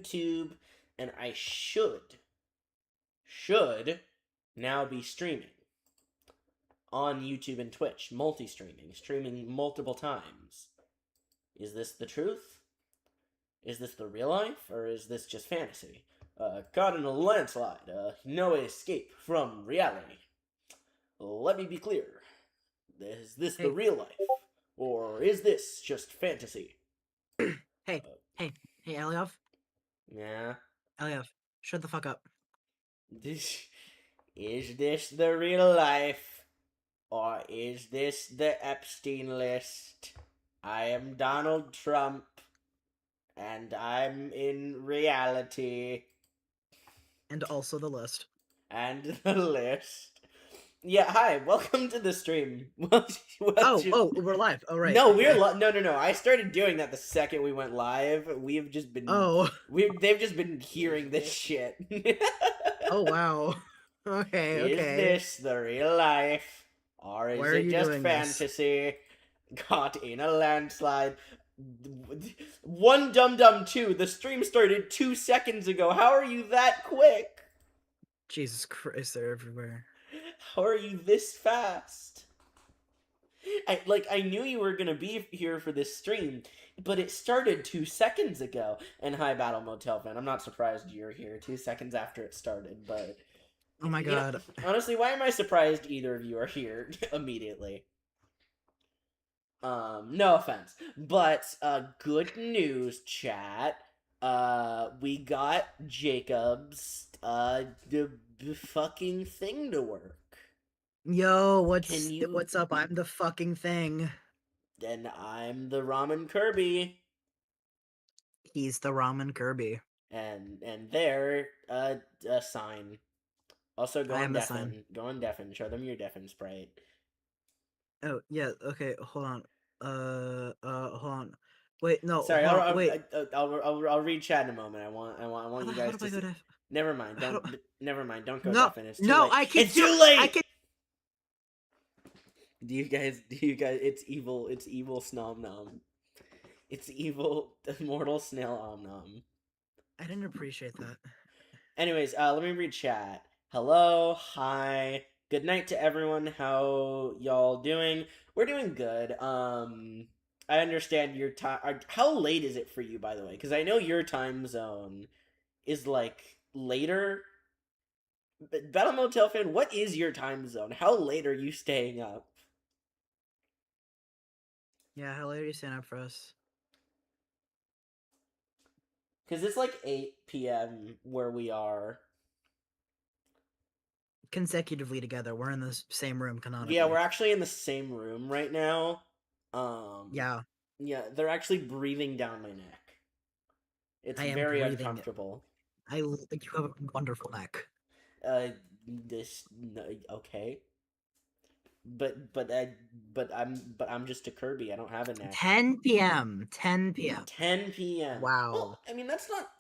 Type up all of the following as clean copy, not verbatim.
YouTube, and I should now be streaming on YouTube and Twitch, streaming multiple times. Is this the truth? Is this the real life, or is this just fantasy? Caught in a landslide, no escape from reality. Let me be clear. Is this the real life, or is this just fantasy? Hey, Eliof. Yeah? Eliof, shut the fuck up. Is this the real life, or is this the Epstein list? I am Donald Trump, and I'm in reality. And also the list. And the list. Yeah, hi, welcome to the stream. Oh, we're live. Oh, right. No, we're no. I started doing that the second we went live. We've just been they've just been hearing this shit. Oh, wow. Okay. Is this the real life, or is it just fantasy? Caught in a landslide. One dum 2. The stream started 2 seconds ago. How are you that quick? Jesus Christ, they're everywhere. How are you this fast? I knew you were gonna be here for this stream, but it started 2 seconds ago. And hi, Battle Motel fan. I'm not surprised you're here 2 seconds after it started, but oh my god. Honestly, why am I surprised either of you are here immediately? No offense, but good news, chat. We got Jacob's the fucking thing to work. Yo, what's up? I'm the fucking thing. And I'm the Ramen Kirby. He's the Ramen Kirby. And they're a sign. Also, go and deafen. Go and deafen. Show them your deafen sprite. Oh yeah. Okay. Hold on. Hold on. Wait. No. Sorry. Wait. I'll read chat in a moment. I want you guys to. Never mind. Never mind. Don't go deafen. It's too late. I can't. It's too late. I can. Do you guys? It's evil. It's evil. Snom nom. It's evil. Immortal snail om nom. I didn't appreciate that. Anyways, let me read chat. Hello, hi, good night to everyone. How y'all doing? We're doing good. I understand your time. How late is it for you, by the way? Because I know your time zone is like later. Battle Motel fan, what is your time zone? How late are you staying up? Yeah, how late are you staying up for us? Because it's like 8 p.m. where we are. Consecutively together. We're in the same room canonically. Yeah, we're actually in the same room right now. Yeah. Yeah, they're actually breathing down my neck. It's very uncomfortable. You have a wonderful neck. Okay. But I'm just a Kirby. I don't have a neck. 10 p.m. 10 p.m. 10 p.m. Wow. Well, I mean, that's not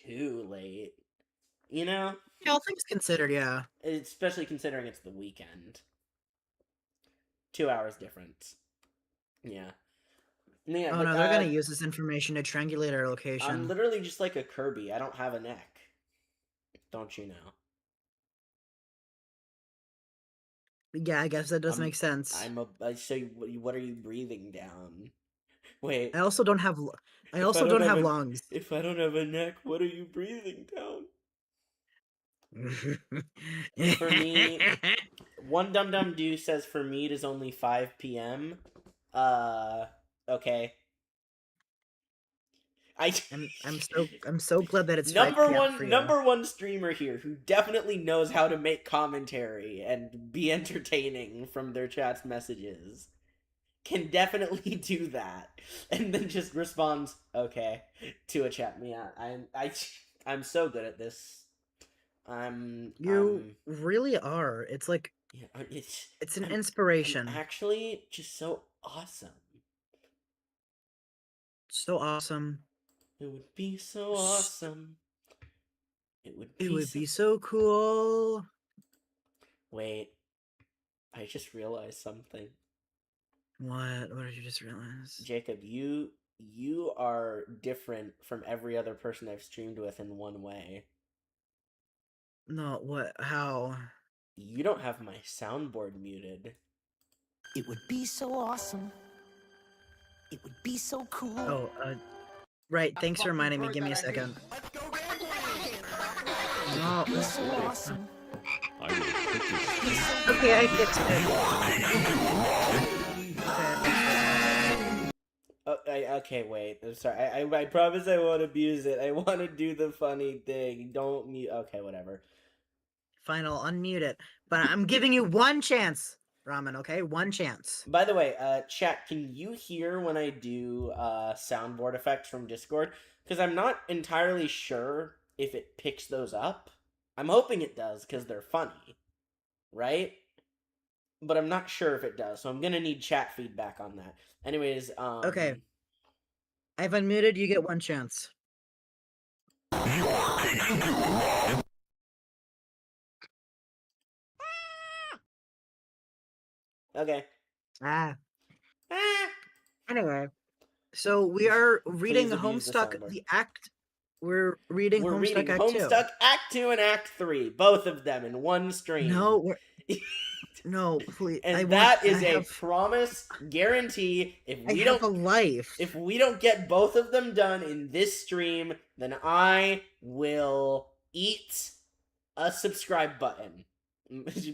too late. You know? Yeah, all things considered, yeah. Especially considering it's the weekend. 2 hours difference. Yeah. Yeah, oh no, they're gonna use this information to triangulate our location. I'm literally just like a Kirby. I don't have a neck. Don't you know? Yeah, I guess that does make sense. So what are you breathing down? Wait. I also don't have lungs. If I don't have a neck, what are you breathing down? For me, one dum do says for me it is only 5 p.m. Okay. I'm so glad that it's number one streamer here who definitely knows how to make commentary and be entertaining from their chat's messages can definitely do that, and then just responds okay to a chat. Yeah, I'm so good at this. You really are. It's like it's an inspiration. I'm actually just so awesome. So awesome. It would be so awesome. It would be so cool. Wait. I just realized something. What? What did you just realize? Jacob, you you are different from every other person I've streamed with in one way. No, what? How? You don't have my soundboard muted. It would be so awesome. It would be so cool. Oh, right. Thanks for reminding me. Give me a second. Let's go gambling! Oh, It would be so awesome. okay, I fixed it. Okay, wait. I'm sorry. I promise I won't abuse it. I want to do the funny thing. Don't mute. Okay, whatever. Fine, I'll unmute it. But I'm giving you one chance, Ramen, okay? One chance. By the way, chat, can you hear when I do soundboard effects from Discord? Because I'm not entirely sure if it picks those up. I'm hoping it does, because they're funny. Right? But I'm not sure if it does, so I'm gonna need chat feedback on that. Anyways, Okay. I've unmuted, you get one chance. Okay. Ah. Anyway, so we are reading Please abuse the Homestuck, soundboard. the act. We're reading We're reading Homestuck Act 2. Homestuck Act 2 and Act 3, both of them in one stream. No, no, please. And that is a promise, guarantee. If we have a life. If we don't get both of them done in this stream, then I will eat a subscribe button.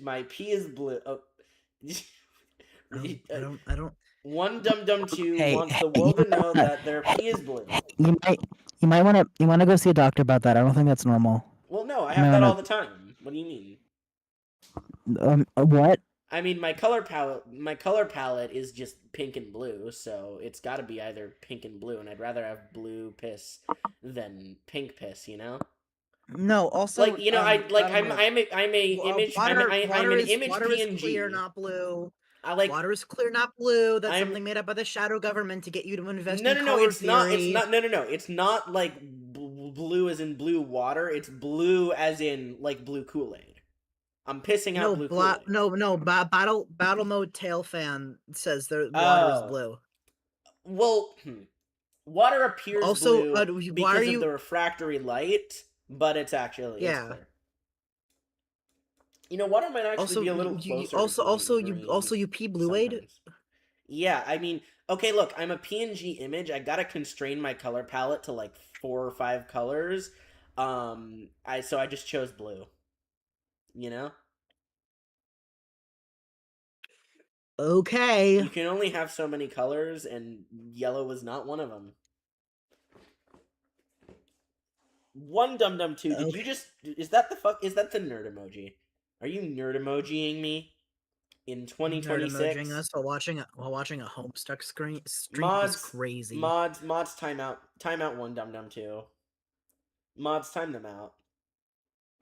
My pee is blue. Oh. I don't. One Dum Dum 2 Hey, wants the world to know that their pee is blue. You might want to go see a doctor about that. I don't think that's normal. Well, no, I have that all the time. What do you mean? What? I mean, my color palette is just pink and blue, so it's got to be either pink and blue, and I'd rather have blue piss than pink piss, you know? No, also like, you know, I'm an image water PNG. Is clear, not blue. I like water is clear, not blue. That's something made up by the shadow government to get you to invest in no, color it's not. theory. It's not like blue as in blue water. It's blue as in like blue Kool-Aid. I'm pissing out blue Kool-Aid. No. Battle mode tail fan says the water is blue. Well, water appears also, blue because of the refractory light, but it's actually it's clear. You know, water might actually be a little closer. You pee blue-aid? Yeah, I mean, okay, look, I'm a PNG image. I gotta constrain my color palette to like 4 or 5 colors. So I just chose blue. You know? Okay. You can only have so many colors, and yellow was not one of them. One Dum Dum 2. Did you just... Is that the nerd emoji? Are you nerd emojiing me in 2026? Nerd emojing us while watching a Homestuck stream is crazy. Mods, time out one Dum Dum 2. Mods, time them out.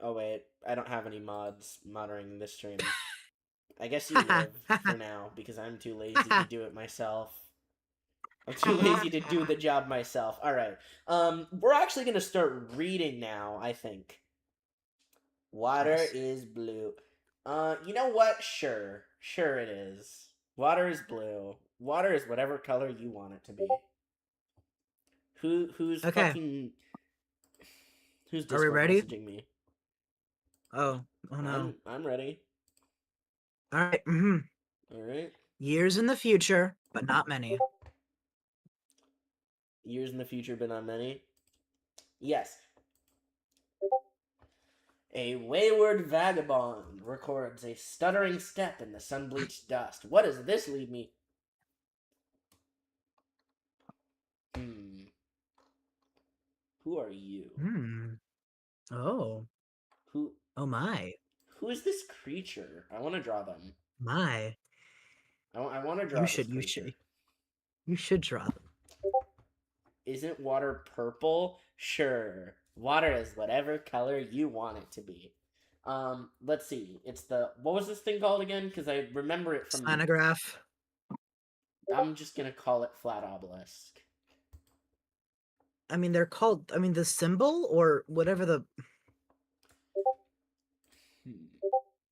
Oh wait, I don't have any mods monitoring this stream. I guess you live for now, because I'm too lazy to do it myself. I'm too lazy to do the job myself. Alright, we're actually gonna start reading now, I think. Water is blue. You know what? Sure it is. Water is blue. Water is whatever color you want it to be. Who's fucking... Who's Discord messaging me? Oh no. I'm ready. Alright, Alright. Years in the future, but not many. Years in the future, but not many? Yes. A wayward vagabond records a stuttering step in the sun-bleached dust. What does this lead me? Who are you? Oh. Who? Oh my. Who is this creature? I want to draw them. My. I want to draw this creature. You should draw them. Isn't water purple? Sure. Water is whatever color you want it to be. Let's see. It's the... What was this thing called again? Because I remember it from... Slanograph. I'm just going to call it flat obelisk. I mean, they're called... I mean, the symbol or whatever the...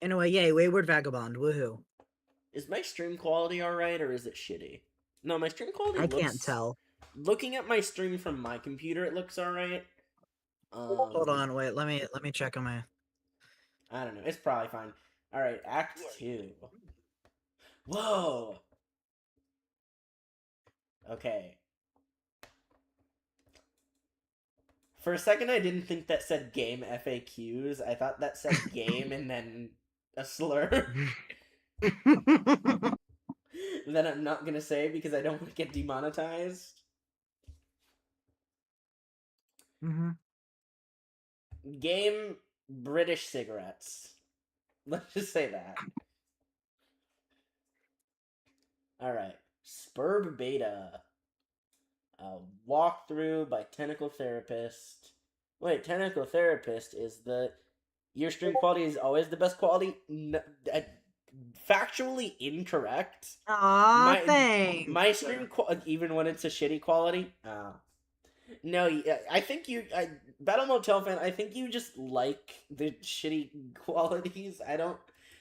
Anyway, yay, wayward vagabond. Woohoo. Is my stream quality alright, or is it shitty? No, my stream quality I can't tell. looking at my stream from my computer, it looks alright. Hold on, wait. Let me check on my. I don't know. It's probably fine. Alright, Act 2. Whoa! Okay. For a second, I didn't think that said game FAQs. I thought that said game and then a slur. That I'm not gonna say because I don't want to get demonetized. Game British cigarettes. Let's just say that. Alright. Spurb Beta. Walkthrough by Tentacle Therapist. Wait, Tentacle Therapist is the... Your stream quality is always the best quality? Factually incorrect. Aw, thanks. My stream even when it's a shitty quality. No, I think you, Battle Motel fan. I think you just like the shitty qualities.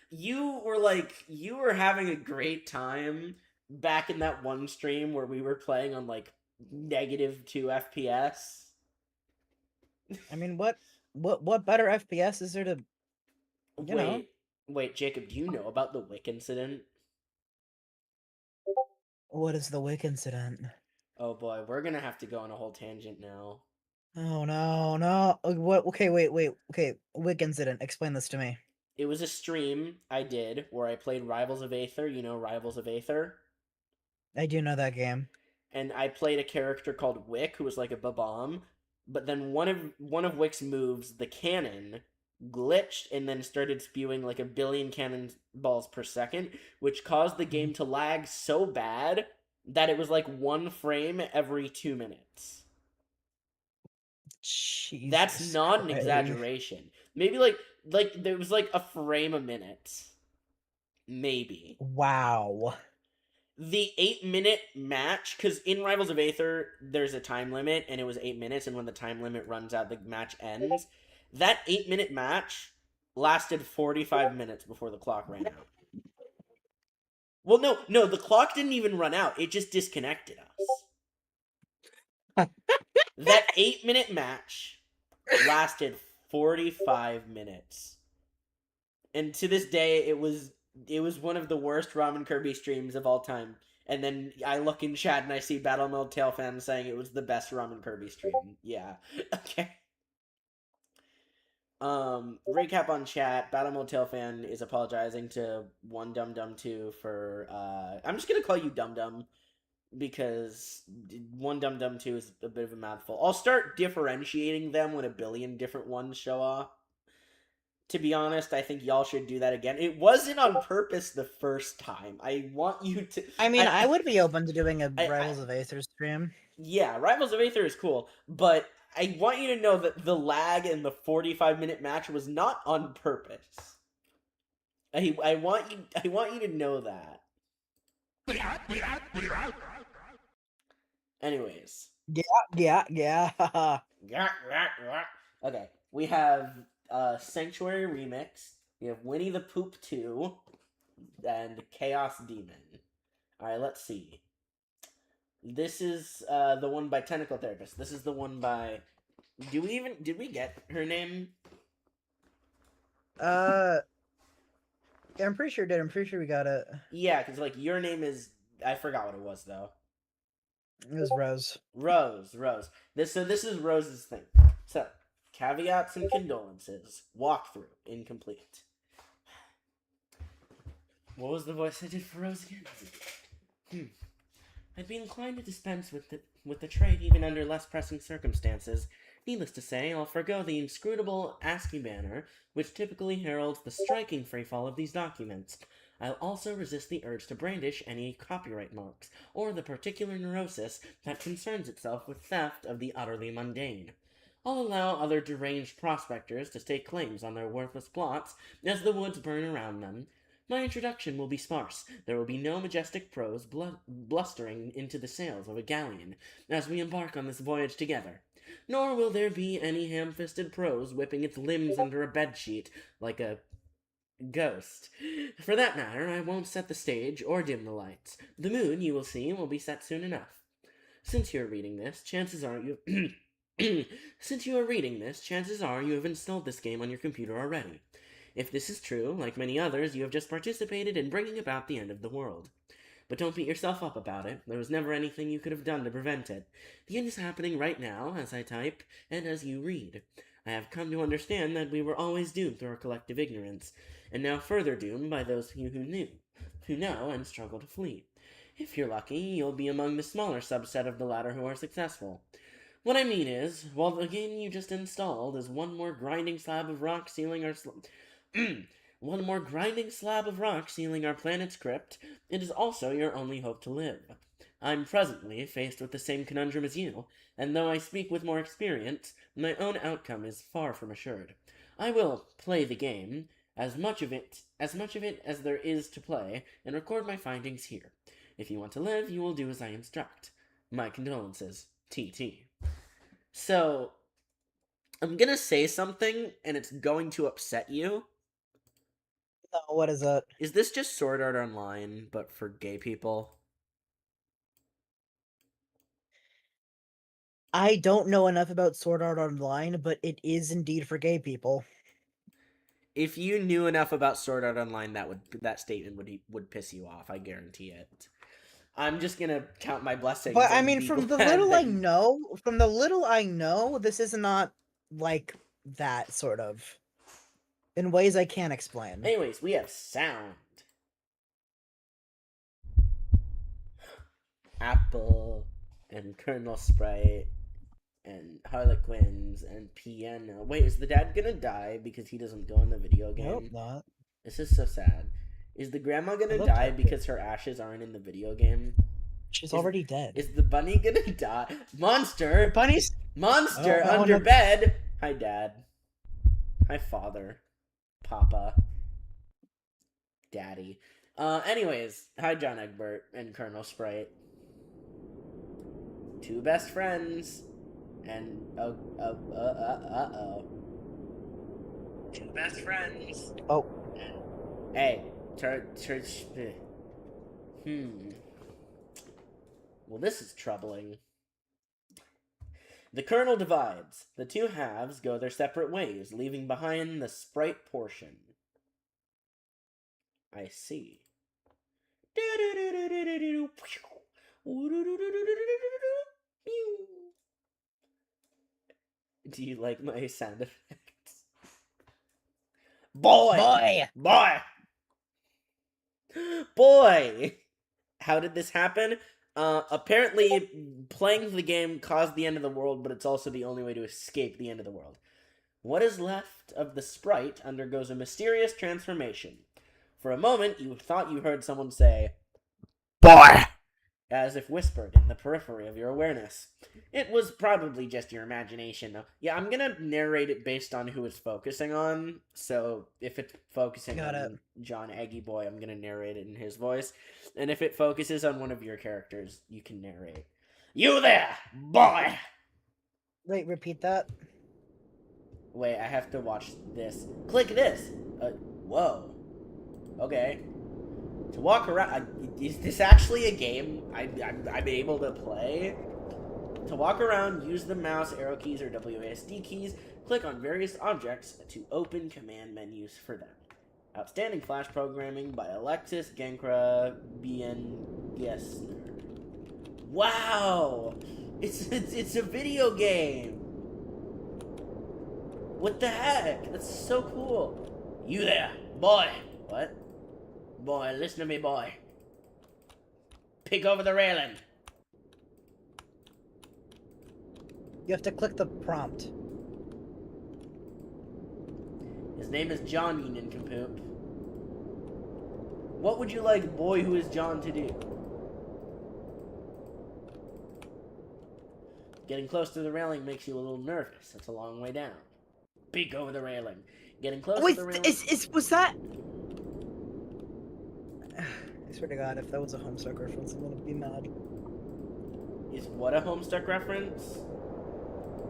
You were having a great time back in that one stream where we were playing on like -2 FPS. I mean, what better FPS is there to? You know. Wait, Jacob, do you know about the Wick incident? What is the Wick incident? Oh boy, we're gonna have to go on a whole tangent now. Oh no. What? Okay, wait. Okay, Wick incident. Explain this to me. It was a stream I did where I played Rivals of Aether. You know Rivals of Aether? I do know that game. And I played a character called Wick, who was like a Babam. But then one of Wick's moves, the cannon, glitched and then started spewing like 1 billion cannonballs per second, which caused the game to lag so bad that it was like 1 frame every 2 minutes. Jesus That's not an Christ. exaggeration. Maybe like there was like a frame a minute. Maybe. Wow. The 8-minute match, because in Rivals of Aether, there's a time limit, and it was 8 minutes, and when the time limit runs out, the match ends. That 8-minute match lasted 45 minutes before the clock ran out. Well, no, the clock didn't even run out. It just disconnected us. That 8-minute match lasted 45 minutes. And to this day, it was one of the worst Ramen Kirby streams of all time. And then I look in chat and I see Battle Mode Tail fans saying it was the best Ramen Kirby stream. Yeah. Okay. Recap on chat. Battle Mode Tail fan is apologizing to One Dum Dum 2 for I'm just gonna call you Dum Dum because One Dum Dum 2 is a bit of a mouthful. I'll start differentiating them when 1 billion different ones show up. To be honest, I think y'all should do that again. It wasn't on purpose the first time. I want you to... I mean, I would be open to doing a Rivals of Aether stream. Yeah, Rivals of Aether is cool, but I want you to know that the lag in the 45-minute match was not on purpose. I want you to know that. Anyways. Yeah. Okay, we have Sanctuary Remix. We have Winnie the Poop 2 and Chaos Demon. Alright, let's see. This is the one by Tentacle Therapist. This is the one by... Did we get her name? Yeah, I'm pretty sure it did. I'm pretty sure we got it. Yeah, because like your name is... I forgot what it was though. It was Rose. Rose. This is Rose's thing. So, caveats and condolences. Walkthrough. Incomplete. What was the voice I did for Rose again? I'd be inclined to dispense with the trait even under less pressing circumstances. Needless to say, I'll forgo the inscrutable ASCII banner, which typically heralds the striking freefall of these documents. I'll also resist the urge to brandish any copyright marks, or the particular neurosis that concerns itself with theft of the utterly mundane. I'll allow other deranged prospectors to stake claims on their worthless plots as the woods burn around them. My introduction will be sparse. There will be no majestic prose blustering into the sails of a galleon as we embark on this voyage together. Nor will there be any ham-fisted prose whipping its limbs under a bedsheet like a ghost. For that matter, I won't set the stage or dim the lights. The mood, you will see, will be set soon enough. Since you're reading this, chances are you since you are reading this, chances are you have installed this game on your computer already. If this is true, like many others, you have just participated in bringing about the end of the world. But don't beat yourself up about it. There was never anything you could have done to prevent it. The end is happening right now, as I type, and as you read. I have come to understand that we were always doomed through our collective ignorance, and now further doomed by those who know and struggle to flee. If you're lucky, you'll be among the smaller subset of the latter who are successful. What I mean is, while the game you just installed is one more grinding slab of rock sealing our planet's crypt, it is also your only hope to live. I'm presently faced with the same conundrum as you, and though I speak with more experience, my own outcome is far from assured. I will play the game, as much of it as there is to play, and record my findings here. If you want to live, you will do as I instruct. My condolences, TT. So, I'm gonna say something, and it's going to upset you. No, what is that? Is this just Sword Art Online, but for gay people? I don't know enough about Sword Art Online, but it is indeed for gay people. If you knew enough about Sword Art Online, that statement would piss you off. I guarantee it. I'm just gonna count my blessings. But I and mean, be from the glad little that- I know, this is not like that sort of. In ways I can't explain. Anyways, we have sound. Apple and Colonel Sprite and Harlequins and piano. Wait, is the dad gonna die because he doesn't go in the video game? Nope, not. This is so sad. Is the grandma gonna die because her ashes aren't in the video game? She's already dead. Is the bunny gonna die? Monster! Bunny's Monster under bed! Hi, Dad. Hi, Father. Papa. Daddy. Anyways, hi, John Egbert and Colonel Sprite. Two best friends. And, Two best friends. Oh. Hey, Well, this is troubling. The kernel divides. The two halves go their separate ways, leaving behind the sprite portion. I see. Do you like my sound effects? Boy! Boy! How did this happen? Apparently, playing the game caused the end of the world, but it's also the only way to escape the end of the world. What is left of the sprite undergoes a mysterious transformation. For a moment, you thought you heard someone say, "Boy!" as if whispered in the periphery of your awareness. It was probably just your imagination, though. Yeah, I'm gonna narrate it based on who it's focusing on, so if it's focusing on John Eggy Boy, I'm gonna narrate it in his voice, and if it focuses on one of your characters, you can narrate. You there, boy! Wait, repeat that? Wait, I have to watch this. Click this! Whoa. Okay. To walk around, is this actually a game I'm able to play? To walk around, use the mouse, arrow keys, or WASD keys. Click on various objects to open command menus for them. Outstanding Flash Programming by Alexis Genkra Biengesner. Wow! It's a video game! What the heck? That's so cool. You there, boy! What? Boy, listen to me, boy. Peek over the railing. You have to click the prompt. His name is John, you nincompoop. What would you like boy who is John to do? Getting close to the railing makes you a little nervous. It's a long way down. Peek over the railing. Getting close to the railing... Wait, was that... I swear to God, if that was a Homestuck reference, I'm gonna be mad. Is what a Homestuck reference?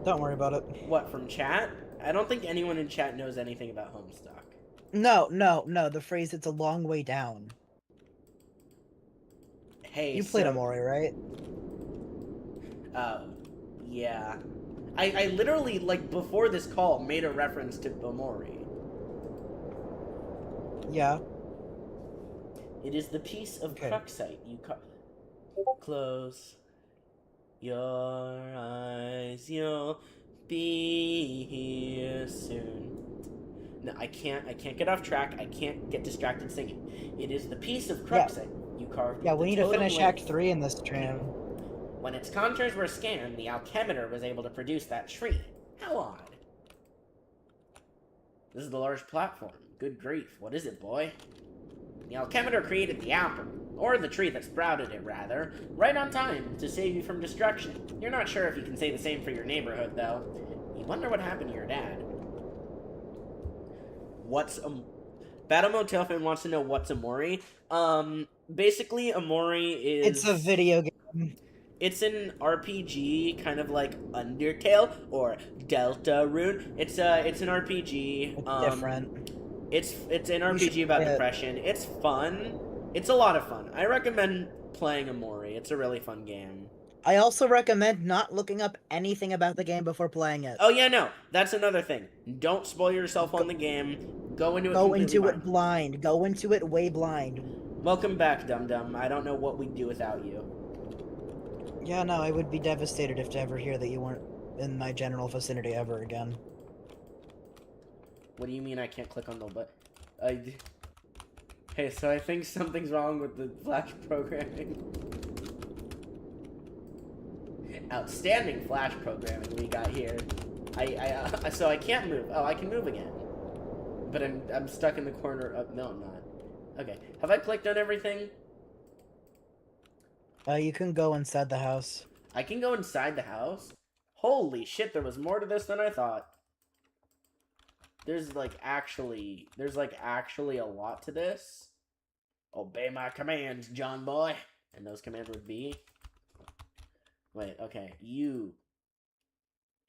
Don't worry about it. What, from chat? I don't think anyone in chat knows anything about Homestuck. No, the phrase, it's a long way down. Hey, You played Amori, right? Oh, yeah. I literally, like, before this call, made a reference to Omori. Yeah. It is the piece of Okay. Cruxite you close your eyes, you'll be here soon. No, I can't get off track. I can't get distracted singing. It is the piece of Yeah. Cruxite you carved Yeah, with we the need to totem finish length. Act 3 in this stream. When its contours were scanned, the alchemeter was able to produce that tree. How odd. This is the large platform. Good grief, what is it, boy? The alchemeter created the apple, or the tree that sprouted it, rather, right on time to save you from destruction. You're not sure if you can say the same for your neighborhood, though. You wonder what happened to your dad. What's Battle Motel fan wants to know what's Omori. Basically, Omori is... It's a video game. It's an RPG, kind of like Undertale or Deltarune. It's an RPG. It's different. It's an RPG about depression. It's fun. It's a lot of fun. I recommend playing Omori. It's a really fun game. I also recommend not looking up anything about the game before playing it. Oh yeah, no, that's another thing. Don't spoil yourself on the game. Go into it blind. Go into it way blind. Welcome back, Dum Dum. I don't know what we'd do without you. Yeah, no, I would be devastated if to ever hear that you weren't in my general vicinity ever again. What do you mean I can't click on the button? Hey, so I think something's wrong with the Flash programming. Outstanding Flash programming we got here. So I can't move. Oh, I can move again. But I'm stuck in the corner. No, I'm not. Okay. Have I clicked on everything? You can go inside the house. I can go inside the house? Holy shit, there was more to this than I thought. There's actually a lot to this. Obey my commands, John boy. And those commands would be... Wait, okay.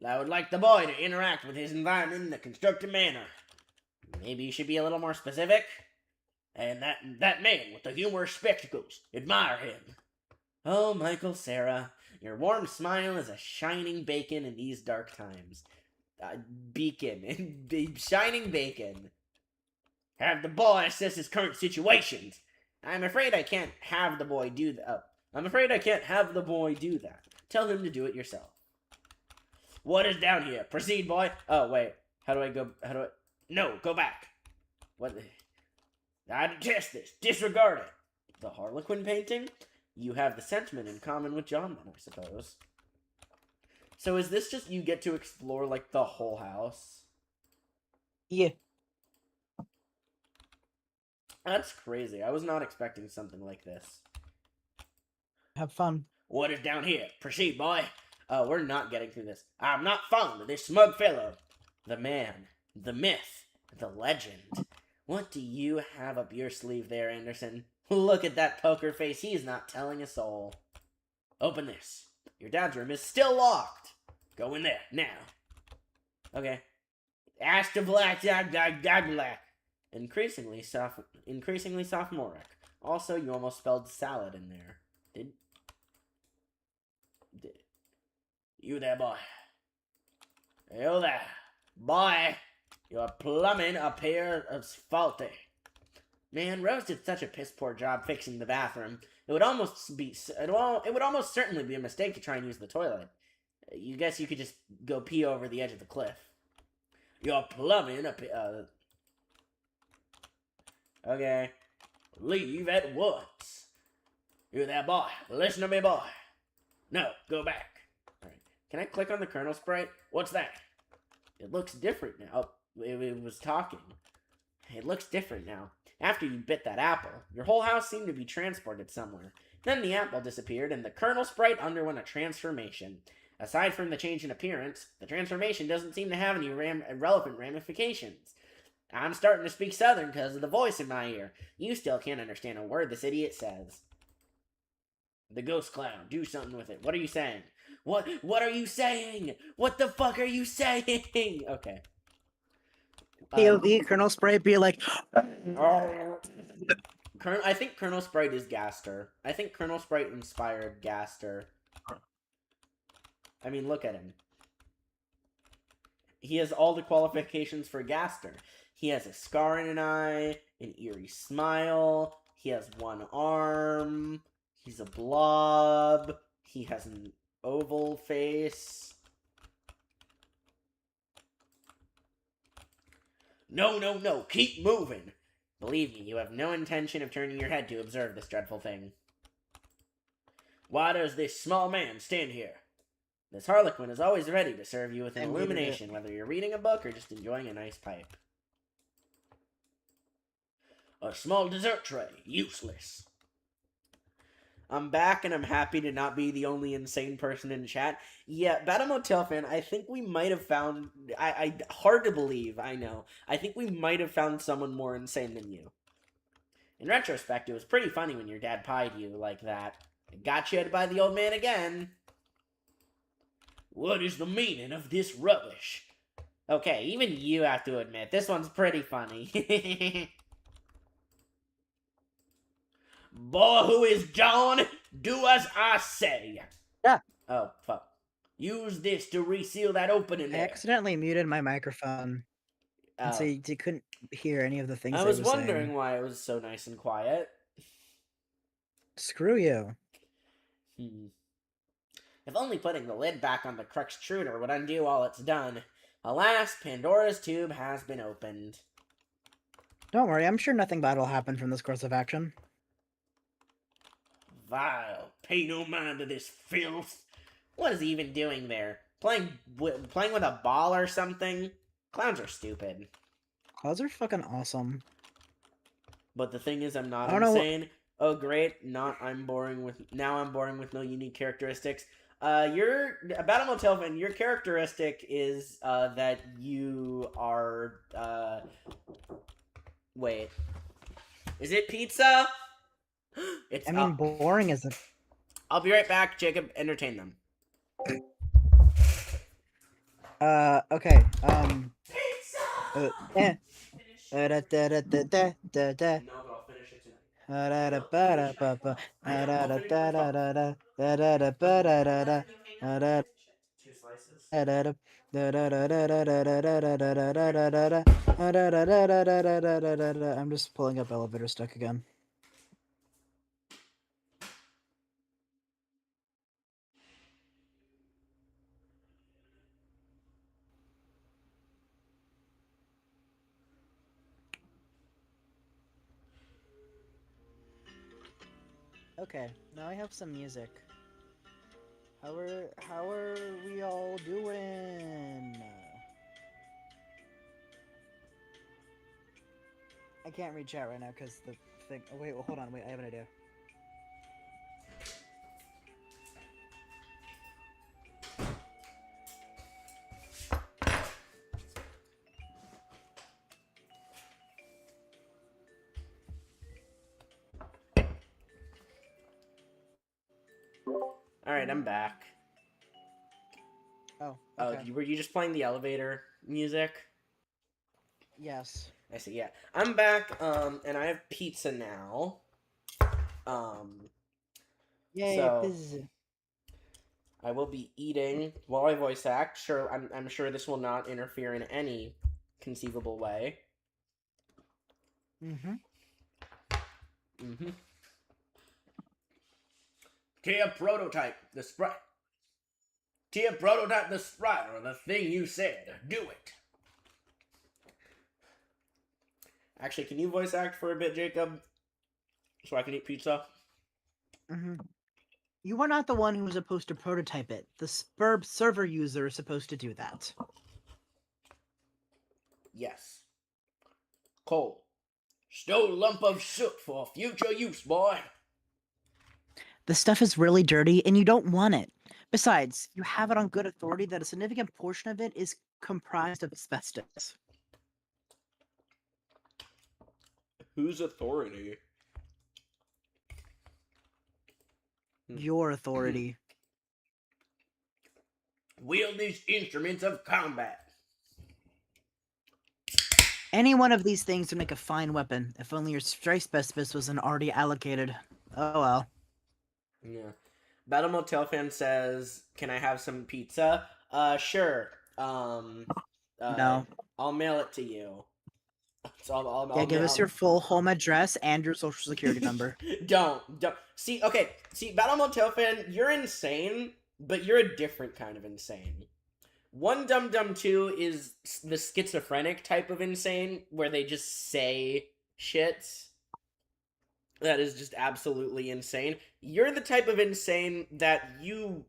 I would like the boy to interact with his environment in a constructive manner. Maybe you should be a little more specific. And that man with the humorous spectacles. Admire him. Oh, Michael, Sarah, your warm smile is a shining beacon in these dark times. Beacon. Shining bacon. Have the boy assess his current situations. I'm afraid I can't have the boy do that. I'm afraid I can't have the boy do that. Tell him to do it yourself. What is down here? Proceed, boy. Oh, wait. How do I go? No, go back. What? I detest this. Disregard it. The Harlequin painting? You have the sentiment in common with John, then, I suppose. So is this just you get to explore, the whole house? Yeah. That's crazy. I was not expecting something like this. Have fun. What is down here? Proceed, boy. Oh, we're not getting through this. I'm not fond of this smug fellow. The man, the myth, the legend. What do you have up your sleeve there, Anderson? Look at that poker face. He's not telling a soul. Open this. Your dad's room is still locked. Go in there, now. Okay. Ask the black, black. Increasingly sophomoric. Also, you almost spelled salad in there. Did you there, boy? You there, boy? Your plumbing appears faulty. Man, Rose did such a piss poor job fixing the bathroom. It would almost certainly be a mistake to try and use the toilet. You guess you could just go pee over the edge of the cliff. Your plumbing okay. Leave at once. You there, boy? Listen to me, boy. No, go back. Alright. Can I click on the kernel sprite? What's that? It looks different now. Oh, it was talking. It looks different now. After you bit that apple, your whole house seemed to be transported somewhere. Then the apple disappeared, and the kernel sprite underwent a transformation. Aside from the change in appearance, the transformation doesn't seem to have any relevant ramifications. I'm starting to speak Southern because of the voice in my ear. You still can't understand a word this idiot says. The ghost clown, do something with it. What are you saying? What are you saying? What the fuck are you saying? Okay. POV, Colonel Sprite be like... I think Colonel Sprite is Gaster. I think Colonel Sprite inspired Gaster. I mean, look at him. He has all the qualifications for Gaster. He has a scar in an eye, an eerie smile, he has one arm, he's a blob, he has an oval face. No, no, no, keep moving! Believe me, you have no intention of turning your head to observe this dreadful thing. Why does this small man stand here? This harlequin is always ready to serve you with an illumination, whether you're reading a book or just enjoying a nice pipe. A small dessert tray, useless. I'm back and I'm happy to not be the only insane person in chat. Yeah, Battle Motel fan, I think we might have found... hard to believe, I know. I think we might have found someone more insane than you. In retrospect, it was pretty funny when your dad pied you like that. I got you by the old man again. What is the meaning of this rubbish? Okay, even you have to admit, this one's pretty funny. Boy, who is John? Do as I say. Yeah. Oh, fuck. Use this to reseal that opening I there. accidentally muted my microphone, and so you couldn't hear any of the things I was was wondering saying. why it was so nice and quiet. Screw you. If only putting the lid back on the Cruxtruder would undo all it's done. Alas, Pandora's tube has been opened. Don't worry, I'm sure nothing bad will happen from this course of action. Vile, pay no mind to this filth. What is he even doing there? Playing with a ball or something? Clowns are stupid. Clouds are fucking awesome. But the thing is, I'm not I don't know insane. Oh great, now I'm boring with no unique characteristics. Your Battle Motel fan, your characteristic is that you are wait. Is it pizza? It's I mean, boring isn't. I'll be right back, Jacob. Entertain them. Okay. Pizza. Da da da da da da da. No, but I'll finish it tonight. Two slices. I'm just pulling up elevator stuck again. Okay, now I have some music. How are we all doing? I can't read chat right now because the thing. Oh wait, well, hold on. Wait, I have an idea. Alright, I'm back. Oh. Okay. Oh, were you just playing the elevator music? Yes. I see, yeah. I'm back, and I have pizza now. Yay, So- pizza. I will be eating while I voice act. Sure, I'm sure this will not interfere in any conceivable way. Mm-hmm. Mm-hmm. Tia prototype the sprite. Tia prototype the sprite, or the thing you said. Do it. Actually, can you voice act for a bit, Jacob? So I can eat pizza? Mm-hmm. You are not the one who was supposed to prototype it. The Spurb server user is supposed to do that. Yes. Coal. Stole lump of soot for future use, boy. The stuff is really dirty and you don't want it. Besides, you have it on good authority that a significant portion of it is comprised of asbestos. Whose authority? Your authority. Wield these instruments of combat. Any one of these things would make a fine weapon, if only your strike asbestos wasn't already allocated. Oh well. Yeah. Battle Motel fan says, "Can I have some pizza?" Sure. No. I'll mail it to you. So Yeah, give us your full home address and your social security number. Don't. See, okay. See, Battle Motel fan, you're insane, but you're a different kind of insane. One Dum Dum 2 is the schizophrenic type of insane, where they just say shit that is just absolutely insane. You're the type of insane that you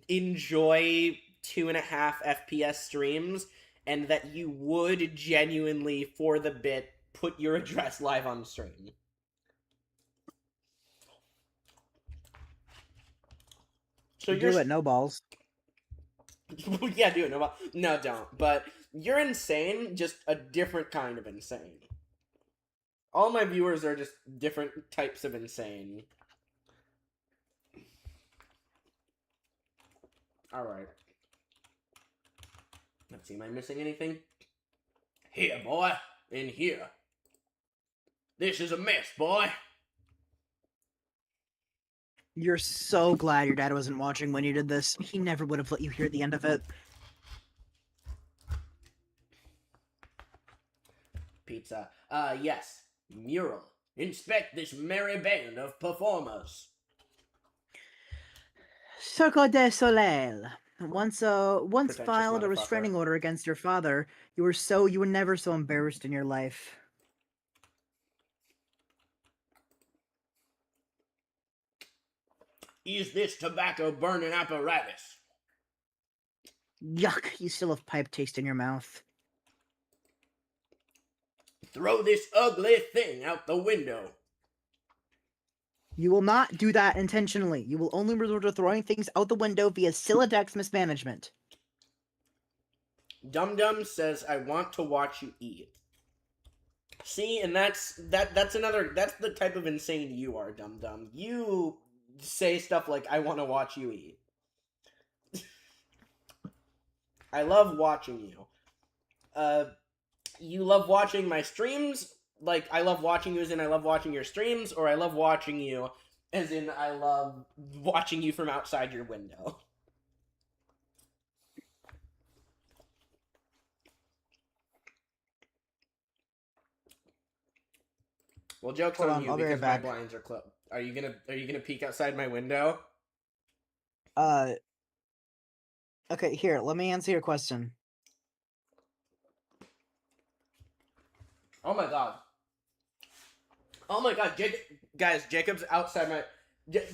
enjoy 2.5 FPS streams, and that you would genuinely, for the bit, put your address live on stream. So Do it, no balls. Yeah, do it. No, don't. But you're insane, just a different kind of insane. All my viewers are just different types of insane. Alright. Let's see, am I missing anything? Here, boy. In here. This is a mess, boy. You're so glad your dad wasn't watching when you did this. He never would have let you hear the end of it. Pizza. Yes. Mural. Inspect this merry band of performers. Cirque du Soleil. Once Pretentious filed a motherfucker. restraining order against your father, you were never so embarrassed in your life. Is this tobacco burning apparatus? Yuck, you still have pipe taste in your mouth. Throw this ugly thing out the window. You will not do that intentionally. You will only resort to throwing things out the window via Siladex mismanagement. Dum Dum says, "I want to watch you eat." See, and that's the type of insane you are, Dum Dum. You say stuff like, "I want to watch you eat." I love watching you. You love watching my streams? Like, I love watching you as in I love watching your streams, or I love watching you as in I love watching you from outside your window? Well, joke's Hold on on, you I'll be right because my back. blinds are closed. Are you gonna peek outside my window? Okay, here, let me answer your question. Oh my god. Oh my god, guys, Jacob's outside my...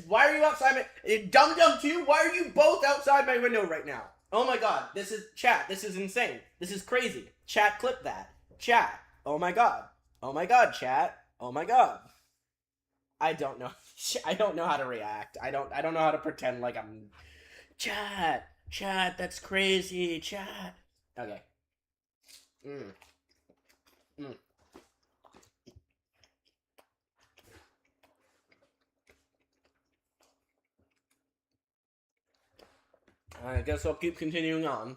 Why are you outside my... Dum Dum 2, why are you both outside my window right now? Oh my god, this is... Chat, this is insane. This is crazy. Chat, clip that. Chat. Oh my god. Oh my god, chat. Oh my god. I don't know. I don't know how to react. I don't know how to pretend like I'm... Chat, that's crazy. Chat. Okay. I guess I'll keep continuing on.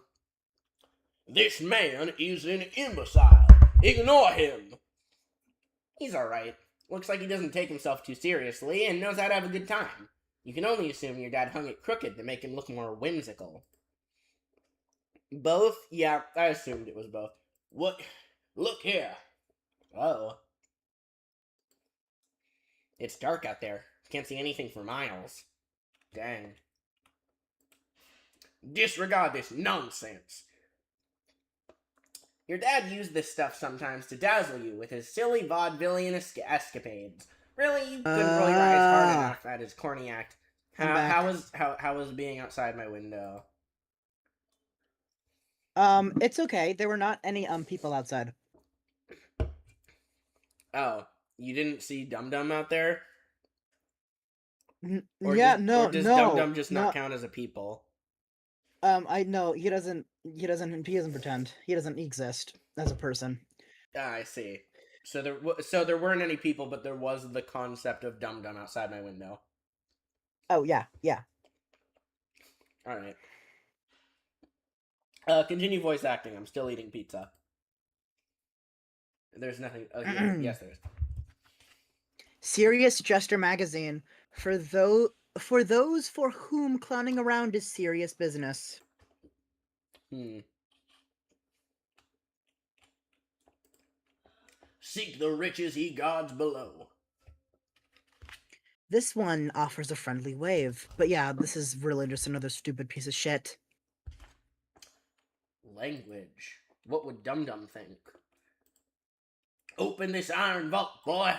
This man is an imbecile. Ignore him. He's alright. Looks like he doesn't take himself too seriously and knows how to have a good time. You can only assume your dad hung it crooked to make him look more whimsical. Both? Yeah, I assumed it was both. What? Look here. Oh. It's dark out there. Can't see anything for miles. Dang. Disregard this nonsense. Your dad used this stuff sometimes to dazzle you with his silly vaudevillian escapades. Really, you couldn't roll your eyes hard enough at his corny act. How was being outside my window? It's okay. There were not any people outside. Oh, you didn't see Dum Dum out there? Or does Dum Dum just not count as a people? I know he doesn't pretend. He doesn't exist as a person. Ah, I see. So there weren't any people, but there was the concept of Dum Dum outside my window. Oh yeah. All right. Continue voice acting. I'm still eating pizza. There's nothing. Yes, there is. Serious Jester magazine for For those for whom clowning around is serious business. Seek the riches ye gods below. This one offers a friendly wave. But yeah, this is really just another stupid piece of shit. Language. What would Dum Dum think? Open this iron vault, boy.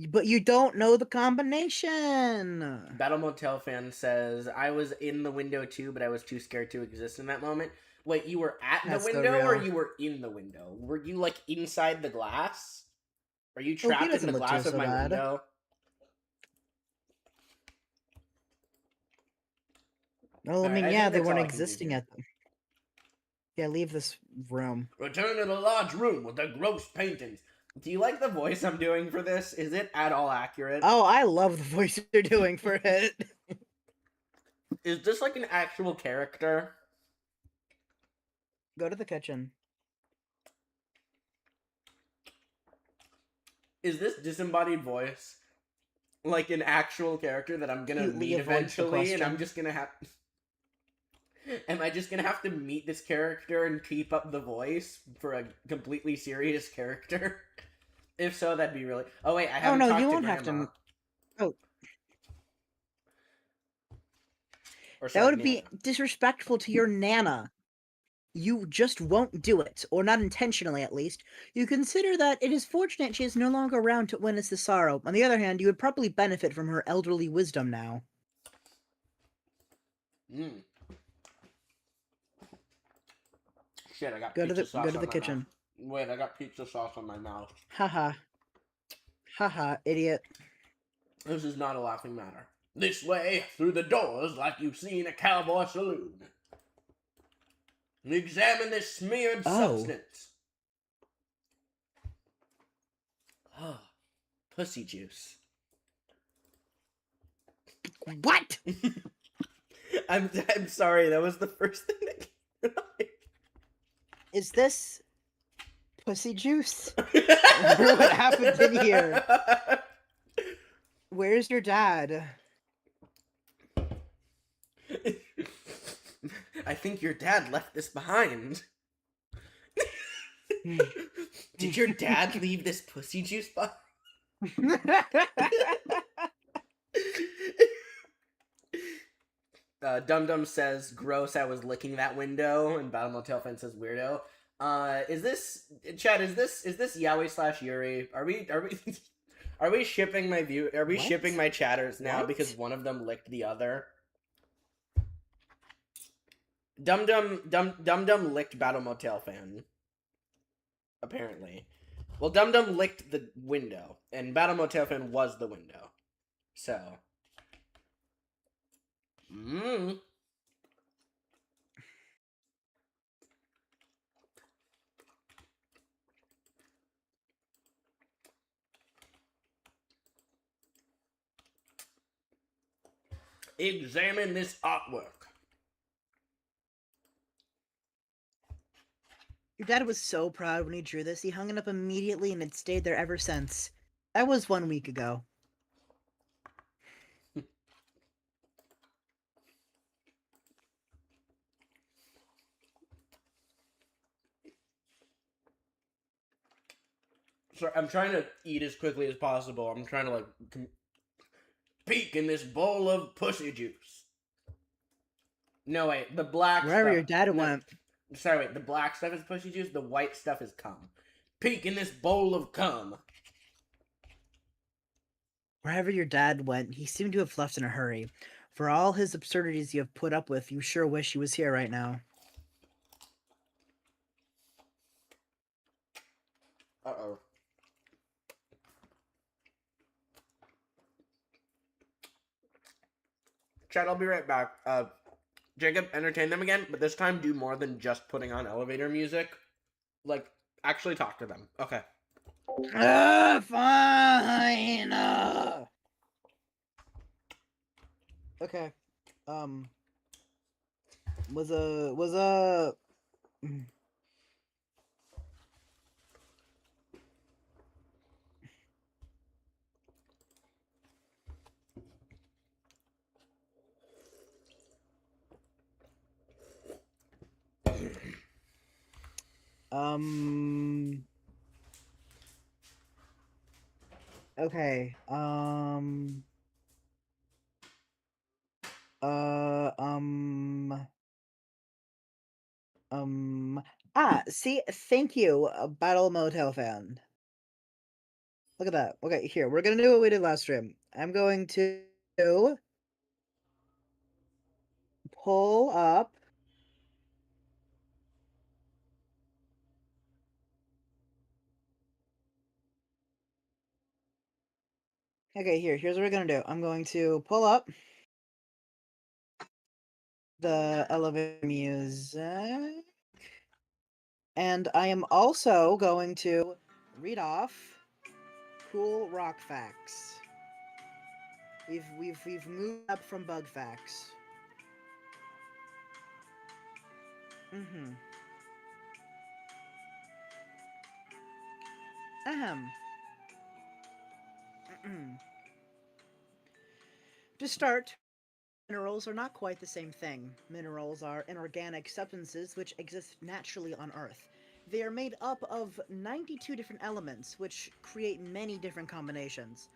But you don't know the combination. Battle Motel fan says, I was in the window too, but I was too scared to exist in that moment. Wait, you were at That's the so window or real. you were in the window? Were you like inside the glass? Are you Oh, he trapped in doesn't the look glass too of so my bad. window? Well, I Alright, mean, I yeah, think they that's all weren't I can do existing here. at them. Yeah, leave this room. Return to the large room with the gross paintings. Do you like the voice I'm doing for this? Is it at all accurate? Oh, I love the voice you're doing for it. Is this like an actual character? Go to the kitchen. Is this disembodied voice like an actual character that I'm gonna Cutely meet avoids the eventually, and I'm question. just gonna have... Am I just gonna have to meet this character and keep up the voice for a completely serious character? If so, that'd be really... Oh wait, I haven't no, talked you to won't have Grandma. to. Oh, Or that sorry, would be Nana. disrespectful to your Nana. You just won't do it, or not intentionally at least. You consider that it is fortunate she is no longer around to witness the sorrow. On the other hand, you would probably benefit from her elderly wisdom now. Mm. Shit, I got Go to pizza the sauce on my kitchen. mouth. Wait, I got pizza sauce on my mouth. Haha. Haha, idiot. This is not a laughing matter. This way, through the doors, like you see in a cowboy saloon. Examine this smeared substance. Oh, pussy juice. What? I'm sorry, that was the first thing that came to mind. Is this pussy juice? What happened in here? Where's your dad? I think your dad left this behind. Did your dad leave this pussy juice behind? Dum Dum says, gross, I was licking that window, and Battle Motel Fan says, weirdo. Is this, Chad, is this Yaoi / Yuri? Are we are we shipping my What? shipping my chatters now What? because one of them licked the other? Dum Dum licked Battle Motel Fan. Apparently. Well, Dum Dum licked the window, and Battle Motel Fan was the window. So. Examine this artwork. Your dad was so proud when he drew this. He hung it up immediately and it stayed there ever since. That was 1 week ago. Sorry, I'm trying to eat as quickly as possible. I'm trying to, like, peek in this bowl of pussy juice. No, wait, the black Wherever stuff... your dad no, went. Sorry, wait, the black stuff is pussy juice, the white stuff is cum. Peek in this bowl of cum. Wherever your dad went, he seemed to have left in a hurry. For all his absurdities you have put up with, you sure wish he was here right now. Uh-oh. Chad, I'll be right back. Jacob, entertain them again, but this time do more than just putting on elevator music. Like, actually talk to them. Okay. Fine. Okay. Was a. Okay. Uh. Um. See, thank you, Battle Motel fan. Look at that. Okay, here, we're gonna do what we did last stream. I'm going to pull up. Okay, here's what we're gonna do. I'm going to pull up the elevator music, and I am also going to read off cool rock facts. We've moved up from bug facts. Mm-hmm. Ahem. To start, minerals are not quite the same thing. Minerals are inorganic substances which exist naturally on Earth. They are made up of 92 different elements, which create many different combinations.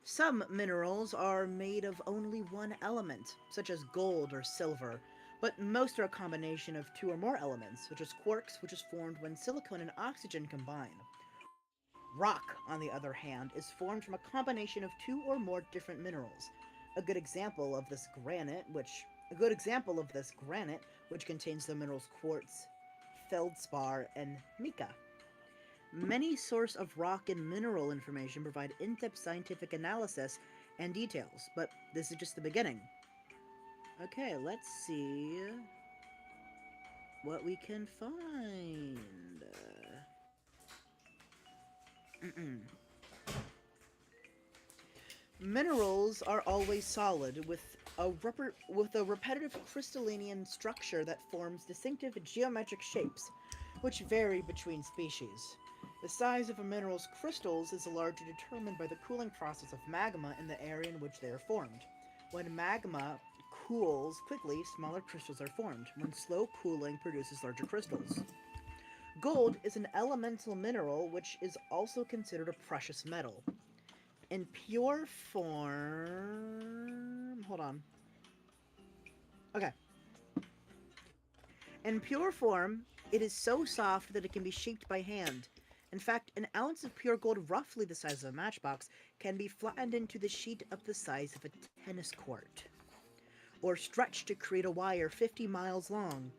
Some minerals are made of only one element, such as gold or silver, but most are a combination of two or more elements, such as quarks, which is formed when silicon and oxygen combine. Rock, on the other hand, is formed from a combination of two or more different minerals. A good example of this granite, which contains the minerals quartz, feldspar, and mica. Many sources of rock and mineral information provide in-depth scientific analysis and details, but this is just the beginning. Okay, let's see what we can find. Minerals are always solid, with a repetitive crystalline structure that forms distinctive geometric shapes, which vary between species. The size of a mineral's crystals is largely determined by the cooling process of magma in the area in which they are formed. When magma cools quickly, smaller crystals are formed. When slow cooling produces larger crystals. Gold is an elemental mineral which is also considered a precious metal. In pure form... Hold on. Okay. In pure form, it is so soft that it can be shaped by hand. In fact, an ounce of pure gold, roughly the size of a matchbox, can be flattened into the sheet of the size of a tennis court, or stretched to create a wire 50 miles long.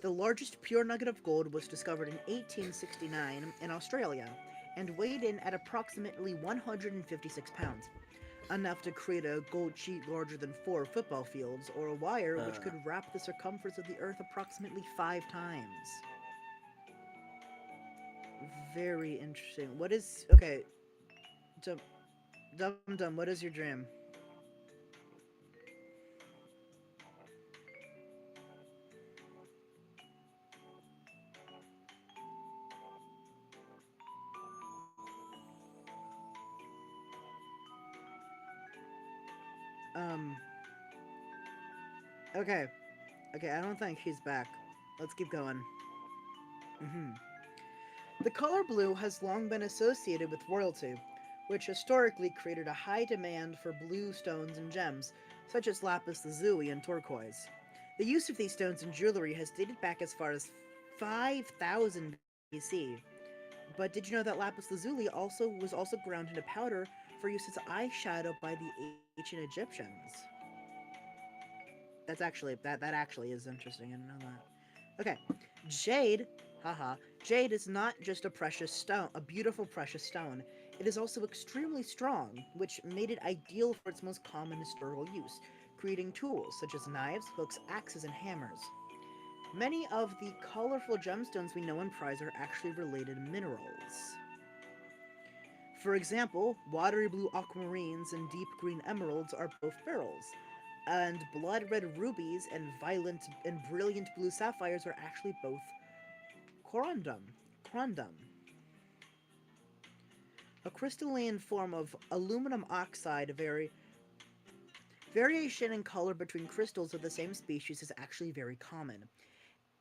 The largest pure nugget of gold was discovered in 1869 in Australia, and weighed in at approximately 156 pounds. Enough to create a gold sheet larger than 4 football fields, or a wire which could wrap the circumference of the Earth approximately 5 times. Very interesting. What is... Okay. Dum, what is your dream? Okay. Okay, I don't think he's back. Let's keep going. The color blue has long been associated with royalty, which historically created a high demand for blue stones and gems, such as lapis lazuli and turquoise. The use of these stones in jewelry has dated back as far as 5000 BC. But did you know that lapis lazuli was also ground into powder for use as eyeshadow by the ancient Egyptians? That actually is interesting. I didn't know that. Okay, jade, jade is not just a precious stone, a beautiful precious stone. It is also extremely strong, which made it ideal for its most common historical use, creating tools such as knives, hooks, axes, and hammers. Many of the colorful gemstones we know and prize are actually related minerals. For example, watery blue aquamarines and deep green emeralds are both beryls, and blood red rubies and violent and brilliant blue sapphires are actually both corundum. A crystalline form of aluminum oxide. Variation in color between crystals of the same species is actually very common.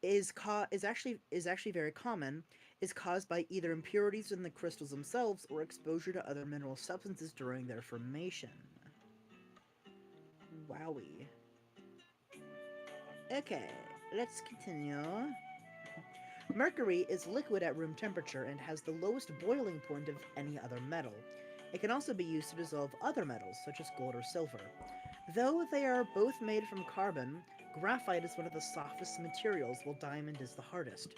is actually very common, is caused by either impurities in the crystals themselves or exposure to other mineral substances during their formation. Wowie. Okay, let's continue. Mercury is liquid at room temperature and has the lowest boiling point of any other metal. It can also be used to dissolve other metals, such as gold or silver. Though they are both made from carbon, graphite is one of the softest materials, while diamond is the hardest.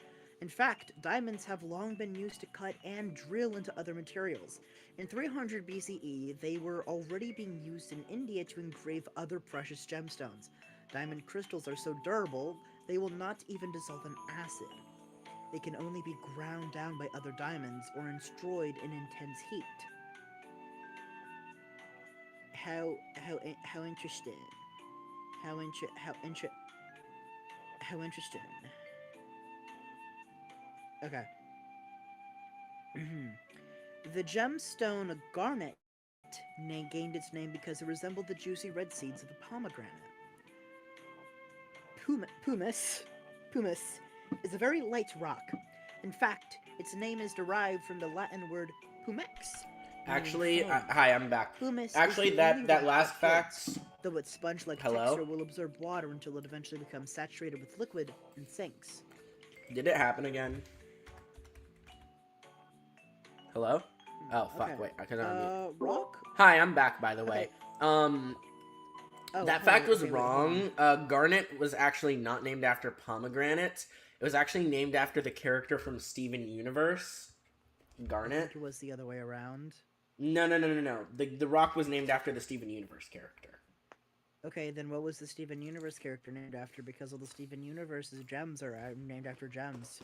In fact, diamonds have long been used to cut and drill into other materials. In 300 BCE, they were already being used in India to engrave other precious gemstones. Diamond crystals are so durable, they will not even dissolve in acid. They can only be ground down by other diamonds or destroyed in intense heat. How interesting. How interesting. Okay. The gemstone garnet gained its name because it resembled the juicy red seeds of the pomegranate. Pumice is a very light rock. In fact, its name is derived from the Latin word pumex. Actually, hi, I'm back. Pumice Actually, is the only that rock last that floats, fact. though its sponge-like Hello? texture will absorb water until it eventually becomes saturated with liquid and sinks. Did it happen again? Hello? Oh fuck! Okay. Wait, I can unmute. Rock? Hi, I'm back. By the way, Oh, that hey, fact was okay, wait, hold wrong. Garnet was actually not named after pomegranate. It was actually named after the character from Steven Universe. I Garnet. think it was the other way around. No. The rock was named after the Steven Universe character. Okay, then what was the Steven Universe character named after? Because all the Steven Universe's gems are named after gems.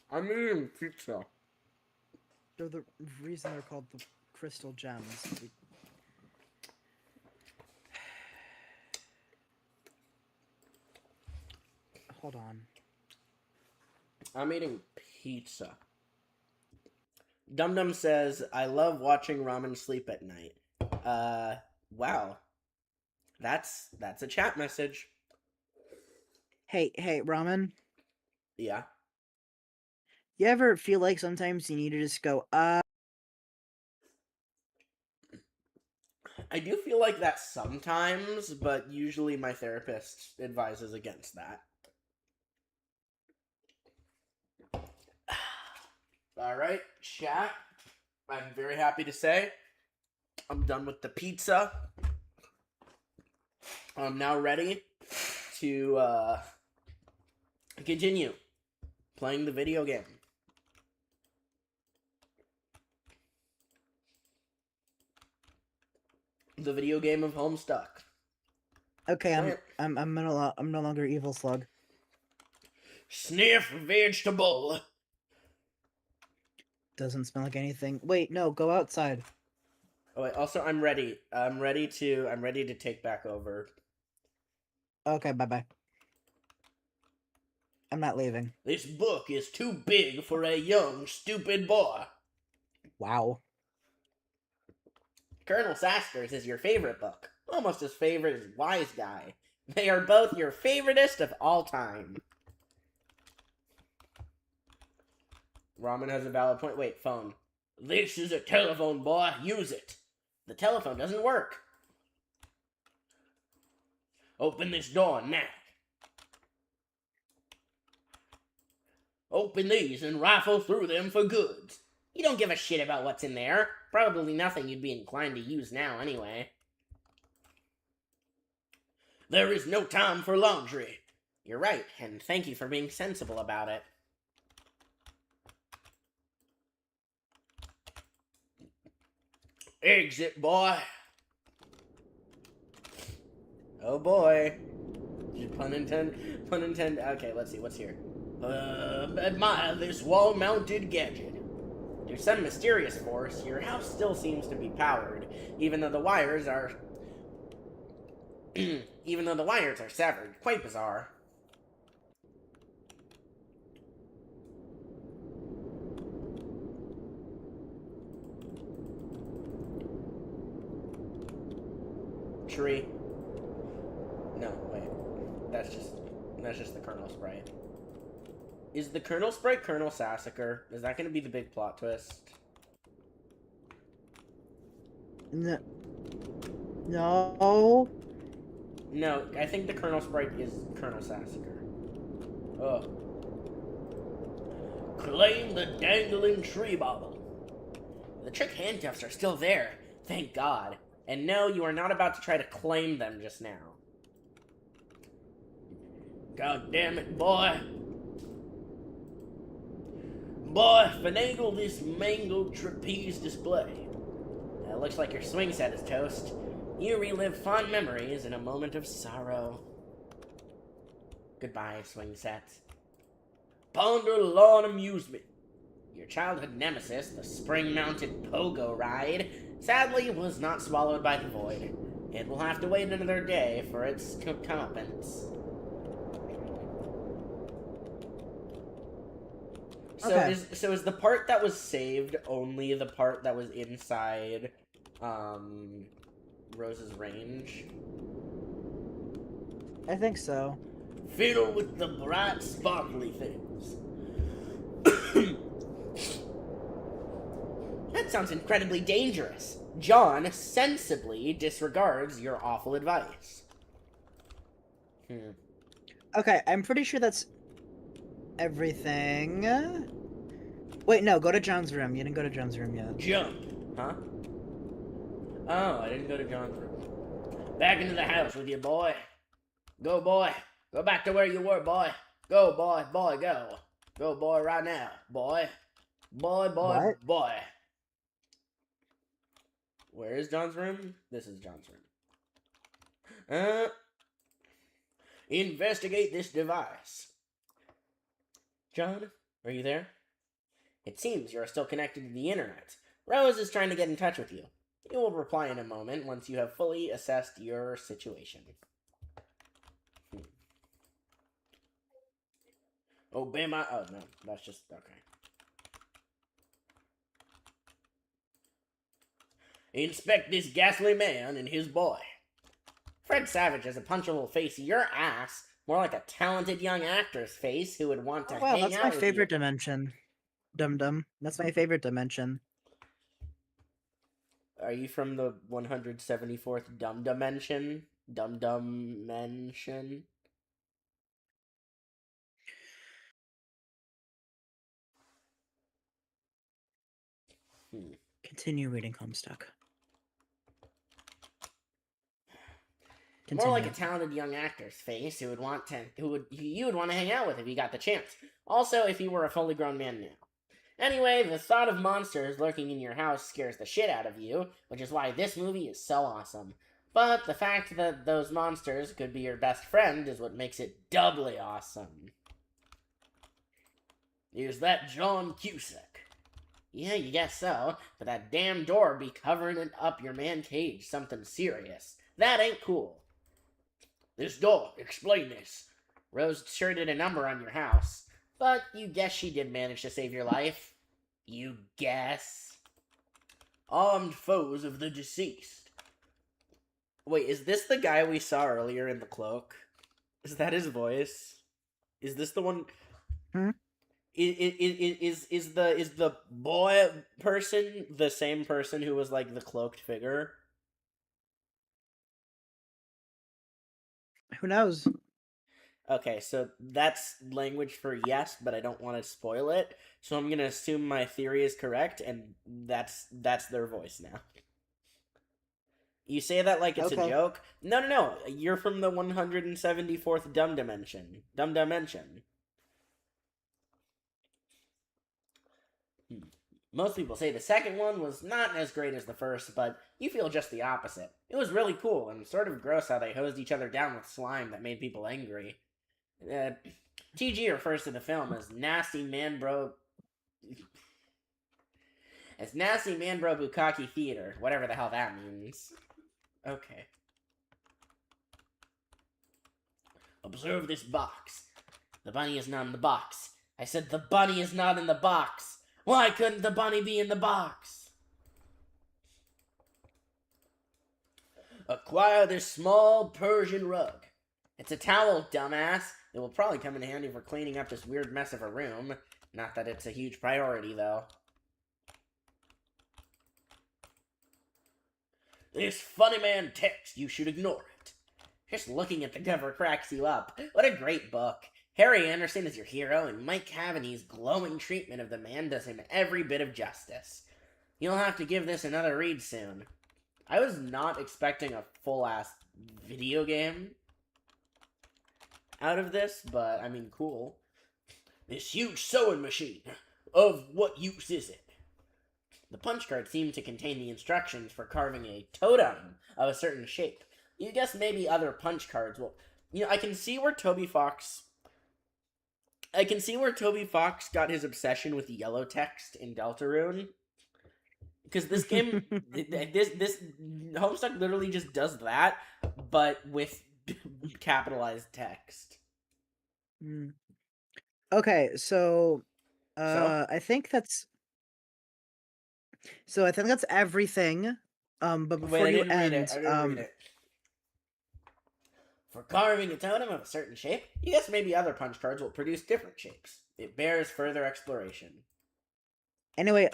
I'm eating pizza. They're the reason they're called the crystal gems. Hold on. I'm eating pizza. Dum Dum says, I love watching ramen sleep at night. Wow. That's a chat message. Hey, Ramen. Yeah. You ever feel like sometimes you need to just go, I do feel like that sometimes, but usually my therapist advises against that. Alright, chat. I'm very happy to say I'm done with the pizza. I'm now ready to continue playing the video game. The video game of Homestuck. okay, I'm no longer evil slug. Sniff vegetable. Doesn't smell like anything. Wait, no, go outside. Oh wait, also I'm ready. I'm ready to take back over. Okay, bye-bye. I'm not leaving. This book is too big for a young, stupid boy. Wow. Colonel Saskers is your favorite book. Almost as favorite as Wise Guy. They are both your favoriteest of all time. Ramen has a valid point. Wait, phone. This is a telephone, boy. Use it. The telephone doesn't work. Open this door now. Open these and rifle through them for goods. You don't give a shit about what's in there. Probably nothing you'd be inclined to use now anyway. There is no time for laundry. You're right, and thank you for being sensible about it. Exit, boy. Oh boy. Pun intended. Okay, let's see, what's here? Admire this wall-mounted gadget. Through some mysterious force, your house still seems to be powered, even though the wires are... severed. Quite bizarre. Tree. No, wait. that's just the Colonel Sprite. Is the Colonel Sprite Colonel Sassacre? Is that going to be the big plot twist? No. No, I think the Colonel Sprite is Colonel Sassacre. Oh. Claim the dangling tree bauble. The trick handcuffs are still there, thank God. And no, you are not about to try to claim them just now. God damn it, boy. Boy, finagle this mangled trapeze display. It looks like your swing set is toast. You relive fond memories in a moment of sorrow. Goodbye, swing set. Ponder lawn amusement. Your childhood nemesis, the spring-mounted pogo ride, sadly was not swallowed by the void. It will have to wait another day for its comeuppance. Okay. So is the part that was saved only the part that was inside Rose's range? I think so. Fiddle with the bright, sparkly things. That sounds incredibly dangerous. John sensibly disregards your awful advice. Okay, I'm pretty sure that's everything. Wait, no, go to John's room. You didn't go to John's room yet. Jump, huh? Oh, I didn't go to John's room. Back into the house with you, boy. Go, boy. Go back to where you were, boy. Go, boy, boy, go. Go, boy, right now, boy. Boy, boy, What? boy. Where is John's room? This is John's room. Investigate this device. John, are you there? It seems you are still connected to the internet. Rose is trying to get in touch with you. You will reply in a moment once you have fully assessed your situation. Obey my... Oh, no. That's just... Okay. Inspect this ghastly man and his boy. Fred Savage has a punchable face your ass. More like a talented young actor's face who would want to Well, hang that's out my with favorite you. dimension. Dum-dum. That's my favorite dimension. Are you from the 174th Dum Dimension? Dum Dum Mention? Continue reading Homestuck. More like a talented young actor's face you would want to hang out with if you got the chance. Also, if you were a fully grown man now. Anyway, the thought of monsters lurking in your house scares the shit out of you, which is why this movie is so awesome. But the fact that those monsters could be your best friend is what makes it doubly awesome. Is that John Cusack? Yeah, you guess so, but that damn door be covering it up your man cage something serious. That ain't cool. This door, explain this. Rose sure did a number on your house, but you guess she did manage to save your life. You guess. Armed foes of the deceased. Wait, is this the guy we saw earlier in the cloak? Is that his voice? Is this the one? Is the boy person the same person who was like the cloaked figure? Who knows? Okay, so that's language for yes, but I don't want to spoil it. So I'm gonna assume my theory is correct, and that's their voice now. You say that like it's a joke? No. You're from the 174th Dumb Dimension. Dumb Dimension. Most people say the second one was not as great as the first, but you feel just the opposite. It was really cool and sort of gross how they hosed each other down with slime that made people angry. TG refers to the film as Nasty Man Bro Bukkake Theater, whatever the hell that means. Okay. Observe this box. The bunny is not in the box. I said the bunny is not in the box. Why couldn't the bunny be in the box? Acquire this small Persian rug. It's a towel, dumbass. It will probably come in handy for cleaning up this weird mess of a room. Not that it's a huge priority, though. This funny man text, you should ignore it. Just looking at the cover cracks you up. What a great book. Harry Anderson is your hero, and Mike Cavanagh's glowing treatment of the man does him every bit of justice. You'll have to give this another read soon. I was not expecting a full-ass video game out of this, but, I mean, cool. This huge sewing machine. Of what use is it? The punch card seemed to contain the instructions for carving a totem of a certain shape. You guess maybe other punch cards will... I can see where Toby Fox got his obsession with the yellow text in Deltarune. Because this game, this Homestuck literally just does that, but with capitalized text. Okay, so I think that's everything. But before Wait, I you didn't read end, it. I didn't read it. For carving a totem of a certain shape, you guess maybe other punch cards will produce different shapes. It bears further exploration. Anyway,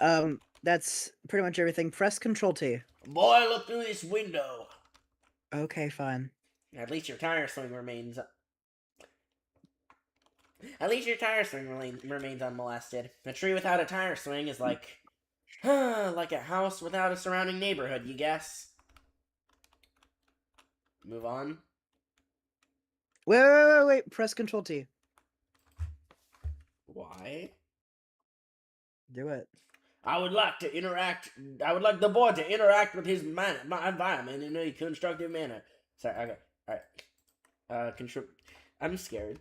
that's pretty much everything. Press Control T. Boy, look through this window. Okay, fine. At least your tire swing remains unmolested. A tree without a tire swing is like a house without a surrounding neighborhood, you guess. Move on. Wait. Press Control T. Why? Do it. I would like the boy to interact with his my environment in a constructive manner. Sorry, okay. Alright. I'm scared.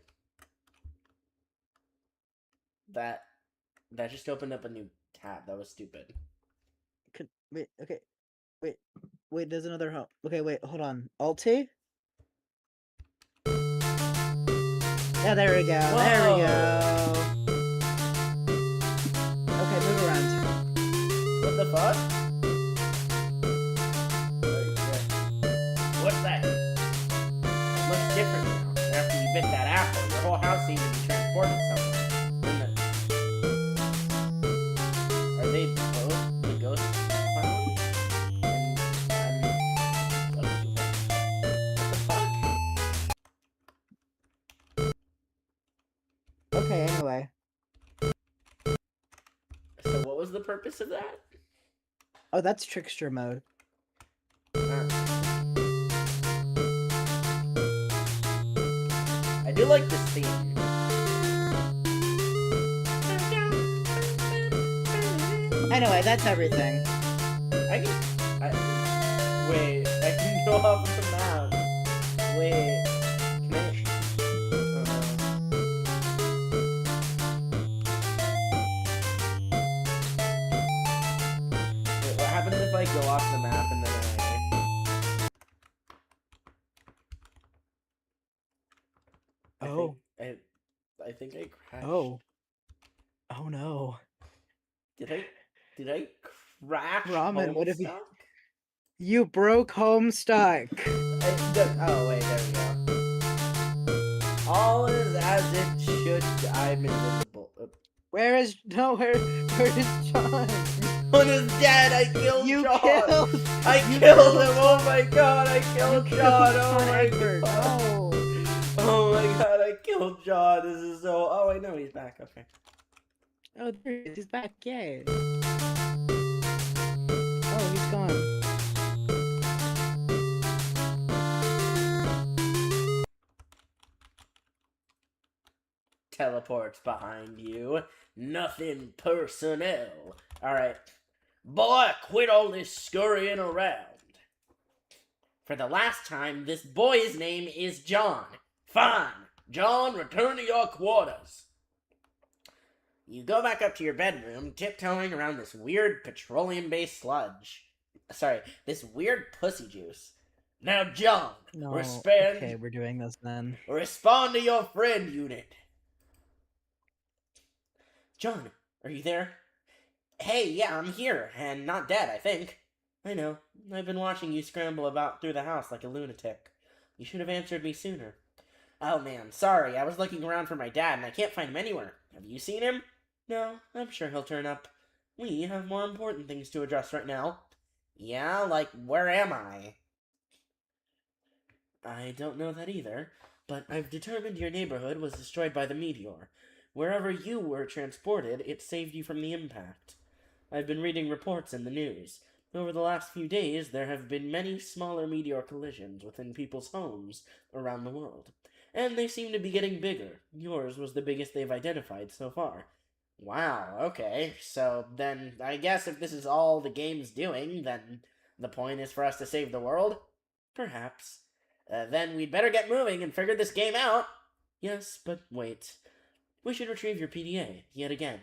That just opened up a new tab. That was stupid. Wait, okay. Wait, there's another home. Okay, wait, hold on. Alt T? Yeah, there we go. Whoa. There we go. Okay, move around. What the fuck? What's that? It looks different now. After you bit that apple, your whole house seems to be transported somewhere. Are they both the ghost clowns? What the fuck? Okay, anyway. So what was the purpose of that? Oh, that's trickster mode. I do like this theme. Anyway, that's everything. Wait, I can go off the map. Wait, can I? Oh no. Wait, what happens if I go off the map and then I think I crashed. Oh no. Did I crash? Ramen, what have you- Homestuck? You broke Homestuck. Oh wait, there we go. All is as it should. I'm invisible. Where is John? John is dead. I killed You John. killed. I killed him. Oh my god, I killed John. Oh my Egbert. god. Oh. Oh my god, I killed John. This is so. Oh wait, no, he's back. Okay. Oh, there he is. He's back. Yay. Oh, he's gone. Teleports behind you. Nothing personnel. Alright. Boy, quit all this scurrying around. For the last time, this boy's name is John. Fine. John, return to your quarters. You go back up to your bedroom, tiptoeing around this weird petroleum-based sludge. Sorry, this weird pussy juice. Now, John, No. respond. Okay, we're doing this then. Respond to your friend unit. John, are you there? Hey, yeah, I'm here, and not dead, I think. I know. I've been watching you scramble about through the house like a lunatic. You should have answered me sooner. Oh man, sorry, I was looking around for my dad and I can't find him anywhere. Have you seen him? No, I'm sure he'll turn up. We have more important things to address right now. Yeah, like, where am I? I don't know that either, but I've determined your neighborhood was destroyed by the meteor. Wherever you were transported, it saved you from the impact. I've been reading reports in the news. Over the last few days, there have been many smaller meteor collisions within people's homes around the world, and they seem to be getting bigger. Yours was the biggest they've identified so far. Wow, okay, so then I guess if this is all the game's doing, then the point is for us to save the world? Perhaps. Then we'd better get moving and figure this game out. Yes, but wait. We should retrieve your PDA, yet again.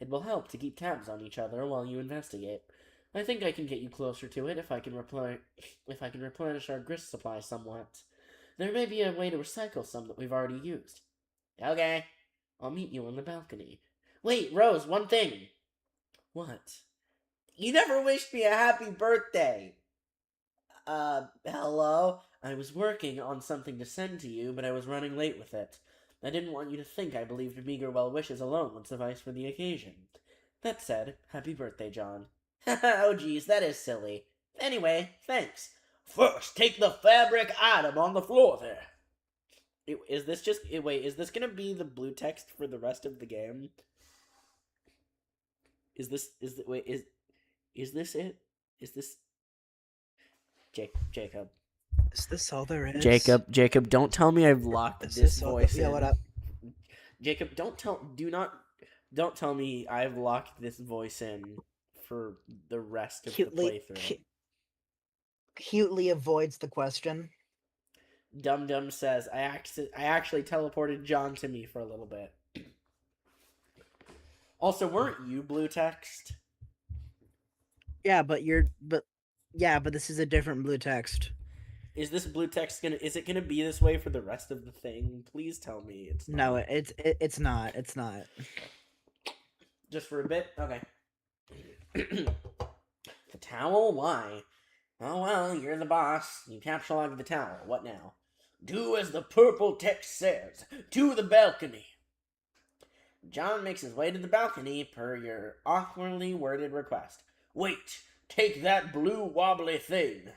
It will help to keep tabs on each other while you investigate. I think I can get you closer to it if I can replenish our grist supply somewhat. There may be a way to recycle some that we've already used. Okay. I'll meet you on the balcony. Wait, Rose, one thing. What? You never wished me a happy birthday. Hello? I was working on something to send to you, but I was running late with it. I didn't want you to think I believed meager well wishes alone would suffice for the occasion. That said, happy birthday, John. Oh geez, that is silly. Anyway, thanks. First, take the fabric item on the floor there. Is this gonna be the blue text for the rest of the game? Is this it? Is this... Jacob. Is this all there is? Jacob, don't tell me I've locked this voice in. Yeah, what up? Jacob, don't tell me I've locked this voice in for the rest of the playthrough. Cutely avoids the question. Dum Dum says, I actually teleported John to me for a little bit. Also, weren't you blue text? Yeah, but this is a different blue text. Is this blue text is it gonna be this way for the rest of the thing? Please tell me it's not. No, it's not. It's not. Just for a bit? Okay. The towel? Why? Oh well, you're the boss. You captured the towel. What now? Do as the purple text says. To the balcony. John makes his way to the balcony per your awkwardly worded request. Wait, take that blue wobbly thing.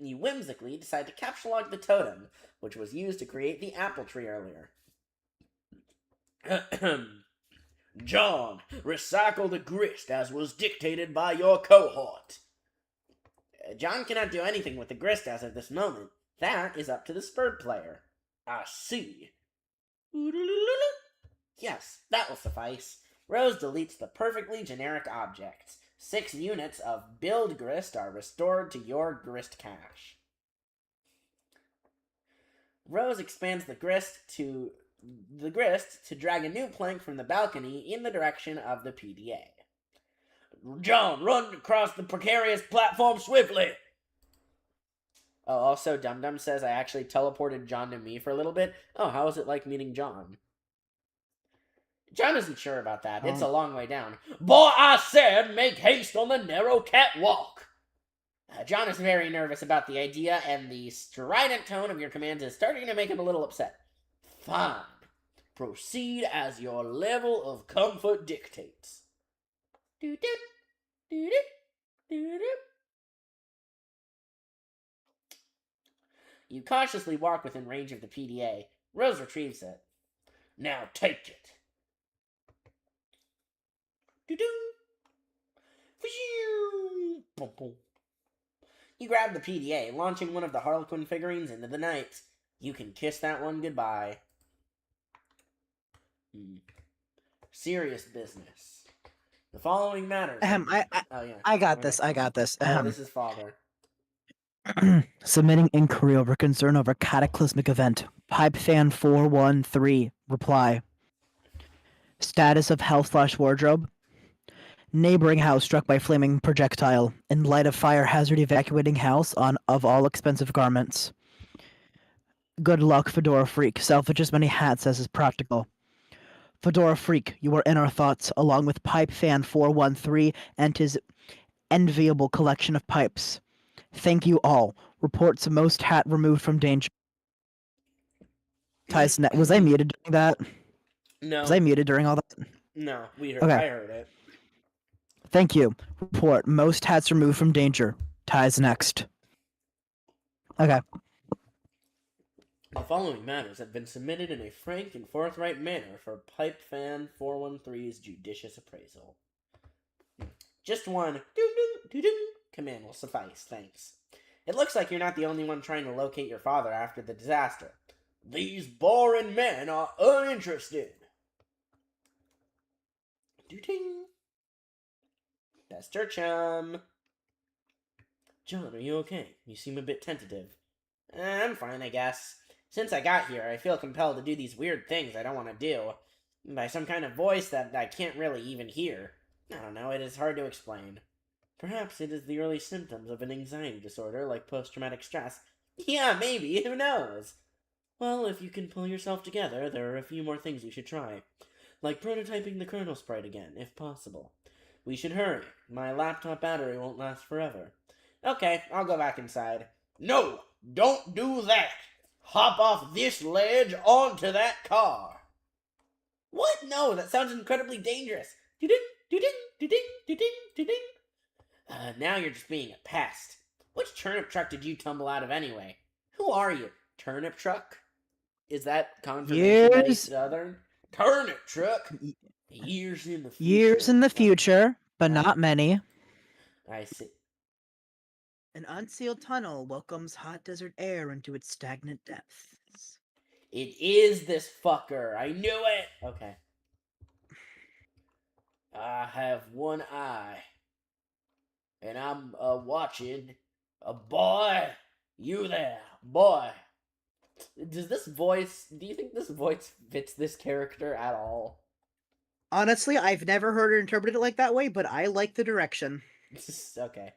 You whimsically decide to capture the totem, which was used to create the apple tree earlier. John, recycle the grist as was dictated by your cohort. John cannot do anything with the grist as of this moment. That is up to the spurred player. I see. Yes, that will suffice. Rose deletes the perfectly generic objects. 6 units of build grist are restored to your grist cache. Rose expands the grist to drag a new plank from the balcony in the direction of the PDA. John, run across the precarious platform swiftly! Oh, also, Dum Dum says I actually teleported John to me for a little bit. Oh, how was it like meeting John? John isn't sure about that. It's a long way down. Boy, I said make haste on the narrow catwalk! John is very nervous about the idea, and the strident tone of your commands is starting to make him a little upset. Fine. Proceed as your level of comfort dictates. Doo-doo, doo-doo, doo-doo. You cautiously walk within range of the PDA. Rose retrieves it. Now take it. Doo-doo. Boom, boom. You grab the PDA, launching one of the Harlequin figurines into the night. You can kiss that one goodbye. Serious business. The following matters. I got this. Oh, this is father. Submitting inquiry over concern over cataclysmic event. Pipe fan 413. Reply. Status of health/wardrobe. Neighboring house struck by flaming projectile. In light of fire hazard, evacuating house of all expensive garments. Good luck, Fedora Freak. Salvage as many hats as is practical. Fedora Freak, you are in our thoughts, along with Pipe Fan 413 and his enviable collection of pipes. Thank you all. Reports most hat removed from danger. Ty's was I muted during that? No. Was I muted during all that? No, we heard. Okay. I heard it. Thank you. Report. Most hats removed from danger. Ty's next. Okay. The following matters have been submitted in a frank and forthright manner for Pipe Fan 413's judicious appraisal. Just one doo-doo-doo-doo command will suffice, thanks. It looks like you're not the only one trying to locate your father after the disaster. These boring men are uninterested. Doo-ding. Bester chum. John, are you okay? You seem a bit tentative. I'm fine, I guess. Since I got here, I feel compelled to do these weird things I don't want to do. By some kind of voice that I can't really even hear. I don't know, it is hard to explain. Perhaps it is the early symptoms of an anxiety disorder like post-traumatic stress. Yeah, maybe, who knows? Well, if you can pull yourself together, there are a few more things you should try. Like prototyping the kernel sprite again, if possible. We should hurry. My laptop battery won't last forever. Okay, I'll go back inside. No, don't do that! Hop off this ledge onto that car! What? No, that sounds incredibly dangerous. Do-ding, do-ding, do-ding, do-ding, do-ding. Now you're just being a pest. Which turnip truck did you tumble out of anyway? Who are you? Turnip truck? Is that confirmation that he's Southern? Turnip truck? Years in the future. Years in the future, but not many. I see. An unsealed tunnel welcomes hot desert air into its stagnant depths. It is this fucker. I knew it. Okay. I have one eye. And I'm watching a boy. You there, boy. Do you think this voice fits this character at all? Honestly, I've never heard it interpreted like that way, but I like the direction. Okay.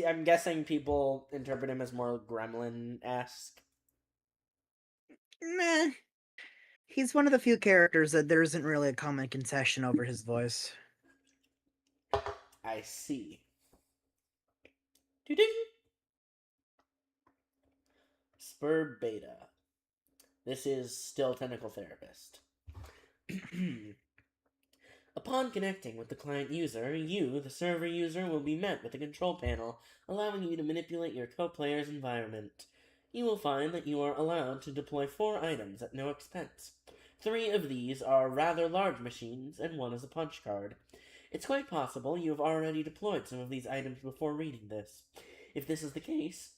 I'm guessing people interpret him as more gremlin-esque. Meh. He's one of the few characters that there isn't really a common concession over his voice. I see. Doo-ding. Spur Beta. This is still Tentacle Therapist. Upon connecting with the client user, you, the server user, will be met with a control panel, allowing you to manipulate your co-player's environment. You will find that you are allowed to deploy 4 items at no expense. 3 of these are rather large machines, and 1 is a punch card. It's quite possible you have already deployed some of these items before reading this. If this is the case...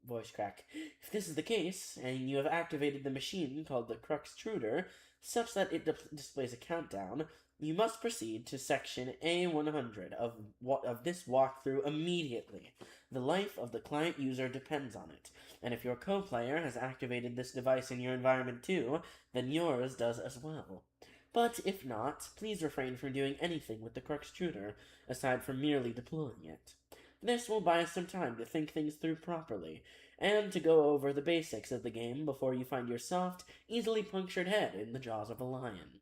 voice crack. If this is the case, and you have activated the machine called the Cruxtruder, such that it displays a countdown, you must proceed to section A100 of this walkthrough immediately. The life of the client user depends on it, and if your co-player has activated this device in your environment too, then yours does as well. But if not, please refrain from doing anything with the Cruxtruder, aside from merely deploying it. This will buy us some time to think things through properly, and to go over the basics of the game before you find your soft, easily punctured head in the jaws of a lion.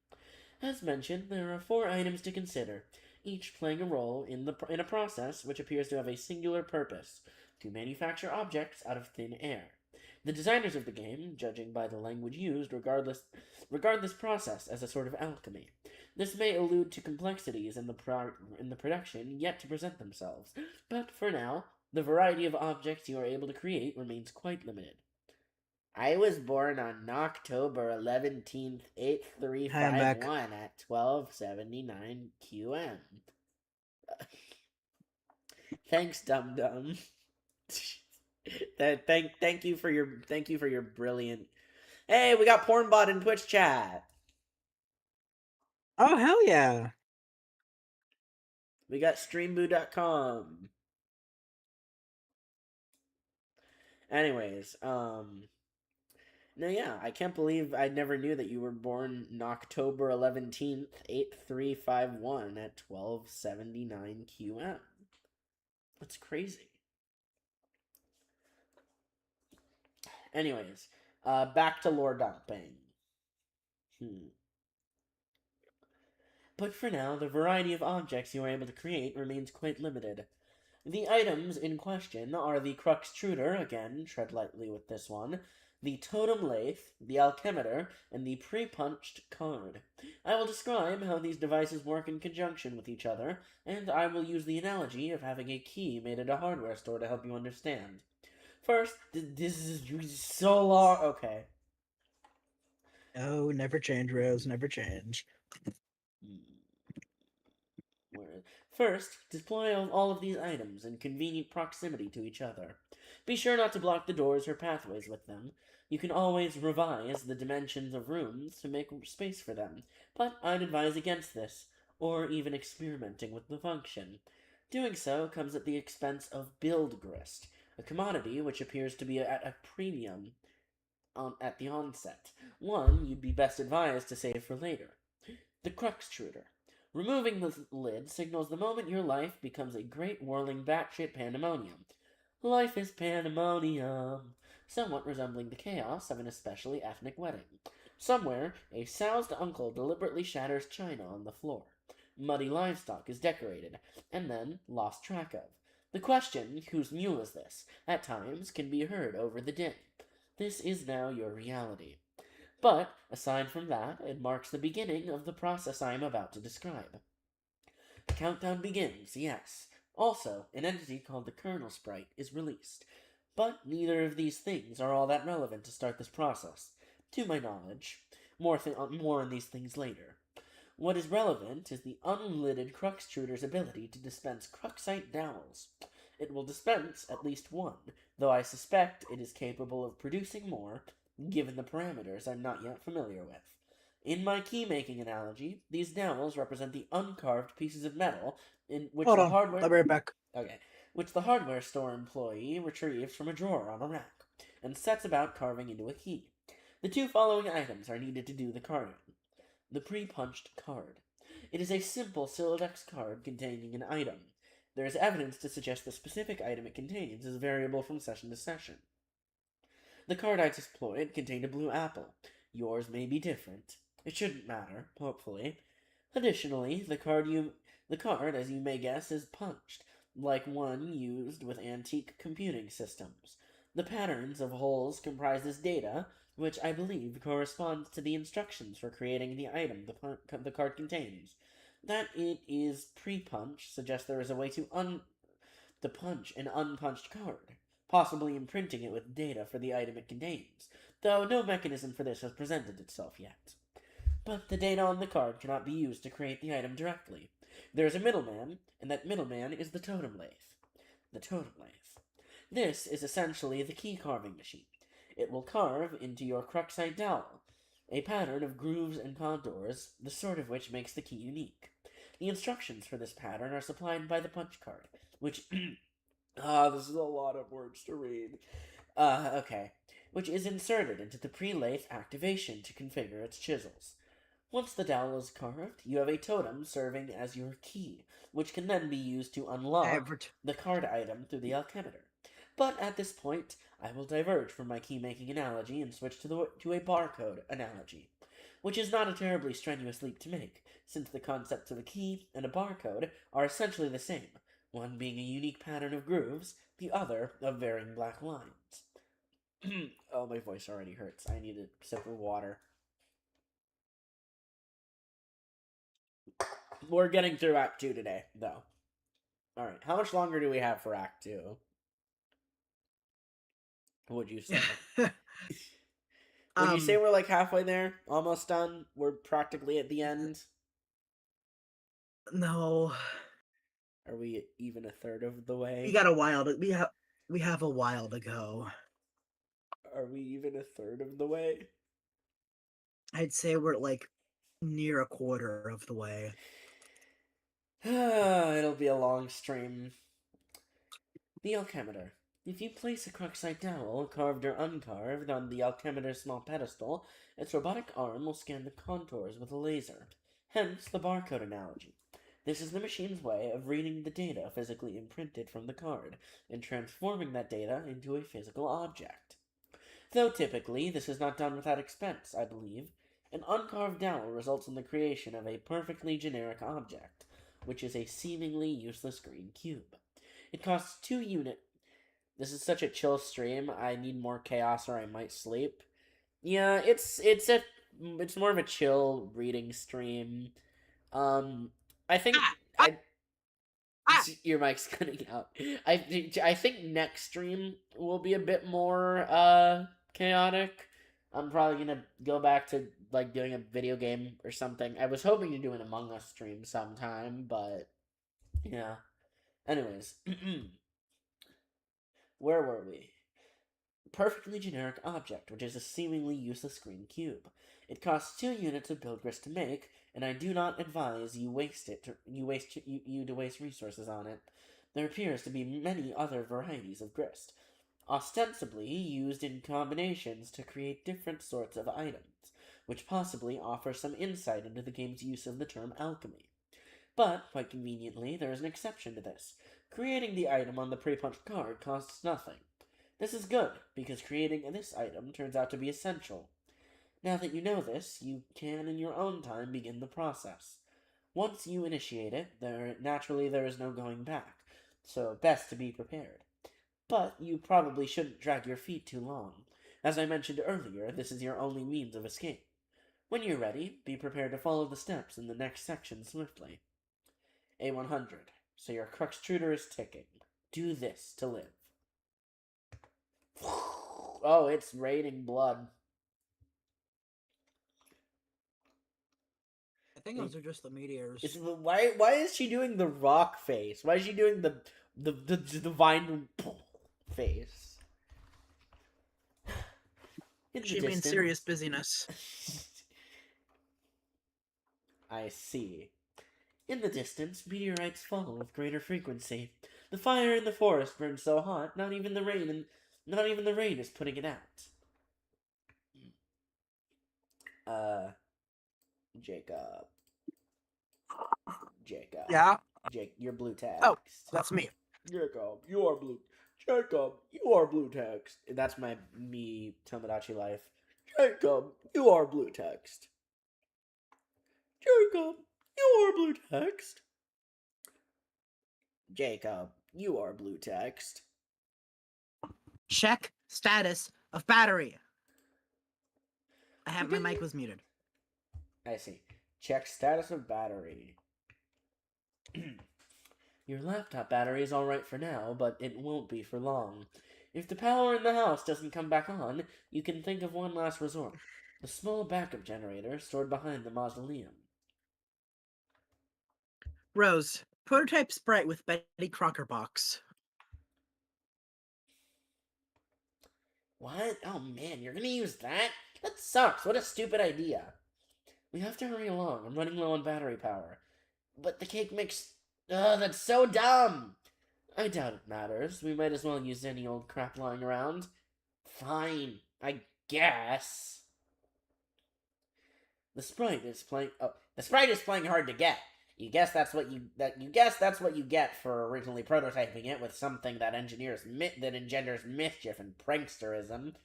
As mentioned, there are 4 items to consider, each playing a role in a process which appears to have a singular purpose: to manufacture objects out of thin air. The designers of the game, judging by the language used, regard this process as a sort of alchemy. This may allude to complexities in the production yet to present themselves, but for now, the variety of objects you are able to create remains quite limited. I was born on October 11th, 8351 at 1279 QM. Thanks, Dum Dum. Thank you for your brilliant. Hey, we got Pornbot in Twitch chat. Oh, hell yeah. We got streamboo.com. Anyways, no, yeah, I can't believe I never knew that you were born October 11th, 8351 at 1279 QM. That's crazy. Anyways, back to lore dumping. But for now, the variety of objects you are able to create remains quite limited. The items in question are the cruxtruder, again, tread lightly with this one, the totem lathe, the alchemeter, and the pre-punched card. I will describe how these devices work in conjunction with each other, and I will use the analogy of having a key made at a hardware store to help you understand. First, this is so long. Okay. Oh, never change, Rose, never change. First, deploy all of these items in convenient proximity to each other. Be sure not to block the doors or pathways with them. You can always revise the dimensions of rooms to make space for them, but I'd advise against this, or even experimenting with the function. Doing so comes at the expense of build grist, a commodity which appears to be at a premium at the onset, one you'd be best advised to save for later. The cruxtruder. Removing the lid signals the moment your life becomes a great whirling batshit pandemonium. Life is pandemonium, somewhat resembling the chaos of an especially ethnic wedding. Somewhere, a soused uncle deliberately shatters china on the floor. Muddy livestock is decorated, and then lost track of. The question, whose mule is this, at times can be heard over the din. This is now your reality. But, aside from that, it marks the beginning of the process I am about to describe. The countdown begins, yes. Also, an entity called the Kernel Sprite is released. But neither of these things are all that relevant to start this process, to my knowledge. More on these things later. What is relevant is the unlidded Cruxtruder's ability to dispense Cruxite dowels. It will dispense at least one, though I suspect it is capable of producing more, given the parameters I'm not yet familiar with. In my key-making analogy, these dowels represent the uncarved pieces of metal in which Hold the on, hardware... I'll be right back. Okay. Which the hardware store employee retrieves from a drawer on a rack, and sets about carving into a key. The two following items are needed to do the carving. The pre-punched card. It is a simple Sylladex card containing an item. There is evidence to suggest the specific item it contains is variable from session to session. The card I deployed contained a blue apple. Yours may be different. It shouldn't matter, hopefully. Additionally, the card, as you may guess, is punched, like one used with antique computing systems. The patterns of holes comprises data, which I believe corresponds to the instructions for creating the item the card contains. That it is pre-punch suggests there is a way to punch an unpunched card, possibly imprinting it with data for the item it contains, though no mechanism for this has presented itself yet. But the data on the card cannot be used to create the item directly. There is a middleman, and that middleman is the totem lathe. The totem lathe. This is essentially the key carving machine. It will carve into your Cruxite dowel, a pattern of grooves and contours, the sort of which makes the key unique. The instructions for this pattern are supplied by the punch card, which... this is a lot of words to read. Okay. Which is inserted into the pre-lathe activation to configure its chisels. Once the dowel is carved, you have a totem serving as your key, which can then be used to unlock the card item through the alchemeter. But at this point, I will diverge from my key-making analogy and switch to a barcode analogy, which is not a terribly strenuous leap to make, since the concepts of a key and a barcode are essentially the same, one being a unique pattern of grooves, the other of varying black lines. Oh, my voice already hurts. I need a sip of water. We're getting through Act 2 today, though. Alright, how much longer do we have for Act 2? Would you say? Would you say we're like halfway there? Almost done? We're practically at the end? No. Are we even a third of the way? We got a while to we have a while to go. Are we even a third of the way? I'd say we're like near a quarter of the way. It'll be a long stream. The alchemeter. If you place a Cruxite dowel, carved or uncarved, on the alchemeter's small pedestal, its robotic arm will scan the contours with a laser. Hence the barcode analogy. This is the machine's way of reading the data physically imprinted from the card, and transforming that data into a physical object. Though typically, this is not done without expense, I believe. An uncarved dowel results in the creation of a perfectly generic object, which is a seemingly useless green cube. It costs 2 unit. This is such a chill stream. I need more chaos or I might sleep. Yeah, it's more of a chill reading stream. I think I your mic's cutting out. I think next stream will be a bit more chaotic. I'm probably gonna go back to like doing a video game or something. I was hoping to do an Among Us stream sometime, but yeah. Anyways, where were we? Perfectly generic object, which is a seemingly useless green cube. It costs 2 units of build grist to make, and I do not advise you waste to waste resources on it. There appears to be many other varieties of grist, ostensibly used in combinations to create different sorts of items, which possibly offer some insight into the game's use of the term alchemy. But, quite conveniently, there is an exception to this. Creating the item on the pre-punched card costs nothing. This is good, because creating this item turns out to be essential. Now that you know this, you can in your own time begin the process. Once you initiate it, there is no going back, so best to be prepared. But you probably shouldn't drag your feet too long. As I mentioned earlier, this is your only means of escape. When you're ready, be prepared to follow the steps in the next section swiftly. A100. So your Cruxtruder is ticking. Do this to live. Oh, it's raining blood. I think those are just the meteors. Why is she doing the rock face? Why is she doing the vine face? She means serious busyness. I see. In the distance, meteorites fall with greater frequency. The fire in the forest burns so hot, not even the rain is putting it out. Jacob. Yeah? Jake, you're blue text. Oh, that's me. Jacob, you are blue. Jacob, you are blue text. That's me Tomodachi life. Jacob, you are blue text. Jacob, you are blue text. Jacob, you are blue text. Check status of battery. My mic was muted. I see. Check status of battery. Your laptop battery is alright for now, but it won't be for long. If the power in the house doesn't come back on, you can think of one last resort. The small backup generator stored behind the mausoleum. Rose, prototype sprite with Betty Crocker box. What? Oh man, you're gonna use that? That sucks. What a stupid idea. We have to hurry along. I'm running low on battery power. But the cake mix... Ugh, that's so dumb! I doubt it matters. We might as well use any old crap lying around. Fine, I guess. The sprite is playing... Oh, the sprite is playing hard to get. You guess that's what you get for originally prototyping it with something that engenders mischief and pranksterism.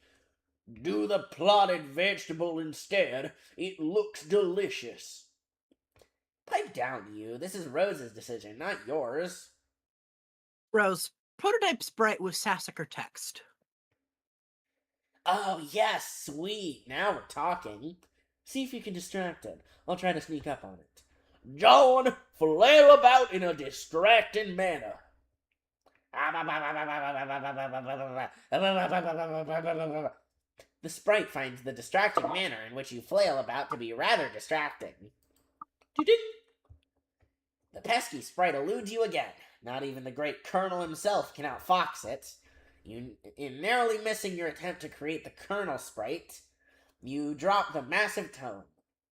Do the plotted vegetable instead. It looks delicious. Pipe down, you. This is Rose's decision, not yours. Rose, prototype sprite with Sassacre text. Oh, yes, sweet. Now we're talking. See if you can distract it. I'll try to sneak up on it. John, flail about in a distracting manner. The sprite finds the distracting manner in which you flail about to be rather distracting. The pesky sprite eludes you again. Not even the great Colonel himself can outfox it. In narrowly missing your attempt to create the Colonel sprite, you drop the massive tome.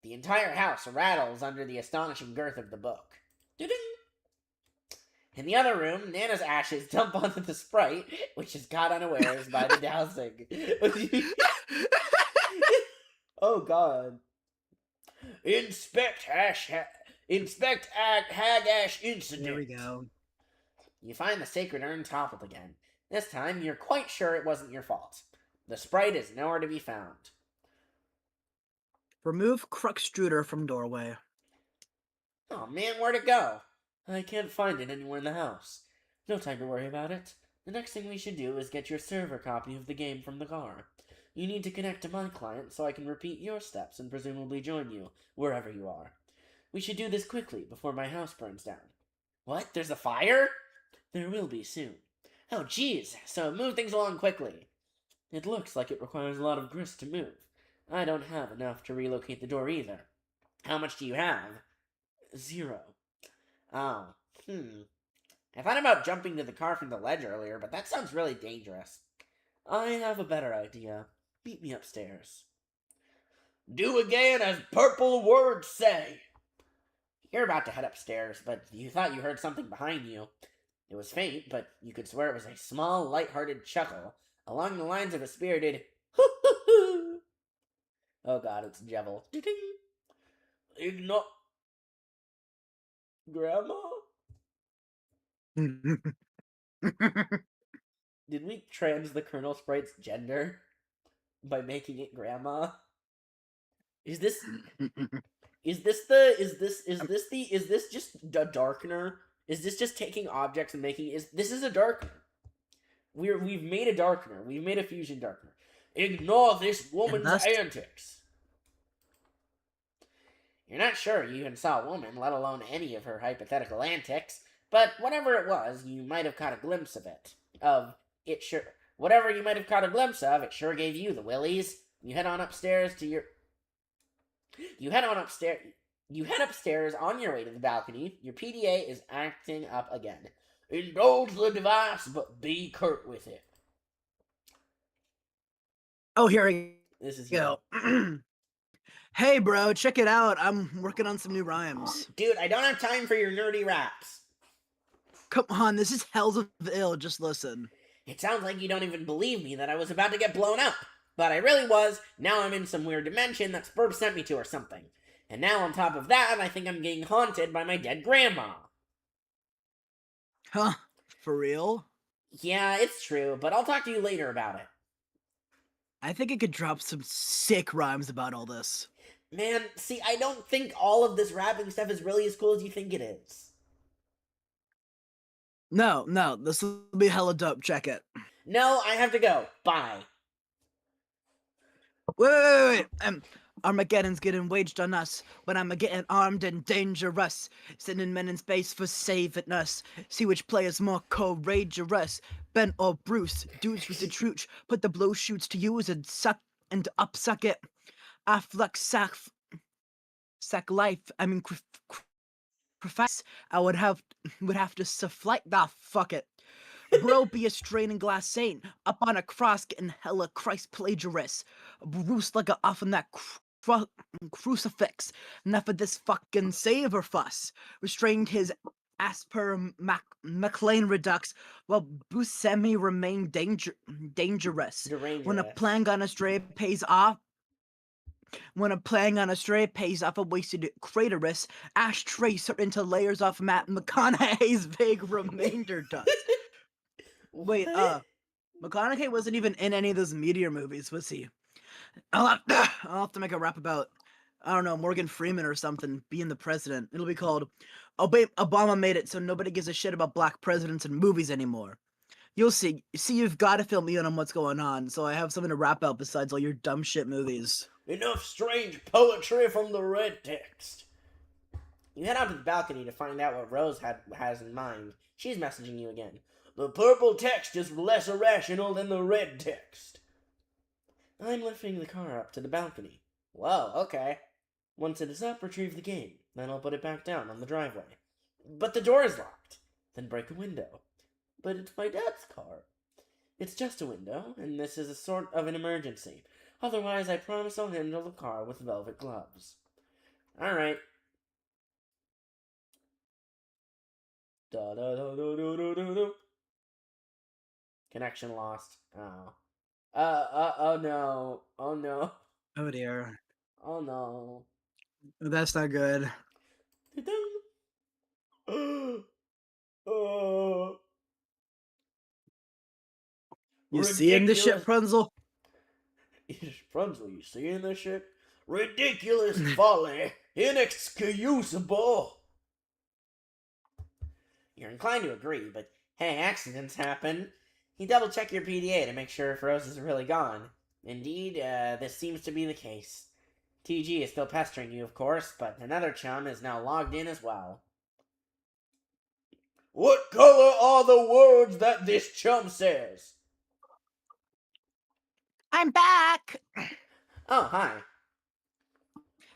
The entire house rattles under the astonishing girth of the book. In the other room, Nana's ashes dump onto the sprite, which is caught unawares by the dousing. Oh god. Inspect Hagash incident. There we go. You find the sacred urn toppled again. This time, you're quite sure it wasn't your fault. The sprite is nowhere to be found. Remove Cruxtruder from doorway. Oh man, where'd it go? I can't find it anywhere in the house. No time to worry about it. The next thing we should do is get your server copy of the game from the car. You need to connect to my client so I can repeat your steps and presumably join you, wherever you are. We should do this quickly before my house burns down. What? There's a fire? There will be soon. Oh, geez, so move things along quickly. It looks like it requires a lot of grist to move. I don't have enough to relocate the door either. How much do you have? 0. Oh, I thought about jumping to the car from the ledge earlier, but that sounds really dangerous. I have a better idea. Meet me upstairs. Do again as purple words say. You're about to head upstairs, but you thought you heard something behind you. It was faint, but you could swear it was a small, light-hearted chuckle, along the lines of a spirited hoo-hoo-hoo. Oh god, it's Jevil. Ignore... Grandma? Did we trans the Colonel Sprite's gender by making it Grandma? Is this just a darkener? Is this just taking objects and making this is a darkener? We've made a darkener. We've made a fusion darkener. Ignore this woman's antics. You're not sure you even saw a woman, let alone any of her hypothetical antics, but whatever it was, you might have caught a glimpse of it. Whatever you might have caught a glimpse of, it sure gave you the willies. You head upstairs on your way to the balcony. Your PDA is acting up again. Indulge the device, but be curt with it. Oh, here we This is go. Hey, bro, check it out. I'm working on some new rhymes. Dude, I don't have time for your nerdy raps. Come on, this is hells of ill. Just listen. It sounds like you don't even believe me that I was about to get blown up. But I really was. Now I'm in some weird dimension that Spurb sent me to or something. And now on top of that, I think I'm getting haunted by my dead grandma. Huh? For real? Yeah, it's true, but I'll talk to you later about it. I think I could drop some sick rhymes about all this. Man, see, I don't think all of this rapping stuff is really as cool as you think it is. No, this will be hella dope. Check it. No, I have to go. Bye. Wait. Armageddon's getting waged on us when I'm getting armed and dangerous. Sending men in space for saving us. See which player's more courageous. Ben or Bruce, dudes with the truth. Put the blow shoots to use and suck and upsuck it. Affleck sack life. I mean, profess. I would have to sufflight. Fuck it. Bro be a straining glass saint, up on a cross getting hella Christ plagiarist. Bruce like a off on that crucifix. Enough of this fucking saver fuss. Restrained his Asper McLean Redux, while Buscemi remained dangerous. When a plan on a stray pays off, a wasted craterus, ashtrays are into layers off Matt McConaughey's vague remainder dust. Wait, McConaughey wasn't even in any of those Meteor movies, was he? I'll have to make a rap about, I don't know, Morgan Freeman or something being the president. It'll be called Obama Made It So Nobody Gives a Shit About Black Presidents in Movies Anymore. You'll see. You've got to fill me in on what's going on, so I have something to rap out besides all your dumb shit movies. Enough strange poetry from the red text. You head out to the balcony to find out what Rose has in mind. She's messaging you again. The purple text is less irrational than the red text. I'm lifting the car up to the balcony. Whoa, okay. Once it is up, retrieve the game. Then I'll put it back down on the driveway. But the door is locked. Then break a window. But it's my dad's car. It's just a window, and this is a sort of an emergency. Otherwise, I promise I'll handle the car with velvet gloves. Alright. Da-da-da-da-da-da-da. Connection lost. Oh. Oh no. Oh no. Oh dear. Oh no. That's not good. Oh. You seeing this shit, Ridiculous. Prunzel? Prunzel, you seeing this shit? Ridiculous folly. Inexcusable. You're inclined to agree, but Hey, accidents happen. You double check your PDA to make sure if Rose is really gone. Indeed, this seems to be the case. TG is still pestering you, of course, but another chum is now logged in as well. What color are the words that this chum says? I'm back! Oh, hi.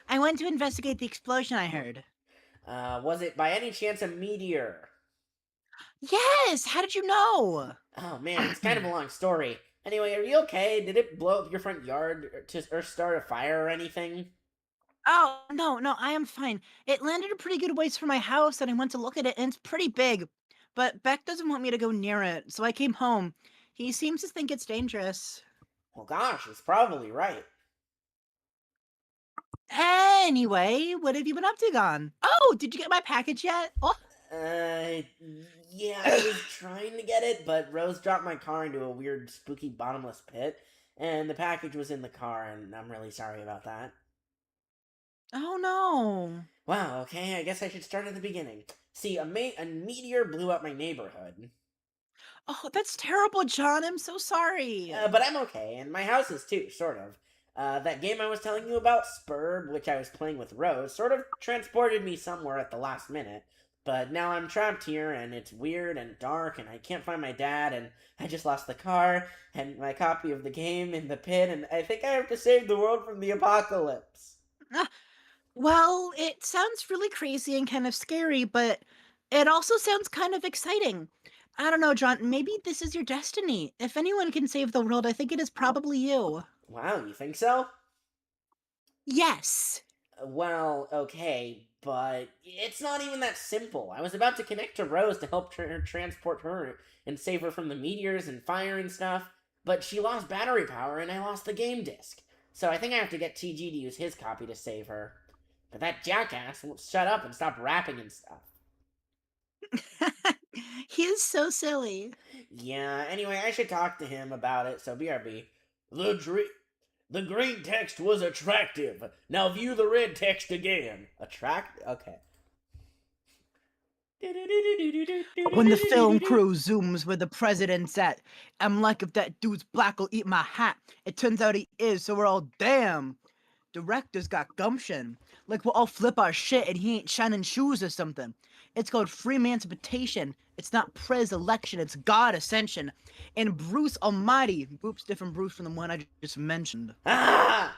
I went to investigate the explosion I heard. Was it by any chance a meteor? Yes! How did you know? Oh man, it's kind of a long story. Anyway, are you okay? Did it blow up your front yard or start a fire or anything? Oh, no, I am fine. It landed a pretty good ways from my house, and I went to look at it, and it's pretty big. But Beck doesn't want me to go near it, so I came home. He seems to think it's dangerous. Well, gosh, he's probably right. Anyway, what have you been up to, Gon? Oh, did you get my package yet? Oh, Yeah, I was trying to get it, but Rose dropped my car into a weird, spooky, bottomless pit, and the package was in the car, and I'm really sorry about that. oh no. Wow, okay, I guess I should start at the beginning. See, a meteor blew up my neighborhood. Oh, that's terrible, John. I'm so sorry. But I'm okay, and my house is too, sort of. That game I was telling you about, Spurb, which I was playing with Rose, sort of transported me somewhere at the last minute. But now I'm trapped here, and it's weird and dark, and I can't find my dad, and I just lost the car, and my copy of the game in the pit, and I think I have to save the world from the apocalypse. Ah, well, it sounds really crazy and kind of scary, but it also sounds kind of exciting. I don't know, John. Maybe this is your destiny. If anyone can save the world, I think it is probably you. Wow, you think so? Yes. Well, okay, but it's not even that simple. I was about to connect to Rose to help transport her and save her from the meteors and fire and stuff, but she lost battery power and I lost the game disc. So I think I have to get TG to use his copy to save her. But that jackass won't shut up and stop rapping and stuff. He is so silly. Yeah, anyway, I should talk to him about it, so BRB. The green text was attractive. Now view the red text again. Okay. When the film crew zooms where the president's at, I'm like, if that dude's black, will eat my hat. It turns out he is, so we're all damn. Director's got gumption. Like we'll all flip our shit and he ain't shining shoes or something. It's called free emancipation. It's not Prez election, it's God ascension. And Bruce Almighty, oops, different Bruce from the one I just mentioned, Ah!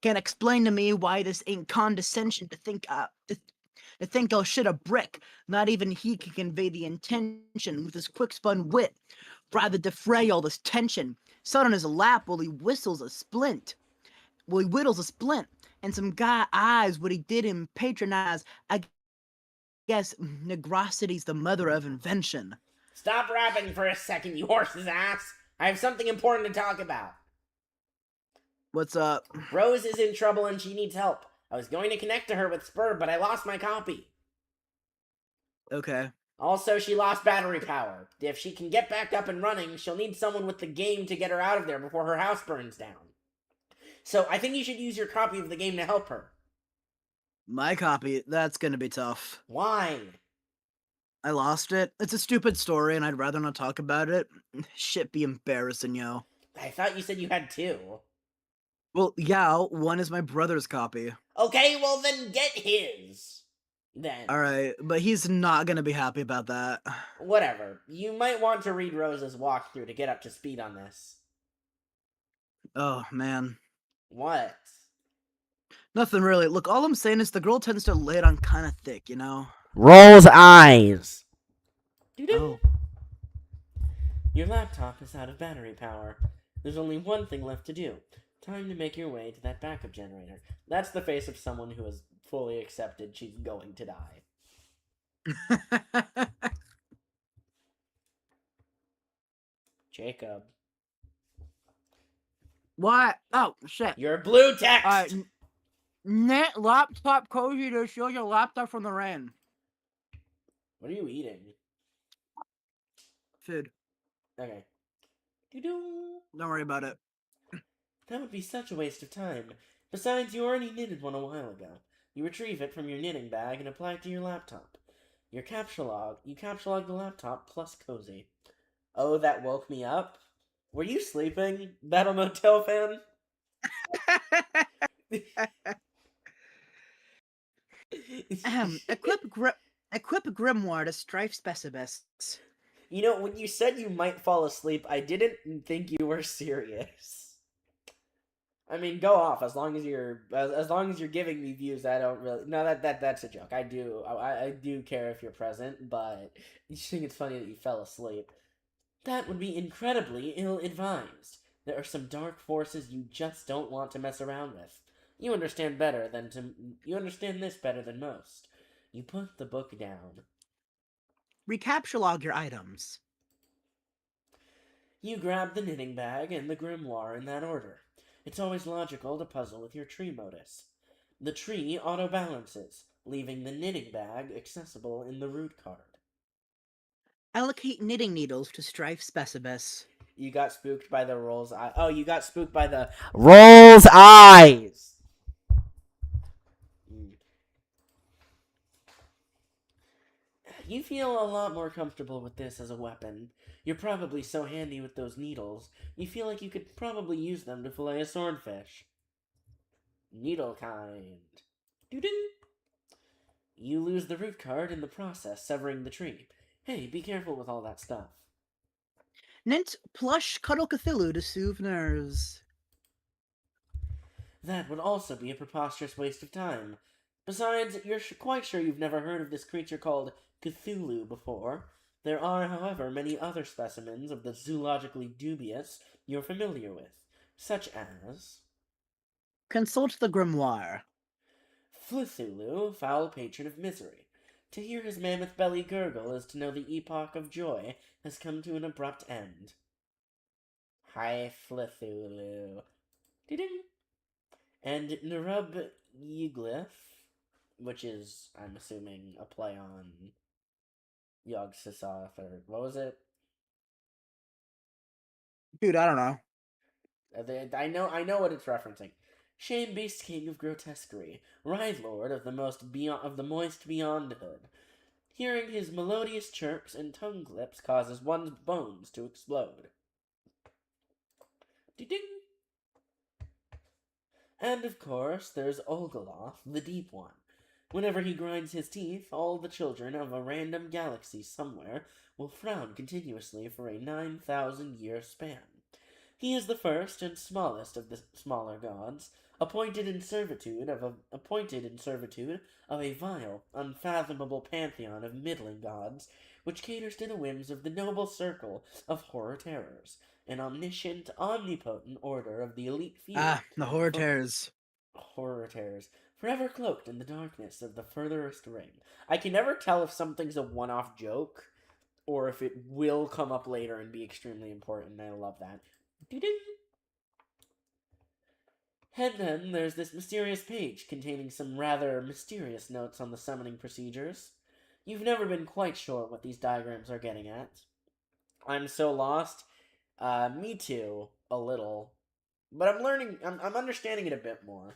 can explain to me why this ain't condescension to think I'll shit a brick. Not even he can convey the intention with his quick spun wit. Rather defray all this tension. Sat on his lap while he whistles a splint. Well, he whittles a splint, and some guy eyes what he did him patronize. I guess negrosity's the mother of invention. Stop rapping for a second, you horse's ass. I have something important to talk about. What's up? Rose is in trouble and she needs help. I was going to connect to her with Spur, but I lost my copy. Okay. Also, she lost battery power. If she can get back up and running, she'll need someone with the game to get her out of there before her house burns down. So I think you should use your copy of the game to help her. My copy, that's gonna be tough. Why? I lost it. It's a stupid story, and I'd rather not talk about it. Shit be embarrassing, yo. I thought you said you had two. Well, yeah, one is my brother's copy. Okay, well then get his. Then. Alright, but he's not gonna be happy about that. Whatever. You might want to read Rose's walkthrough to get up to speed on this. Oh, man. What? Nothing really. Look, all I'm saying is the girl tends to lay it on kind of thick, you know? Roll's eyes. Oh. Your laptop is out of battery power. There's only one thing left to do. Time to make your way to that backup generator. That's the face of someone who has fully accepted she's going to die. Jacob. What? Oh, shit. Your blue text! Net laptop cozy to shield your laptop from the rain. What are you eating? Food. Okay. Don't worry about it. That would be such a waste of time. Besides, you already knitted one a while ago. You retrieve it from your knitting bag and apply it to your laptop. You capture log the laptop plus cozy. Oh, that woke me up? Were you sleeping, Battle Motel fan? Equip grimoire to strife specialists. You know, when you said you might fall asleep, I didn't think you were serious. I mean, go off as long as you're giving me views. I don't really. No, that's a joke. I do care if you're present, but you think it's funny that you fell asleep. That would be incredibly ill-advised. There are some dark forces you just don't want to mess around with. You understand this better than most. You put the book down. Recapture log your items. You grab the knitting bag and the grimoire in that order. It's always logical to puzzle with your tree modus. The tree auto-balances, leaving the knitting bag accessible in the root card. Allocate knitting needles to strife specialists. You got spooked by the roll's eye. Oh, you got spooked by the roll's eyes! You feel a lot more comfortable with this as a weapon. You're probably so handy with those needles, you feel like you could probably use them to fillet a swordfish. Needle kind. Doo-doo! You lose the root card in the process, severing the tree. Hey, be careful with all that stuff. Knit plush cuddle Cthulhu to soothe nerves. That would also be a preposterous waste of time. Besides, you're quite sure you've never heard of this creature called Cthulhu before. There are, however, many other specimens of the zoologically dubious you're familiar with, such as... Consult the grimoire. Cthulhu, foul patron of misery. To hear his mammoth belly gurgle is to know the epoch of joy has come to an abrupt end. Hi, Cthulhu. Ding. And Nerub Yiglyth, which is, I'm assuming, a play on Yog Sothoth, or what was it? Dude, I don't know. I know what it's referencing. Shame-beast king of grotesquerie, ride lord of the moist beyondhood. Hearing his melodious chirps and tongue clips causes one's bones to explode. Ding. And of course, there's Olgoloth, the Deep One. Whenever he grinds his teeth, all the children of a random galaxy somewhere will frown continuously for a 9,000-year span. He is the first and smallest of the smaller gods, appointed in servitude of a vile, unfathomable pantheon of middling gods, which caters to the whims of the noble circle of horror terrors, an omniscient, omnipotent order of the elite few. The horror terrors. Horror terrors, forever cloaked in the darkness of the furthest ring. I can never tell if something's a one-off joke, or if it will come up later and be extremely important, and I love that. Doo-doo. And then there's this mysterious page containing some rather mysterious notes on the summoning procedures. You've never been quite sure what these diagrams are getting at. I'm so lost. Me too, a little. But I'm understanding it a bit more.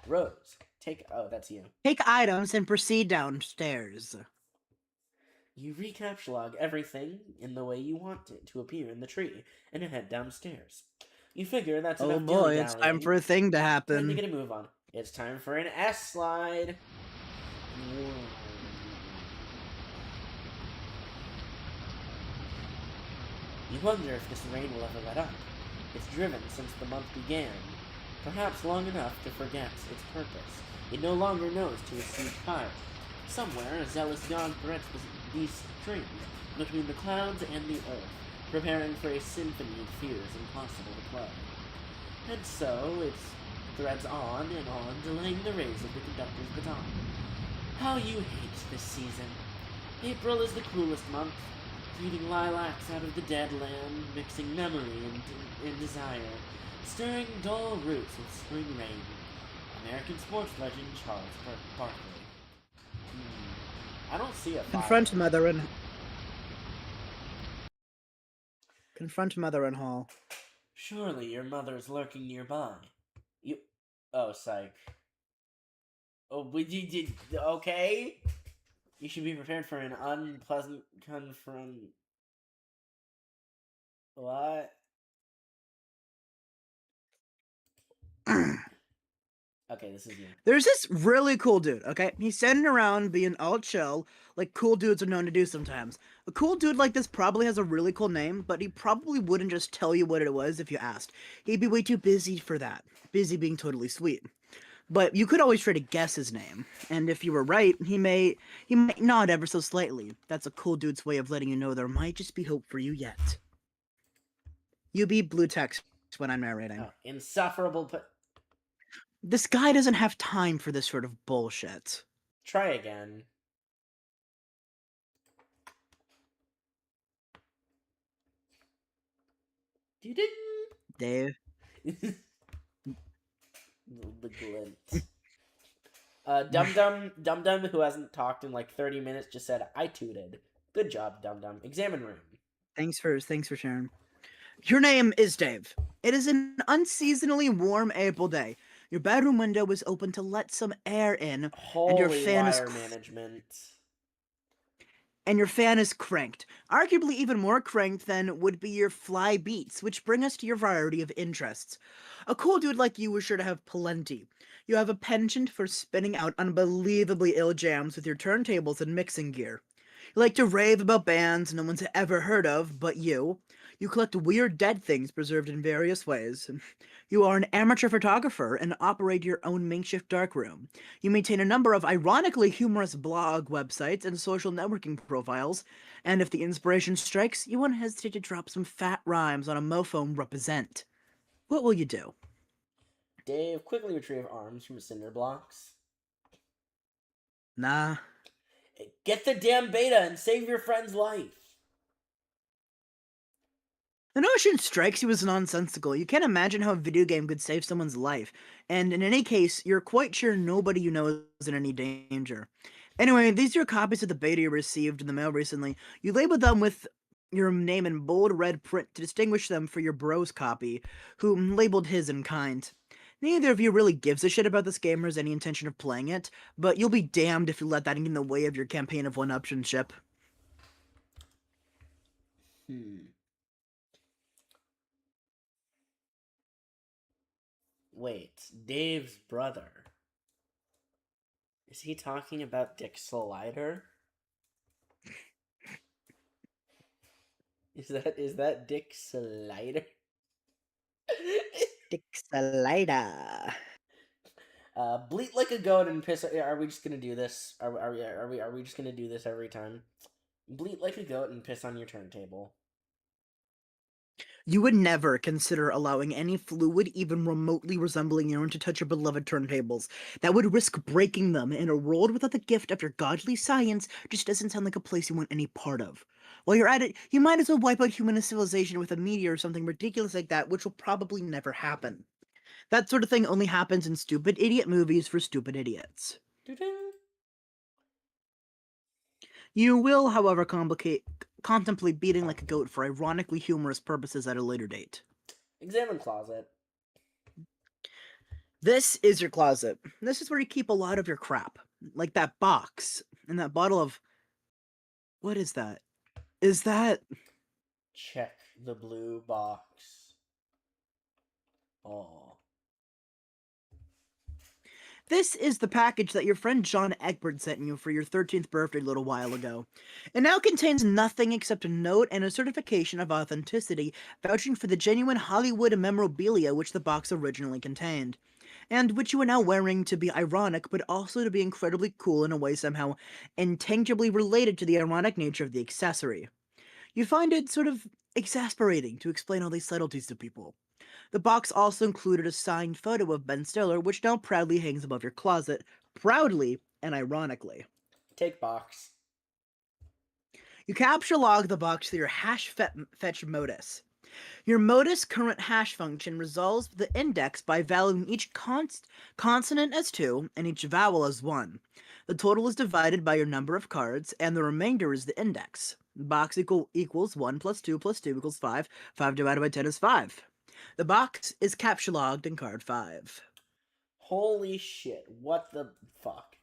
Rose, that's you. Take items and proceed downstairs. You recaptulog everything in the way you want it to appear in the tree, and head downstairs. You figure that's enough Oh boy, it's time for a thing to happen. Time to get a move on. It's time for an S-slide. You wonder if this rain will ever let up. It's driven since the month began, perhaps long enough to forget its purpose. It no longer knows to receive fire. Somewhere, a zealous god threads these strings between the clouds and the earth, preparing for a symphony of fears impossible to play. And so, it threads on and on, delaying the rays of the conductor's baton. How you hate this season. April is the cruelest month, breeding lilacs out of the dead land, mixing memory and desire, stirring dull roots with spring rain. American sports legend Charles Barkley. I don't see a fire. Confront mother in hall. Surely your mother's lurking nearby. Oh, psych. Oh, but you did... Okay? You should be prepared for an unpleasant confront. What? Okay, this is you. There's this really cool dude, okay? He's standing around being all chill, like cool dudes are known to do sometimes. A cool dude like this probably has a really cool name, but he probably wouldn't just tell you what it was if you asked. He'd be way too busy for that. Busy being totally sweet. But you could always try to guess his name, and if you were right, he might nod ever so slightly. That's a cool dude's way of letting you know there might just be hope for you yet. You be blue text when I'm narrating. Oh, insufferable. This guy doesn't have time for this sort of bullshit. Try again. Doo-doo. Dave. The glint. Dum Dum, who hasn't talked in like 30 minutes, just said, "I tooted. Good job, Dum Dum. Examine room." Thanks for sharing. Your name is Dave. It is an unseasonably warm April day. Your bedroom window is open to let some air in, and your Holy fan wire is cranked. Arguably even more cranked than would be your fly beats, which bring us to your variety of interests. A cool dude like you is sure to have plenty. You have a penchant for spinning out unbelievably ill jams with your turntables and mixing gear. You like to rave about bands no one's ever heard of but you. You collect weird dead things preserved in various ways. You are an amateur photographer and operate your own makeshift darkroom. You maintain a number of ironically humorous blog websites and social networking profiles, and if the inspiration strikes, you won't hesitate to drop some fat rhymes on a mofo represent. What will you do? Dave quickly retrieve arms from cinder blocks. Nah. Get the damn beta and save your friend's life. The notion strikes you as nonsensical. You can't imagine how a video game could save someone's life, and in any case, you're quite sure nobody you know is in any danger. Anyway, these are your copies of the beta you received in the mail recently. You labeled them with your name in bold red print to distinguish them for your bro's copy, who labeled his in kind. Neither of you really gives a shit about this game or has any intention of playing it, but you'll be damned if you let that get in the way of your campaign of one-upsmanship. Wait, Dave's brother. Is he talking about Dick Slider? Is that Dick Slider? Dick Slider. Bleat like a goat and piss. Are we just gonna do this? Are we just gonna do this every time? Bleat like a goat and piss on your turntable. You would never consider allowing any fluid even remotely resembling urine to touch your beloved turntables. That would risk breaking them, and a world without the gift of your godly science just doesn't sound like a place you want any part of. While you're at it, you might as well wipe out human civilization with a meteor or something ridiculous like that, which will probably never happen. That sort of thing only happens in stupid idiot movies for stupid idiots. Doo-doo. You will, however, contemplate beating like a goat for ironically humorous purposes at a later date. Examine closet. This is your closet. This is where you keep a lot of your crap. Like that box and that bottle of... What is that? Is that... Check the blue box. Oh. This is the package that your friend John Egbert sent you for your 13th birthday a little while ago. It now contains nothing except a note and a certification of authenticity vouching for the genuine Hollywood memorabilia which the box originally contained, and which you are now wearing to be ironic but also to be incredibly cool in a way somehow intangibly related to the ironic nature of the accessory. You find it sort of exasperating to explain all these subtleties to people. The box also included a signed photo of Ben Stiller, which now proudly hangs above your closet. Proudly and ironically. Take box. You capture log the box through your fetch modus. Your modus current hash function resolves the index by valuing each consonant as 2 and each vowel as 1. The total is divided by your number of cards, and the remainder is the index. Box equals 1 plus 2 plus 2 equals 5. 5 divided by 10 is 5. The box is capture logged in card 5. Holy shit, what the fuck?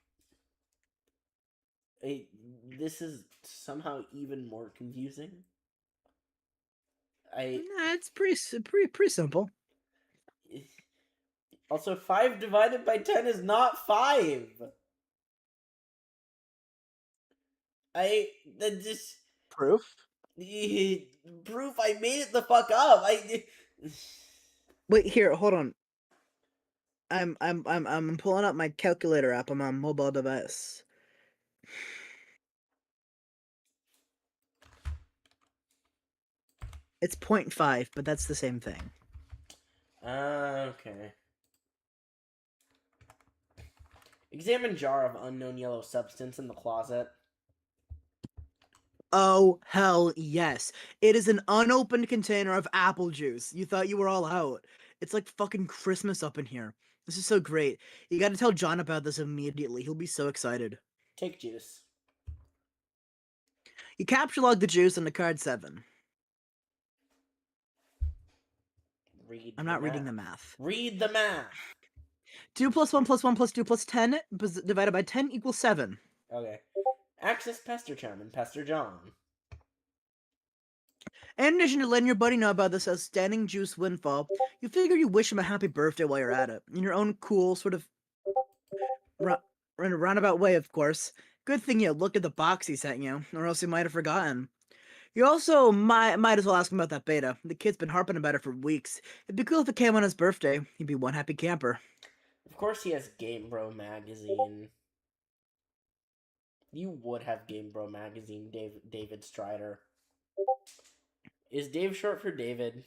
this is somehow even more confusing. Nah, it's pretty simple. Also, 5 divided by 10 is not 5. That just Proof? proof I made it the fuck up. Wait, here, hold on. I'm pulling up my calculator app on my mobile device. It's 0.5, but that's the same thing. Okay. Examine jar of unknown yellow substance in the closet. Oh, hell yes. It is an unopened container of apple juice. You thought you were all out. It's like fucking Christmas up in here. This is so great. You gotta tell John about this immediately. He'll be so excited. Take juice. You capture log the juice on the card 7. Read. I'm not reading the math. Read the math. 2 plus 1 plus 1 plus 2 plus 10 divided by 10 equals 7. Okay. Access Pester Charm and Pester John. In addition to letting your buddy know about this outstanding juice windfall, you figure you wish him a happy birthday while you're at it. In your own cool, sort of in a roundabout way, of course. Good thing you looked at the box he sent you, or else you might have forgotten. You also might as well ask him about that beta. The kid's been harping about it for weeks. It'd be cool if it came on his birthday. He'd be one happy camper. Of course he has Game Bro magazine. You would have Game Bro magazine, David Strider. Is Dave short for David?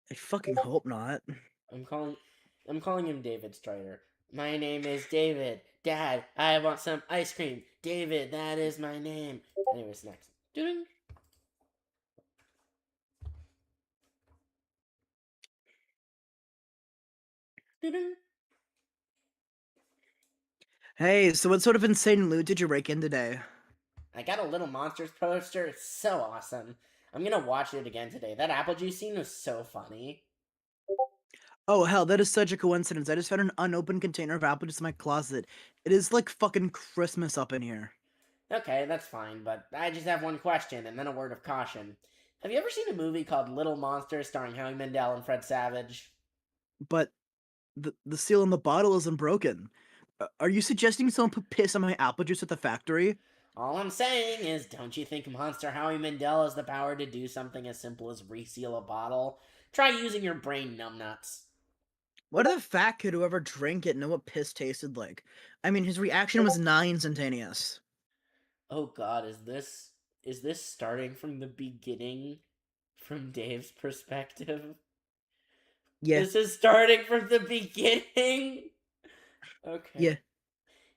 I fucking hope not. I'm calling him David Strider. My name is David. Dad, I want some ice cream. David, that is my name. Anyways, next. Ding. Ding. Hey, so what sort of insane loot did you rake in today? I got a Little Monsters poster. It's so awesome. I'm gonna watch it again today. That apple juice scene was so funny. Oh hell, that is such a coincidence. I just found an unopened container of apple juice in my closet. It is like fucking Christmas up in here. Okay, that's fine, but I just have one question and then a word of caution. Have you ever seen a movie called Little Monsters starring Howie Mandel and Fred Savage? But the seal in the bottle isn't broken. Are you suggesting someone put piss on my apple juice at the factory? All I'm saying is, don't you think Monster Howie Mandel has the power to do something as simple as reseal a bottle? Try using your brain, numbnuts. What did the fat kid who ever drank it know what piss tasted like? I mean, his reaction was nigh instantaneous. Oh god, is this starting from the beginning? From Dave's perspective? Yeah. This is starting from the beginning? Okay. Yeah.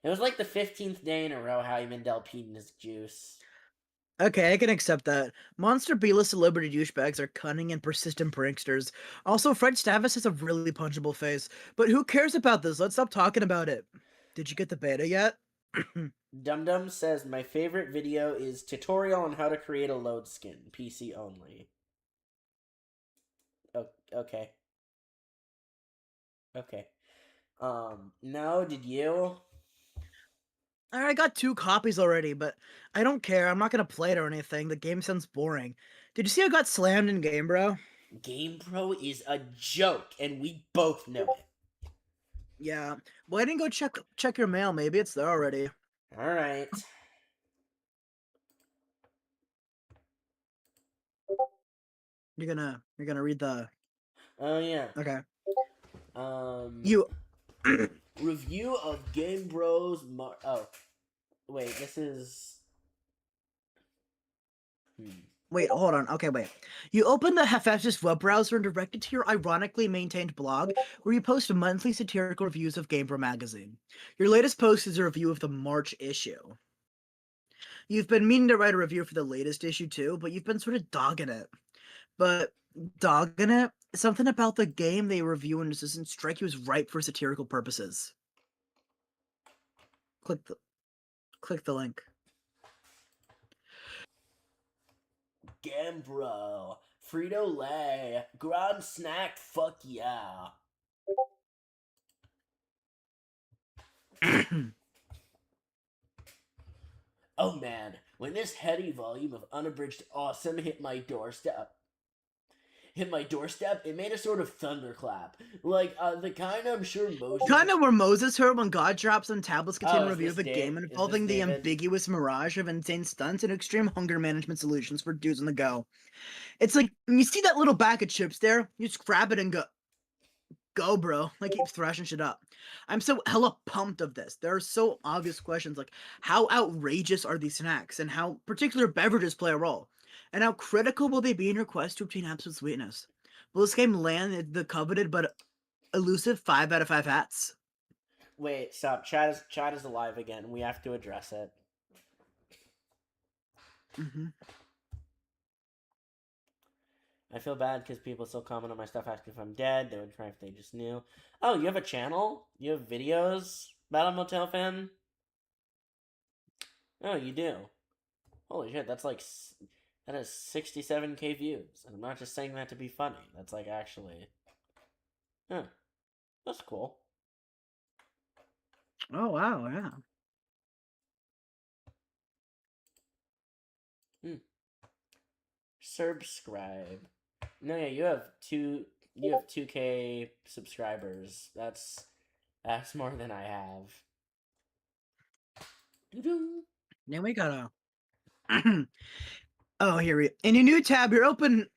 It was like the 15th day in a row Howie Mandel peed in his juice. Okay, I can accept that. Monster B-list celebrity douchebags are cunning and persistent pranksters. Also, Fred Stavis has a really punchable face. But who cares about this? Let's stop talking about it. Did you get the beta yet? Dum Dum says, my favorite video is tutorial on how to create a load skin. PC only. Oh, okay. Okay. No, did you? I got 2 copies already, but I don't care. I'm not gonna play it or anything. The game sounds boring. Did you see I got slammed in game, bro? Game Pro is a joke, and we both know it. Yeah. Well, I didn't go check your mail. Maybe it's there already. Alright. You're gonna read the... Oh, yeah. Okay. You... Review of Game Bros... Oh. Wait, this is... Wait, hold on. Okay, wait. You open the Hephaestus web browser and direct it to your ironically maintained blog, where you post monthly satirical reviews of Game Pro magazine. Your latest post is a review of the March issue. You've been meaning to write a review for the latest issue too, but you've been sort of dogging it. But dogging it? Something about the game they review and doesn't strike you as ripe for satirical purposes. Click the link. Gambro, Frito-Lay, Grand Snack, fuck yeah. Oh man, when this heady volume of unabridged awesome hit my doorstep, it made a sort of thunderclap. Like, the kind I'm sure Moses... Kind of where Moses heard when God drops on tablets containing a is review of this a game Dave? Is involving this the David? ambiguous mirage of insane stunts and extreme hunger management solutions for dudes on the go. It's like, when you see that little bag of chips there, you just grab it and go, bro. Like, keep thrashing shit up. I'm so hella pumped of this. There are so obvious questions like, how outrageous are these snacks, and how particular beverages play a role? And how critical will they be in your quest to obtain absolute sweetness? Will this game land the coveted but elusive 5 out of 5 hats? Wait, stop. Chat is alive again. We have to address it. Mm-hmm. I feel bad because people still comment on my stuff asking if I'm dead. They would cry if they just knew. Oh, you have a channel? You have videos? Battle Motel fan? Oh, you do. Holy shit, that has 67k views. And I'm not just saying that to be funny. That's like actually... Huh. That's cool. Oh, wow, yeah. Subscribe. No, yeah, you have 2k subscribers. That's more than I have. Then we gotta... Oh, here we... In your new tab, you open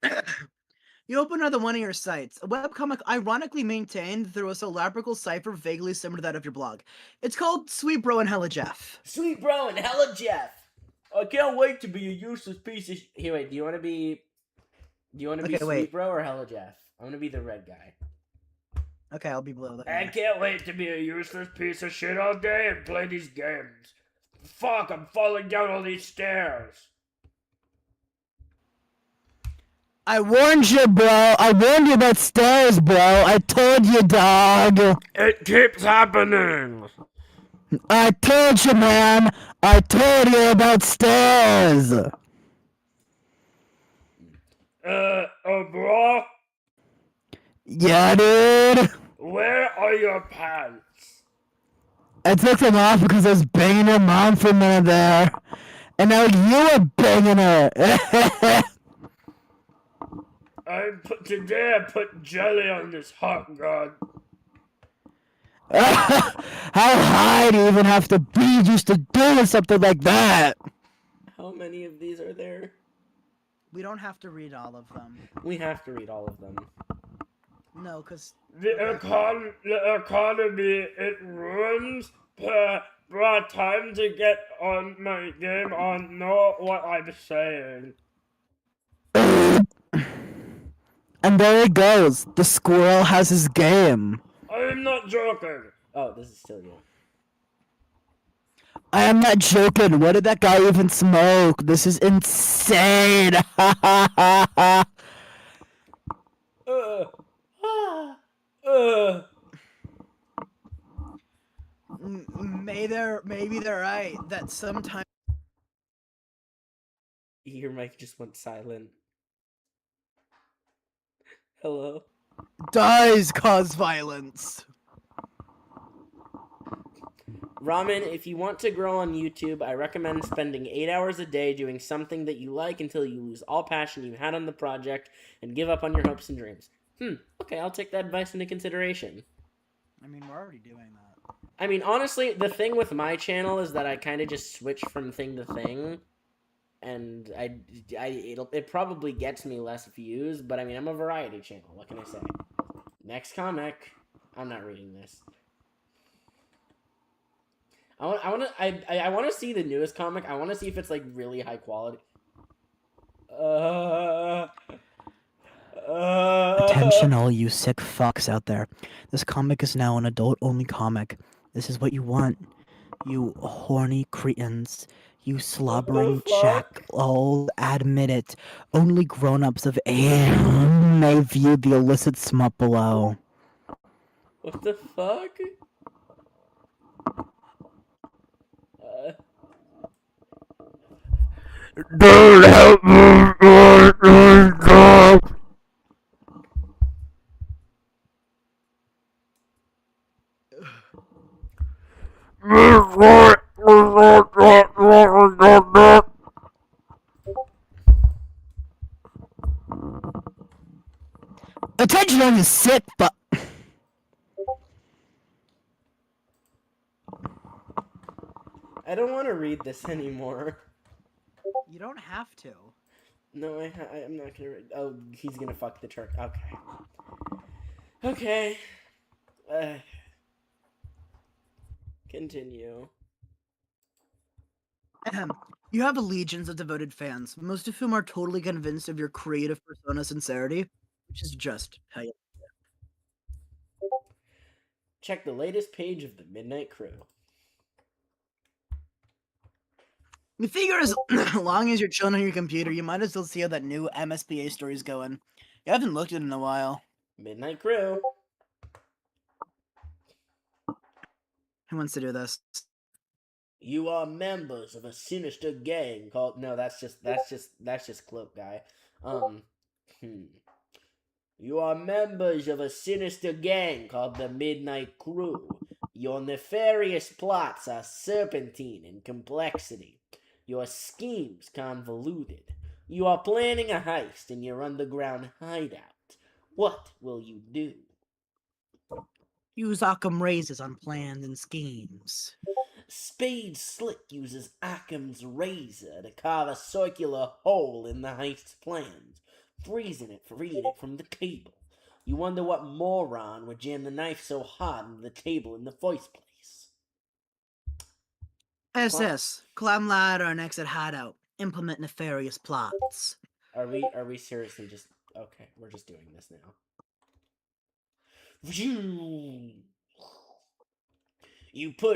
another one of your sites. A webcomic ironically maintained through a cylindrical cipher vaguely similar to that of your blog. It's called Sweet Bro and Hella Jeff. Sweet Bro and Hella Jeff! I can't wait to be a useless piece of... Here, wait, do you want to be Sweet Bro or Hella Jeff? I'm gonna be the red guy. Okay, I'll be blue. I can't wait to be a useless piece of shit all day and play these games. Fuck, I'm falling down all these stairs. I warned you, bro. I warned you about stairs, bro. I told you, dog. It keeps happening. I told you, man. I told you about stairs. Bro? Yeah, dude. Where are your pants? I took them off because I was banging your mom for a minute there. And now you are banging her. Today I put jelly on this hot god. How high do you even have to be just to do something like that? How many of these are there? We don't have to read all of them. We have to read all of them. No, because... The economy, it ruins brought time to get on my game on know what I'm saying. And there he goes. The squirrel has his game. I'm not joking. Oh, this is still you. I am not joking. What did that guy even smoke? This is insane. Maybe they're right that sometimes... Your mic just went silent. Hello? does cause violence. Ramen, if you want to grow on YouTube, I recommend spending 8 hours a day doing something that you like until you lose all passion you had on the project and give up on your hopes and dreams. Okay, I'll take that advice into consideration. I mean, we're already doing that. I mean, honestly, the thing with my channel is that I kind of just switch from thing to thing. And it probably gets me less views, but I mean, I'm a variety channel. What can I say? Next comic. I'm not reading this. I want to see the newest comic. I want to see if it's like really high quality. Attention, all you sick fucks out there. This comic is now an adult-only comic. This is what you want. You horny cretins. You slobbering jack. Oh, admit it. Only grown-ups of age may view the illicit smut below. What the fuck? Don't help me. guys are sick, but I don't want to read this anymore. you don't have to. No, I'm not gonna read. Oh, he's gonna fuck the Turk. Okay. Okay. Continue. You have legions of devoted fans, most of whom are totally convinced of your creative persona sincerity, which is just how you. Check the latest page of the Midnight Crew. The figure as long as you're chilling on your computer, you might as well see how that new MSPA story's going. You haven't looked at it in a while. Midnight Crew. Who wants to do this? You are members of a sinister gang called. No, that's just Cloak Guy. You are members of a sinister gang called the Midnight Crew. Your nefarious plots are serpentine in complexity. Your schemes convoluted. You are planning a heist in your underground hideout. What will you do? Use Occam razors on plans and schemes. Spade Slick uses Occam's razor to carve a circular hole in the heist's plans, freeing it from the table. You wonder what moron would jam the knife so hard into the table in the first place. SS, climb ladder and exit hideout. Implement nefarious plots. Are we seriously just okay? We're just doing this now. You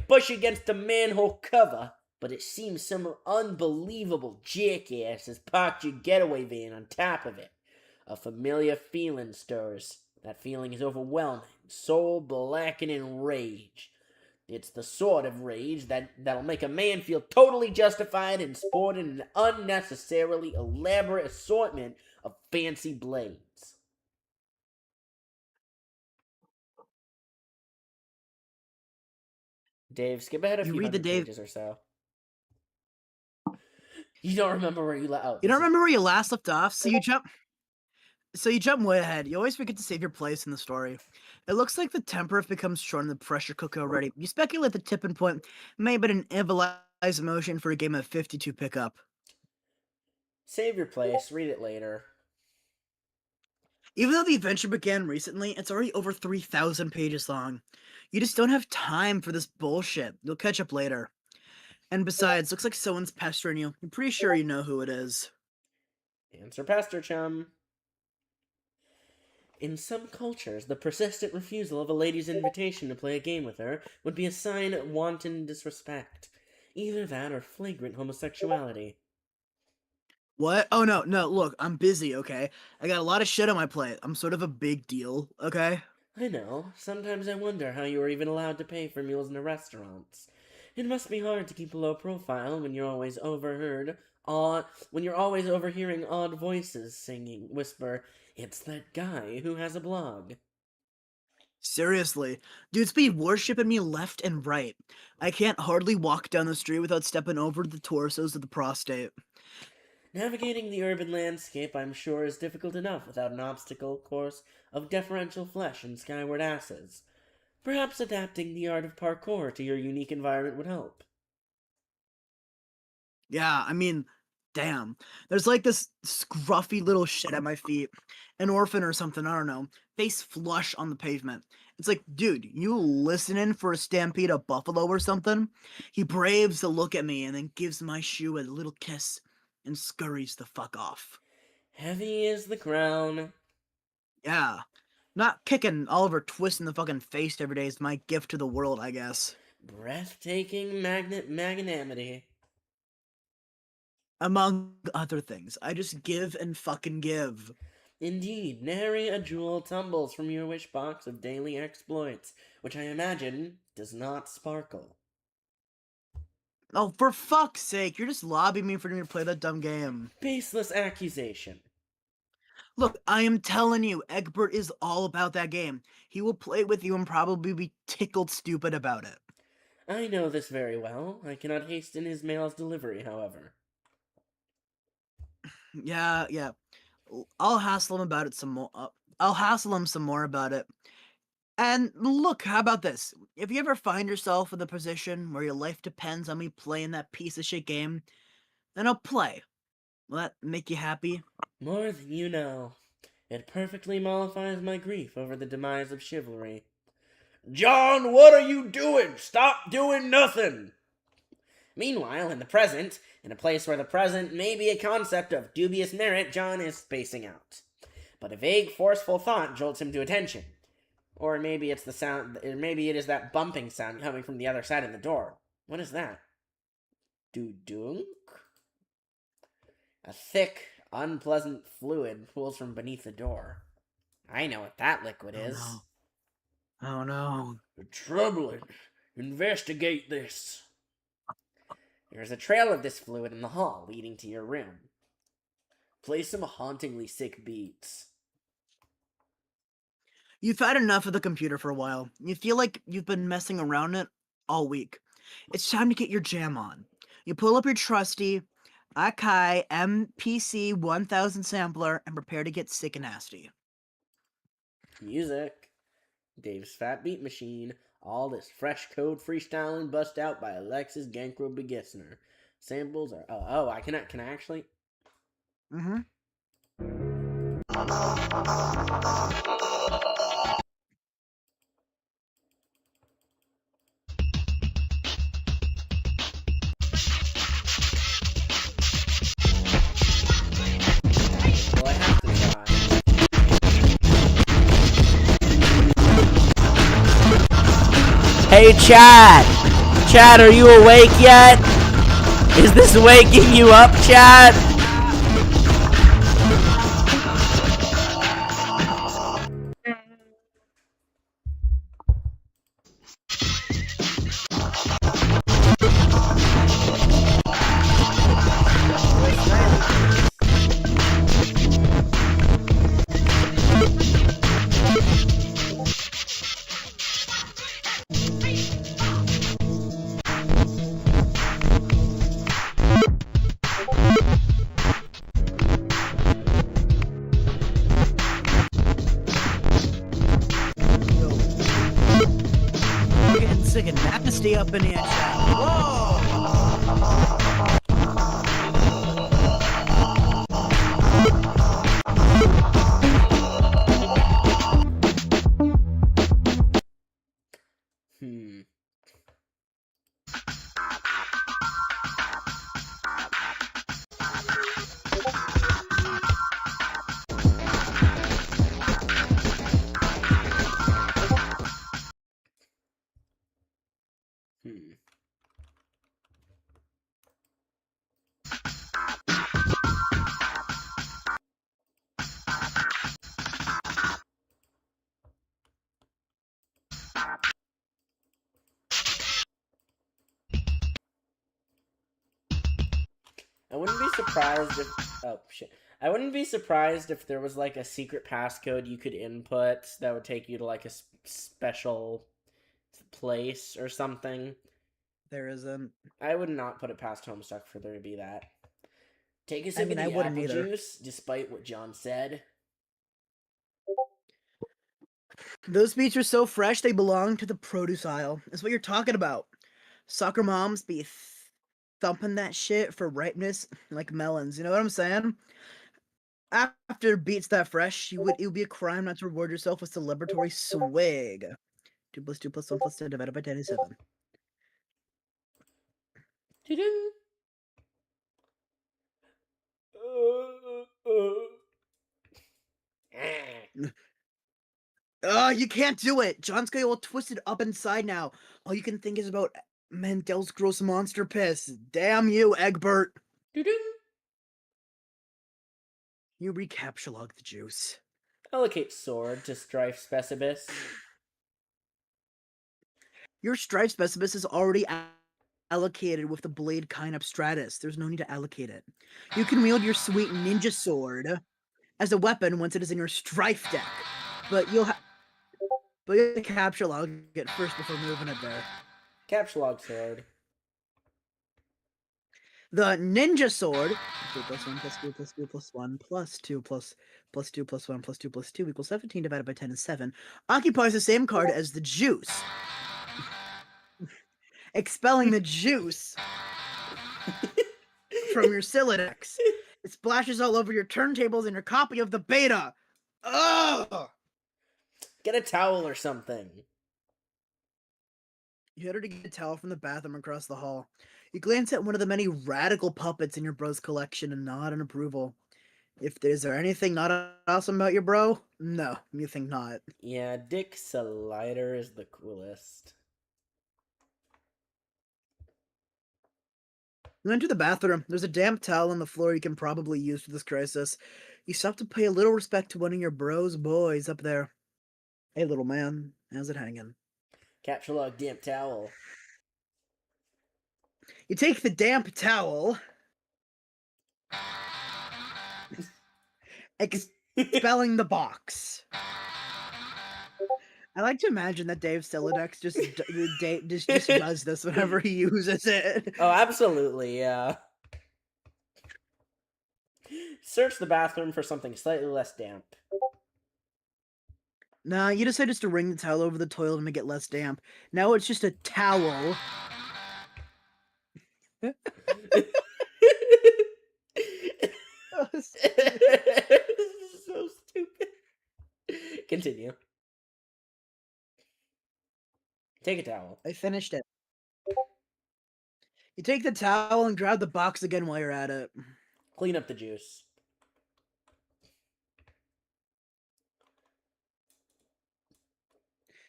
push against the manhole cover, but it seems some unbelievable jackass has parked your getaway van on top of it. A familiar feeling stirs. That feeling is overwhelming, soul-blackening rage. It's the sort of rage that'll make a man feel totally justified in sporting an unnecessarily elaborate assortment of fancy blades. Dave, skip ahead a few hundred pages or so. You don't remember where you left. You don't remember where you last left off, so you jump way ahead. You always forget to save your place in the story. It looks like the temper has become short in the pressure cooker already. You speculate the tipping point may have been an improvised motion for a game of 52 pickup. Save your place, read it later. Even though the adventure began recently, it's already over 3,000 pages long. You just don't have time for this bullshit. You'll catch up later. And besides, looks like someone's pestering you. I'm pretty sure you know who it is. Answer Pastor Chum. In some cultures, the persistent refusal of a lady's invitation to play a game with her would be a sign of wanton disrespect. Either that or flagrant homosexuality. What? Oh, no, look, I'm busy, okay? I got a lot of shit on my plate. I'm sort of a big deal, okay? I know. Sometimes I wonder how you are even allowed to pay for meals in restaurants. It must be hard to keep a low profile when you're always overhearing odd voices whisper, "It's that guy who has a blog." Seriously, dudes be worshipping me left and right. I can't hardly walk down the street without stepping over the torsos of the prostate. Navigating the urban landscape, I'm sure, is difficult enough without an obstacle course of deferential flesh and skyward asses. Perhaps adapting the art of parkour to your unique environment would help. Yeah, I mean, damn. There's like this scruffy little shit at my feet. An orphan or something, I don't know. Face flush on the pavement. It's like, dude, you listening for a stampede of buffalo or something? He braves to look at me and then gives my shoe a little kiss and scurries the fuck off. Heavy is the crown. Yeah. Not kicking Oliver Twist in the fucking face every day is my gift to the world, I guess. Breathtaking magnanimity. Among other things. I just give and fucking give. Indeed, nary a jewel tumbles from your wish box of daily exploits, which I imagine does not sparkle. Oh, for fuck's sake, you're just lobbying me for me to play that dumb game. Baseless accusation. Look, I am telling you, Egbert is all about that game. He will play with you and probably be tickled stupid about it. I know this very well. I cannot hasten his mail's delivery, however. Yeah. I'll hassle him about it some more. I'll hassle him some more about it. And look, how about this? If you ever find yourself in the position where your life depends on me playing that piece of shit game, then I'll play. Will that make you happy? More than you know. It perfectly mollifies my grief over the demise of chivalry. John, what are you doing? Stop doing nothing! Meanwhile, in the present, in a place where the present may be a concept of dubious merit, John is spacing out. But a vague, forceful thought jolts him to attention. Or maybe it's the sound, maybe it is that bumping sound coming from the other side of the door. What is that? Doo-dunk? A thick, unpleasant fluid pools from beneath the door. I know what that liquid is. Oh no. Troubling. Investigate this. There is a trail of this fluid in the hall leading to your room. Play some hauntingly sick beats. You've had enough of the computer for a while. You feel like you've been messing around it all week. It's time to get your jam on. You pull up your trusty Akai MPC 1000 sampler and prepare to get sick and nasty. Music. Dave's Fat Beat Machine. All this fresh code freestyling bust out by Alexis Gankro Begissner. Samples are... Oh, can I actually... Mm-hmm. Well, I have to try. Hey, Chad! Chad, are you awake yet? Is this waking you up, Chad? We're getting sick and nasty up in here, Chad. Whoa! I wouldn't be surprised if... Oh, shit. I wouldn't be surprised if there was, like, a secret passcode you could input that would take you to, like, a special place or something. There isn't. I would not put it past Homestuck for there to be that. Take a sip I mean, of I the wouldn't apple either. juice, despite what John said. Those beets are so fresh, they belong to the produce aisle. That's what you're talking about. Soccer moms be thumping that shit for ripeness like melons. You know what I'm saying? After beets that fresh, it would be a crime not to reward yourself with celebratory swig. 2 plus 2 plus 1 plus 10 divided by 10 is 7. Doo-doo. You can't do it! John's got you all twisted up inside now. All you can think is about Mandel's gross monster piss. Damn you, Egbert! Doo-doo. You recapsulog the juice. Allocate sword to Strife Specibus. Your Strife Specibus is already allocated with the blade kind of Stratus. There's no need to allocate it. You can wield your sweet ninja sword as a weapon once it is in your Strife deck. But you'll capsulog it first before moving it there. Capsulog sword. The ninja sword, 2 plus 1 plus 2 plus 2 plus 1 plus 2 plus 2 plus 1 plus 2 plus 2 equals 17 divided by 10 is 7, occupies the same card as the juice. Expelling the juice from your Silodex. It splashes all over your turntables and your copy of the beta. Ugh! Get a towel or something. You head her to get a towel from the bathroom across the hall. You glance at one of the many radical puppets in your bro's collection and nod in approval. Is there anything not awesome about your bro? No, you think not. Yeah, Dick Slider is the coolest. You enter the bathroom. There's a damp towel on the floor you can probably use for this crisis. You stop to pay a little respect to one of your bro's boys up there. Hey, little man, how's it hanging? Capture log damp towel. You take the damp towel, expelling the box. I like to imagine that Dave Silodex just does this whenever he uses it. Oh, absolutely, yeah. Search the bathroom for something slightly less damp. Nah, you decide just to wring the towel over the toilet to make it less damp. Now it's just a towel. This is so stupid. Continue. Take a towel. I finished it. You take the towel and grab the box again while you're at it. Clean up the juice.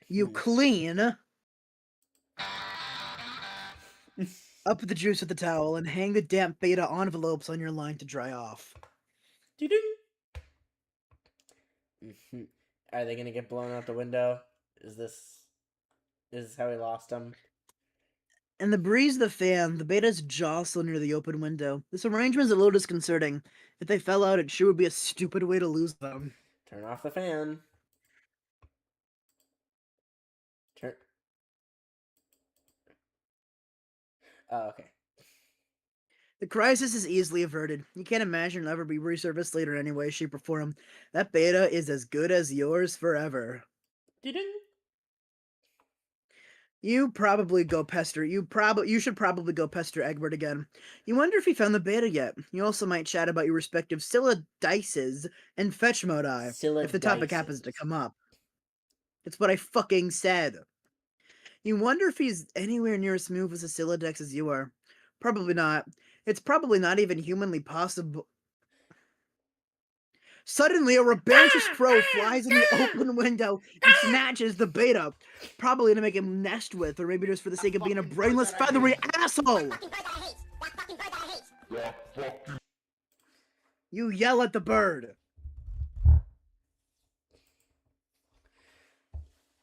You clean up the juice with the towel and hang the damp beta envelopes on your line to dry off. Are they gonna get blown out the window? Is this how we lost them? In the breeze of the fan, the betas jostle near the open window. This arrangement is a little disconcerting. If they fell out, it sure would be a stupid way to lose them. Turn off the fan. Turn. Oh, okay. The crisis is easily averted. You can't imagine it'll ever be resurfaced later in any way, shape, or form. That beta is as good as yours forever. You probably go pester. You should probably go pester Egbert again. You wonder if he found the beta yet. You also might chat about your respective Dices and fetch modi if the topic happens to come up. It's what I fucking said. You wonder if he's anywhere near as smooth as a Silodex as you are. Probably not. It's probably not even humanly possible. Suddenly, a rebellious crow flies in the open window and snatches the beta, probably to make him nest with, or maybe just for the sake of being a brainless, feathery asshole. You yell at the bird.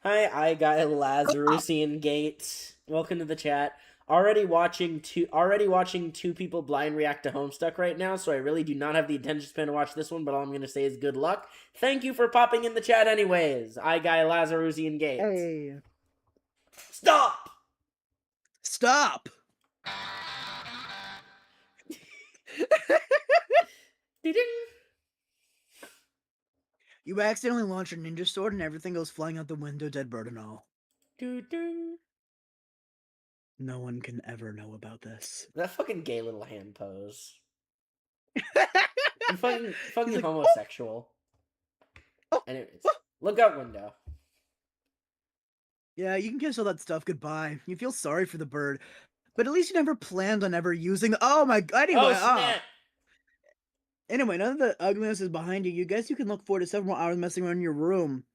Hi, I guy Lazarusian Gate. Welcome to the chat. Already watching two people blind react to Homestuck right now, so I really do not have the attention span to watch this one, but all I'm going to say is good luck. Thank you for popping in the chat anyways, I guy Lazarusian Gate. Hey. Stop! Stop! You accidentally launch your ninja sword and everything goes flying out the window, dead bird and all. No one can ever know about this. That fucking gay little hand pose. fucking like, homosexual. Oh, Anyways, look out window. Yeah, you can kiss all that stuff goodbye. You feel sorry for the bird, but at least you never planned on ever using. Oh my god! Anyway, snap! Anyway, none of the ugliness is behind you. You guess you can look forward to several hours messing around in your room.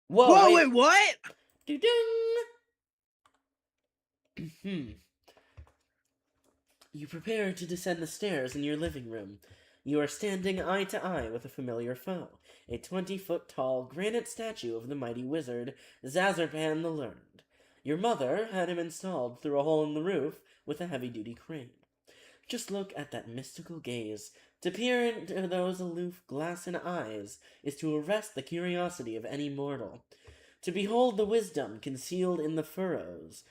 Whoa! Wait, what? You prepare to descend the stairs in your living room. You are standing eye to eye with a familiar foe, a 20-foot-tall granite statue of the mighty wizard, Zazarpan the Learned. Your mother had him installed through a hole in the roof with a heavy-duty crane. Just look at that mystical gaze. To peer into those aloof glassen eyes is to arrest the curiosity of any mortal. To behold the wisdom concealed in the furrows,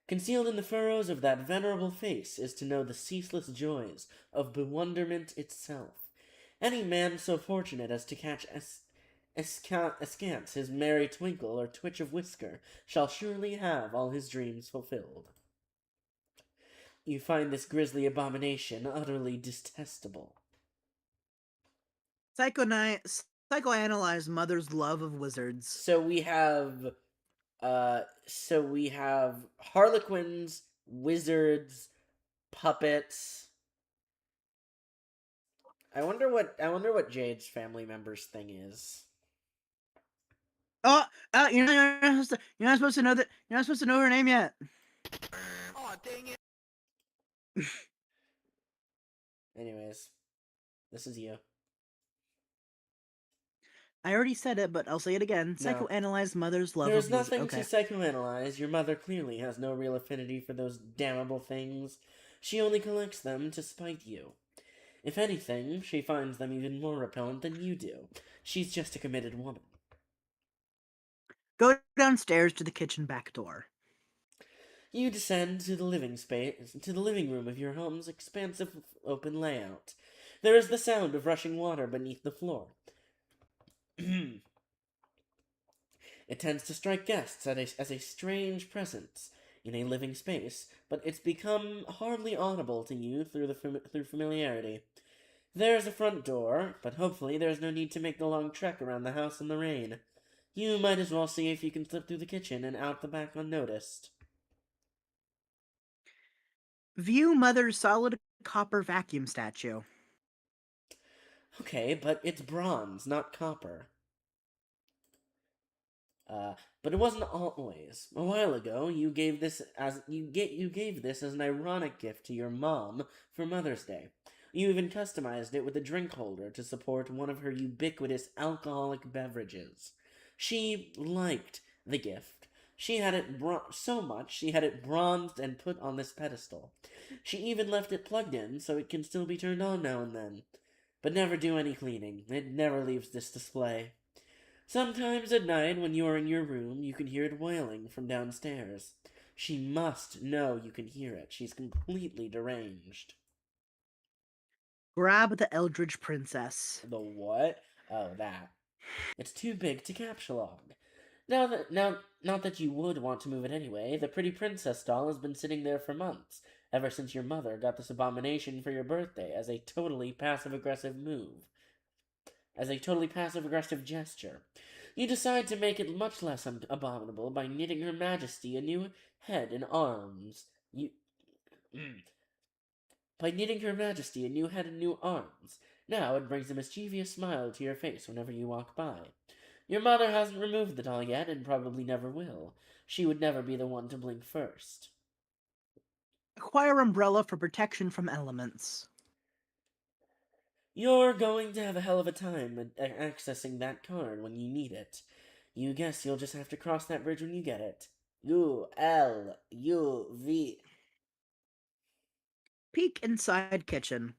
Concealed in the furrows of that venerable face is to know the ceaseless joys of bewilderment itself. Any man so fortunate as to catch askance his merry twinkle or twitch of whisker shall surely have all his dreams fulfilled. You find this grisly abomination utterly detestable. Psychoanalyze mother's love of wizards. So we have harlequins, wizards, puppets. I wonder what Jade's family member's thing is. Oh, you're not supposed to know that. You're not supposed to know her name yet. Oh, dang it. Anyways, this is you. I already said it, but I'll say it again. No. Psychoanalyze mother's love There's of wizards. nothing Okay. to psychoanalyze. Your mother clearly has no real affinity for those damnable things. She only collects them to spite you. If anything, she finds them even more repellent than you do. She's just a committed woman. Go downstairs to the kitchen back door. You descend to the living room of your home's expansive open layout. There is the sound of rushing water beneath the floor. It tends to strike guests as a strange presence in a living space, but it's become hardly audible to you through familiarity. There's a front door, but hopefully there's no need to make the long trek around the house in the rain. You might as well see if you can slip through the kitchen and out the back unnoticed. View mother's solid copper vacuum statue. Okay, but it's bronze, not copper. But it wasn't always. A while ago, you gave this as an ironic gift to your mom for Mother's Day. You even customized it with a drink holder to support one of her ubiquitous alcoholic beverages. She liked the gift. She had it so much she had it bronzed and put on this pedestal. She even left it plugged in so it can still be turned on now and then. But never do any cleaning. It never leaves this display. Sometimes at night, when you are in your room, you can hear it wailing from downstairs. She must know you can hear it. She's completely deranged. Grab the Eldridge Princess. The what? Oh, that. It's too big to capsulog. Not that you would want to move it anyway. The pretty princess doll has been sitting there for months, ever since your mother got this abomination for your birthday as a totally passive-aggressive gesture. You decide to make it much less abominable by knitting Her Majesty a new head and arms. By knitting Her Majesty a new head and new arms. Now it brings a mischievous smile to your face whenever you walk by. Your mother hasn't removed the doll yet, and probably never will. She would never be the one to blink first. Acquire umbrella for protection from elements. You're going to have a hell of a time accessing that card when you need it. You guess you'll just have to cross that bridge when you get it. U-L-U-V. Peek inside kitchen.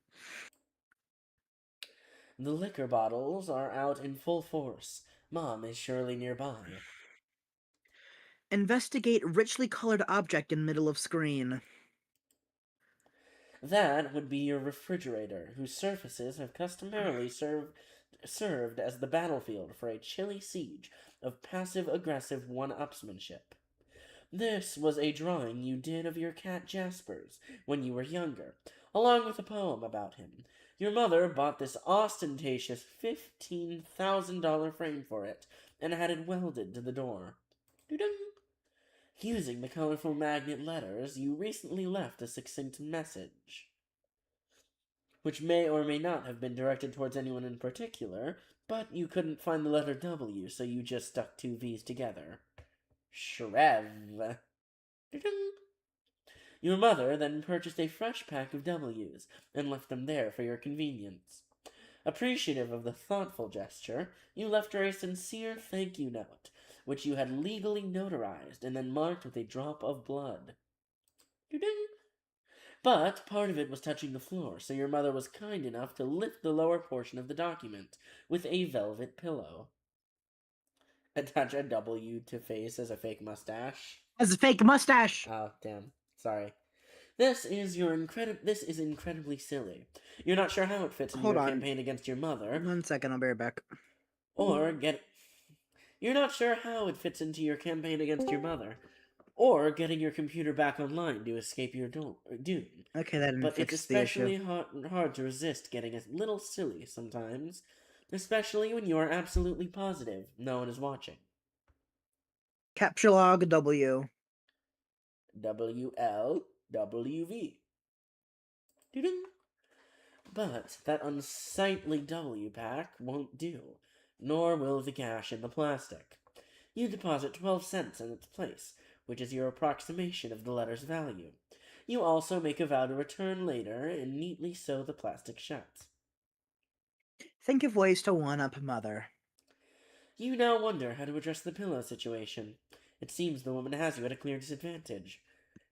The liquor bottles are out in full force. Mom is surely nearby. Investigate richly colored object in middle of screen. That would be your refrigerator, whose surfaces have customarily served as the battlefield for a chilly siege of passive-aggressive one-upsmanship. This was a drawing you did of your cat Jaspers when you were younger, along with a poem about him. Your mother bought this ostentatious $15,000 frame for it, and had it welded to the door. Doo-doo. Using the colorful magnet letters, you recently left a succinct message, which may or may not have been directed towards anyone in particular, but you couldn't find the letter W, so you just stuck two V's together. Shrev. Your mother then purchased a fresh pack of W's and left them there for your convenience. Appreciative of the thoughtful gesture, you left her a sincere thank you note, which you had legally notarized and then marked with a drop of blood. But part of it was touching the floor, so your mother was kind enough to lift the lower portion of the document with a velvet pillow. Attach a W to face as a fake mustache. Has a fake mustache. Oh, damn. Sorry. This is incredibly silly. You're not sure how it fits into Hold your on. campaign against your mother, 1 second, I'll be right back. or get. You're not sure how it fits into your campaign against your mother, or getting your computer back online to escape your doom. Okay, that didn't But it's fix the issue. especially hard to resist getting a little silly sometimes, especially when you are absolutely positive no one is watching. Capture log W. WLWV. Doo-doo. But that unsightly W pack won't do, nor will the gash in the plastic. You deposit 12 cents in its place, which is your approximation of the letter's value. You also make a vow to return later and neatly sew the plastic shut. Think of ways to one-up mother. You now wonder how to address the pillow situation. It seems the woman has you at a clear disadvantage.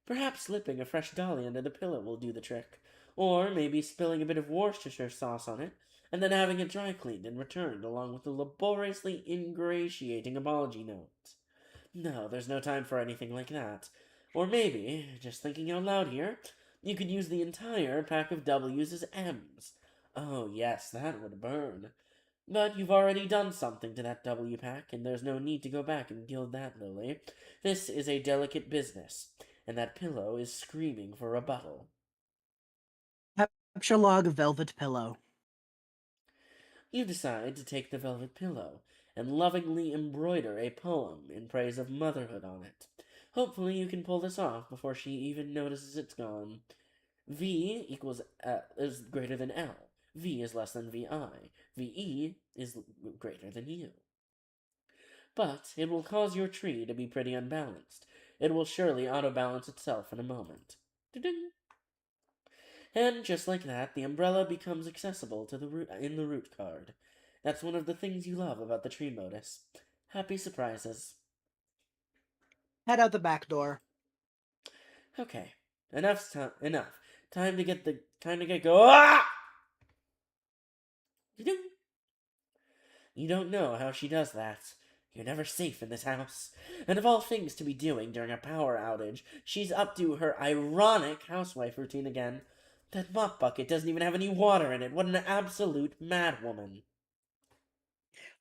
Perhaps slipping a fresh dolly under the pillow will do the trick, or maybe spilling a bit of Worcestershire sauce on it, and then having it dry cleaned and returned along with a laboriously ingratiating apology note. No, there's no time for anything like that. Or maybe, just thinking out loud here, you could use the entire pack of W's as M's. Oh yes, that would burn. But you've already done something to that W pack, and there's no need to go back and gild that lily. This is a delicate business, and that pillow is screaming for rebuttal. Capture log velvet pillow. You decide to take the velvet pillow and lovingly embroider a poem in praise of motherhood on it. Hopefully you can pull this off before she even notices it's gone. V equals is greater than L. V is less than VI. VE is greater than U. But it will cause your tree to be pretty unbalanced. It will surely auto-balance itself in a moment. Ding. And just like that, the umbrella becomes accessible to the in the root card. That's one of the things you love about the tree modus. Happy surprises. Head out the back door. Okay, enough. Time to get go. Ah! You don't know how she does that. You're never safe in this house. And of all things to be doing during a power outage, she's up to her ironic housewife routine again. That mop bucket doesn't even have any water in it. What an absolute madwoman.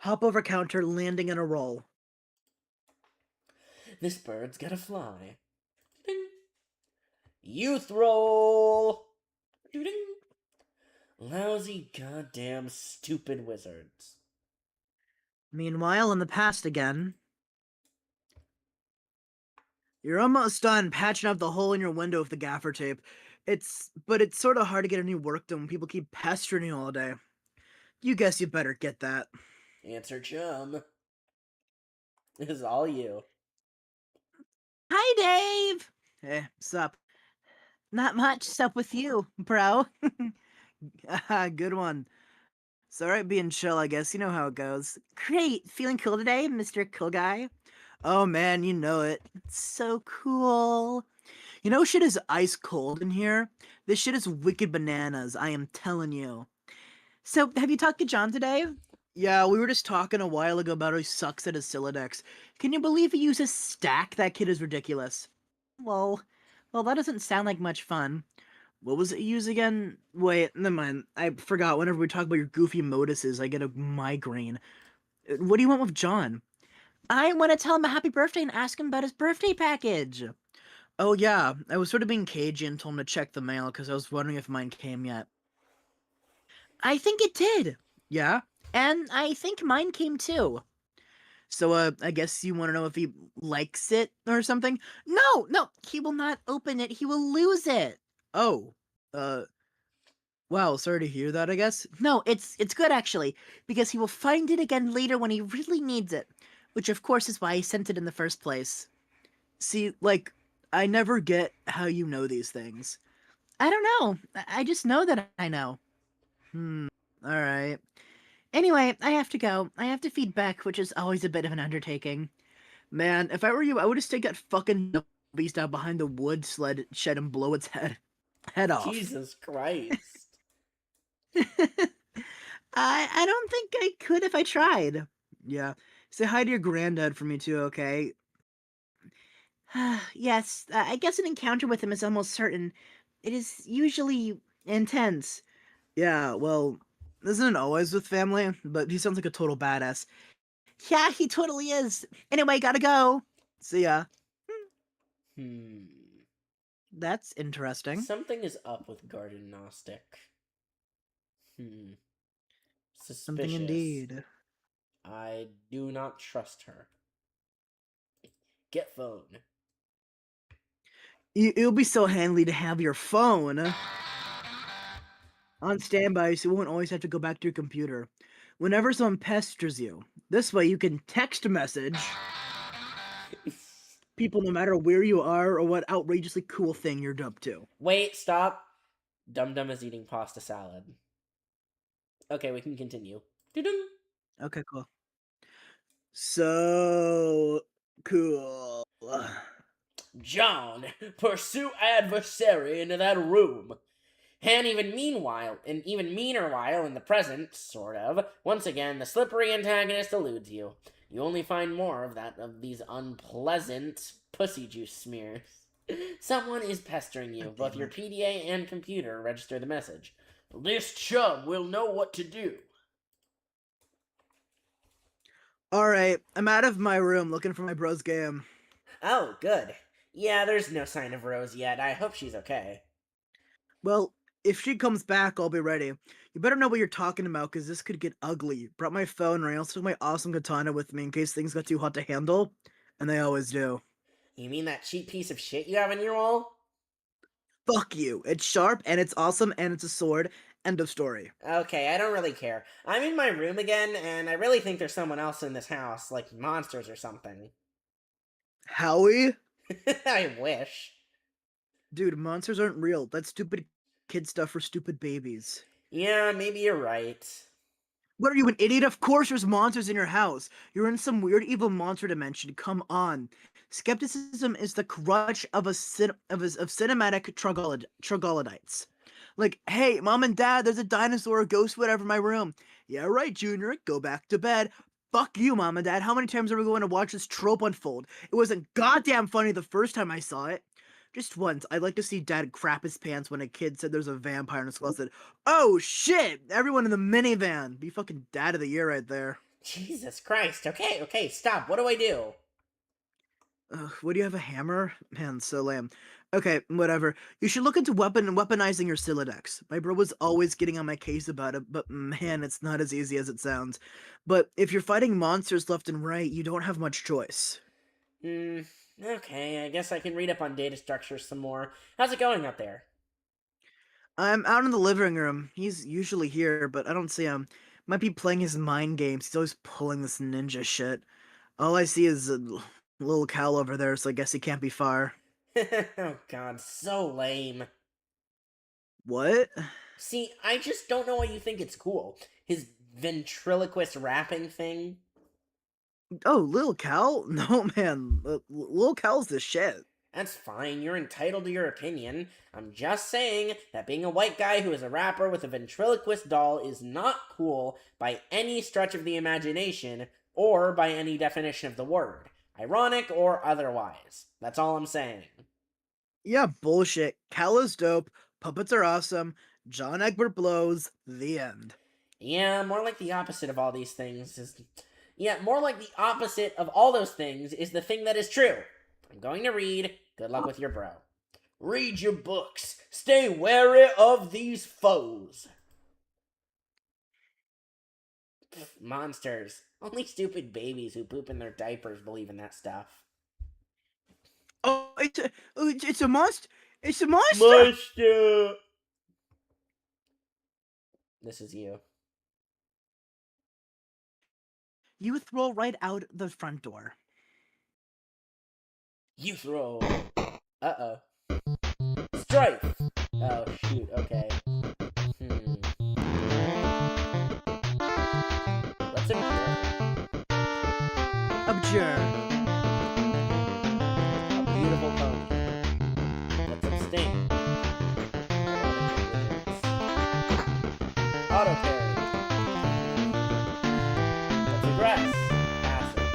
Hop over counter, landing in a roll. This bird's gotta fly. Ding. Youth roll. Ding. Lousy, goddamn, stupid wizards. Meanwhile, in the past again. You're almost done patching up the hole in your window with the gaffer tape. But it's sort of hard to get any work done when people keep pestering you all day. You guess you better get that. Answer chum. This is all you. Hi, Dave! Hey, sup? Not much. Sup with you, bro? Good one. It's alright being chill, I guess. You know how it goes. Great! Feeling cool today, Mr. Cool Guy? Oh man, you know it. It's so cool. You know shit is ice cold in here? This shit is wicked bananas, I am telling you. So, have you talked to John today? Yeah, we were just talking a while ago about how he sucks at his Sylladex. Can you believe he uses stack? That kid is ridiculous. Well, that doesn't sound like much fun. What was it you use again? Wait, never mind. I forgot. Whenever we talk about your goofy moduses, I get a migraine. What do you want with John? I want to tell him a happy birthday and ask him about his birthday package. Oh yeah, I was sort of being cagey and told him to check the mail because I was wondering if mine came yet. I think it did. Yeah? And I think mine came too. So, I guess you want to know if he likes it or something? No, he will not open it. He will lose it. Oh, uh, wow, sorry to hear that, I guess. No, it's good actually, because he will find it again later when he really needs it, which of course is why I sent it in the first place. See, like, I never get how you know these things. I don't know. I just know that I know. Alright. Anyway, I have to go. I have to feed Beck, which is always a bit of an undertaking. Man, if I were you, I would just take that fucking beast out behind the wood shed and blow its head off. Jesus Christ. I don't think I could if I tried. Yeah. Say hi to your granddad for me too, okay? Yes, I guess an encounter with him is almost certain. It is usually intense. Yeah, well, isn't it always with family? But he sounds like a total badass. Yeah, he totally is. Anyway, gotta go. See ya. Hmm. That's interesting. Something is up with Garden Gnostic. Hmm. Something Suspicious. indeed. I do not trust her. Get phone. It'll be so handy to have your phone on standby so you won't always have to go back to your computer whenever someone pesters you. This way you can text message people no matter where you are or what outrageously cool thing you're up to. Wait, stop. Dum Dum is eating pasta salad. Okay, we can continue. Doo-dum. Okay, cool. So cool. John, pursue adversary into that room. And even meaner while in the present, sort of, once again, the slippery antagonist eludes you. You only find more of these unpleasant pussy juice smears. Someone is pestering you. God Both damn your it. PDA and computer register the message. This chum will know what to do. Alright, I'm out of my room looking for my bro's game. Oh, good. Yeah, there's no sign of Rose yet. I hope she's okay. Well, if she comes back, I'll be ready. You better know what you're talking about, because this could get ugly. Brought my phone, and I also took my awesome katana with me in case things got too hot to handle. And they always do. You mean that cheap piece of shit you have in your wall? Fuck you. It's sharp, and it's awesome, and it's a sword. End of story. Okay, I don't really care. I'm in my room again, and I really think there's someone else in this house, like monsters or something. Howie? I wish. Dude, monsters aren't real. That's stupid kid stuff for stupid babies. Yeah, maybe you're right. What are you, an idiot? Of course there's monsters in your house. You're in some weird evil monster dimension. Come on. Skepticism is the crutch of cinematic troglodytes. Like, hey, mom and dad, there's a dinosaur, a ghost, whatever in my room. Yeah, right, Junior. Go back to bed. Fuck you, mom and dad. How many times are we going to watch this trope unfold? It wasn't goddamn funny the first time I saw it. Just once, I'd like to see dad crap his pants when a kid said there's a vampire in his closet. Oh shit! Everyone in the minivan! Be fucking dad of the year right there. Jesus Christ. Okay, stop. What do I do? What do you have, a hammer? Man, so lame. Okay, whatever. You should look into weaponizing your Silodex. My bro was always getting on my case about it, but man, it's not as easy as it sounds. But if you're fighting monsters left and right, you don't have much choice. Okay, I guess I can read up on data structures some more. How's it going up there? I'm out in the living room. He's usually here, but I don't see him. Might be playing his mind games. He's always pulling this ninja shit. All I see is a little cow over there, so I guess he can't be far. Oh god, so lame. What? See, I just don't know why you think it's cool. His ventriloquist rapping thing? Oh, Lil Cal? No, man. Lil Cal's the shit. That's fine, you're entitled to your opinion. I'm just saying that being a white guy who is a rapper with a ventriloquist doll is not cool by any stretch of the imagination or by any definition of the word. Ironic or otherwise. That's all I'm saying. Yeah, bullshit. Cal is dope. Puppets are awesome. John Egbert blows. The end. Yeah, more like the opposite of all these things is... Yeah, more like the opposite of all those things is the thing that is true. I'm going to read. Good luck with your bro. Read your books. Stay wary of these foes. Pfft, monsters. Only stupid babies who poop in their diapers believe in that stuff. Oh, it's a monster. It's a monster. Monster! This is you. You throw right out the front door. You throw. Uh-oh. Strike! Oh, shoot, okay. Let's Abjure. A beautiful pony. Let's abstain. Auto carry. Let's aggress. Passive.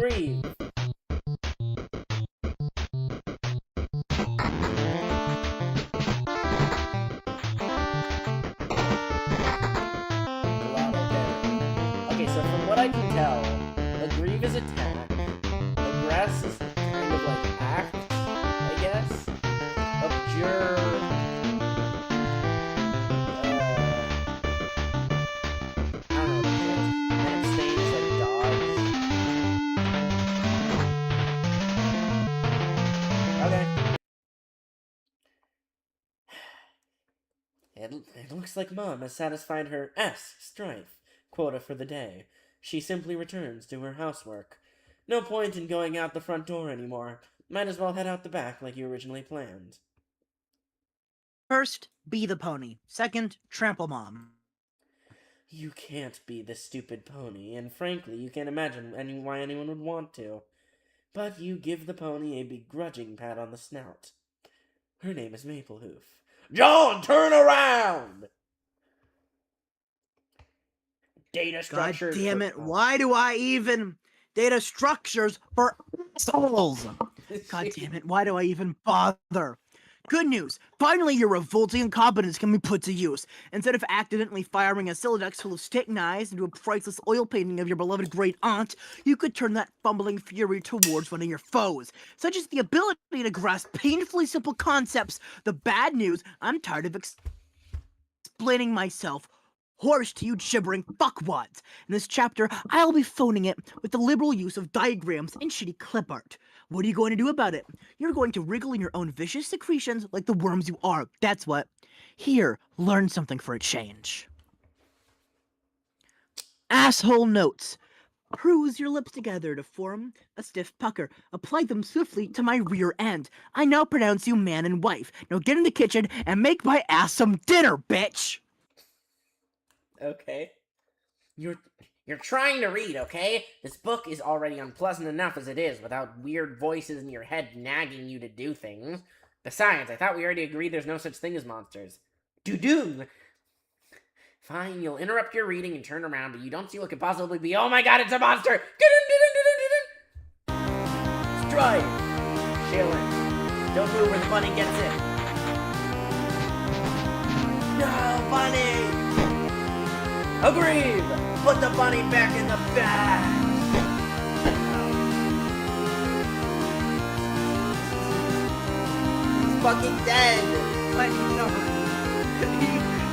Grieve. Okay, so from what I can tell, a Grieve is attack, a Grass is kind of like act, I guess. Abjure, I don't know, and abstain is like dodge. Okay. It looks like Mom has satisfied her strength quota for the day. She simply returns to her housework. No point in going out the front door anymore. Might as well head out the back like you originally planned. First, be the pony. Second, trample Mom. You can't be the stupid pony, and frankly, you can't imagine why anyone would want to. But you give the pony a begrudging pat on the snout. Her name is Maplehoof. John, turn around! Data God structures. damn it, why do I even... Data structures for assholes! God damn it, why do I even bother? Good news, finally your revolting incompetence can be put to use. Instead of accidentally firing a Silodex full of steak knives into a priceless oil painting of your beloved great aunt, you could turn that fumbling fury towards one of your foes, such as the ability to grasp painfully simple concepts. The bad news, I'm tired of explaining myself. Horse to you gibbering fuckwads. In this chapter, I'll be phoning it with the liberal use of diagrams and shitty clip art. What are you going to do about it? You're going to wriggle in your own vicious secretions like the worms you are. That's what. Here, learn something for a change. Asshole notes. Cruise your lips together to form a stiff pucker. Apply them swiftly to my rear end. I now pronounce you man and wife. Now get in the kitchen and make my ass some dinner, bitch! Okay. You're trying to read, okay? This book is already unpleasant enough as it is, without weird voices in your head nagging you to do things. Besides, I thought we already agreed there's no such thing as monsters. Do. Fine, you'll interrupt your reading and turn around, but you don't see what could possibly be. Oh my god, it's a monster! Strike! Chillin'. Don't move where the bunny gets it. No, bunny! Agreed! Put the bunny back in the bag! He's fucking dead! But no.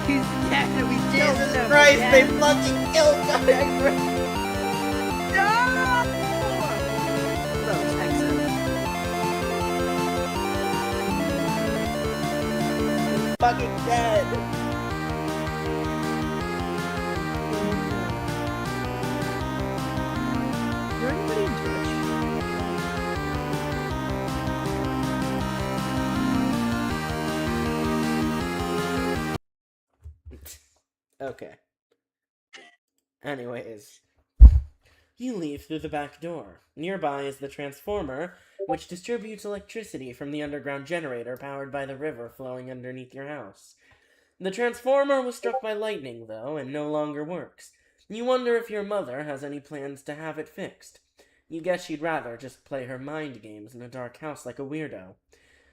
He's dead. We Jesus killed him. Christ, Dead. they fucking killed Egbert! No! Gross, excellent. Fucking dead! Is there anybody in Twitch? Okay. Anyways. You leave through the back door. Nearby is the transformer, which distributes electricity from the underground generator powered by the river flowing underneath your house. The transformer was struck by lightning, though, and no longer works. You wonder if your mother has any plans to have it fixed. You guess she'd rather just play her mind games in a dark house like a weirdo.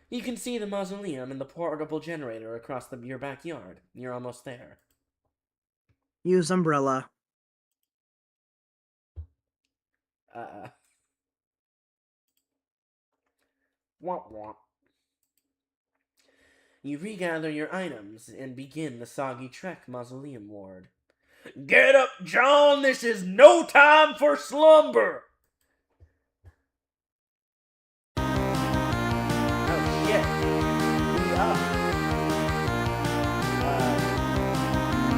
You can see the mausoleum and the portable generator across your backyard. You're almost there. Use umbrella. Womp womp. You regather your items and begin the soggy trek mausoleum ward. Get up, John! This is no time for slumber! Oh shit. We up.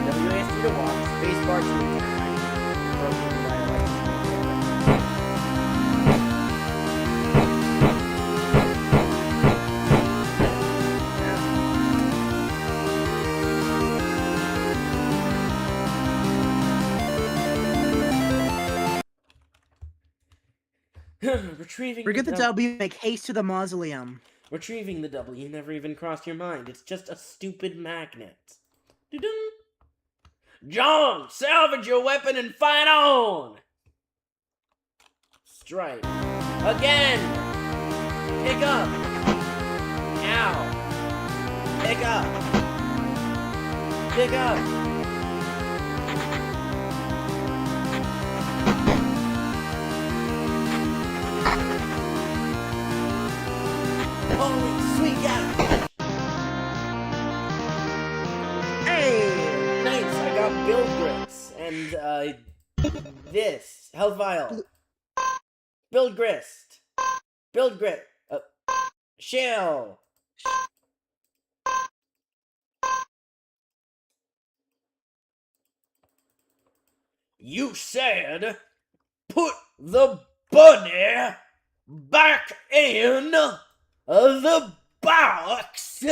WASD to walk, spacebar to attack. Broken by Retrieving Forget the W, make haste to the mausoleum. Retrieving the W never even crossed your mind. It's just a stupid magnet. Doo-doo. John, salvage your weapon and fight on! stripe. Again! Pick up! Ow! Pick up! Pick up! Holy sweet yeah! Hey! Nice, I got build grits and this health vial. Build grist. Build grit. Shell. You said put the bunny back in the box.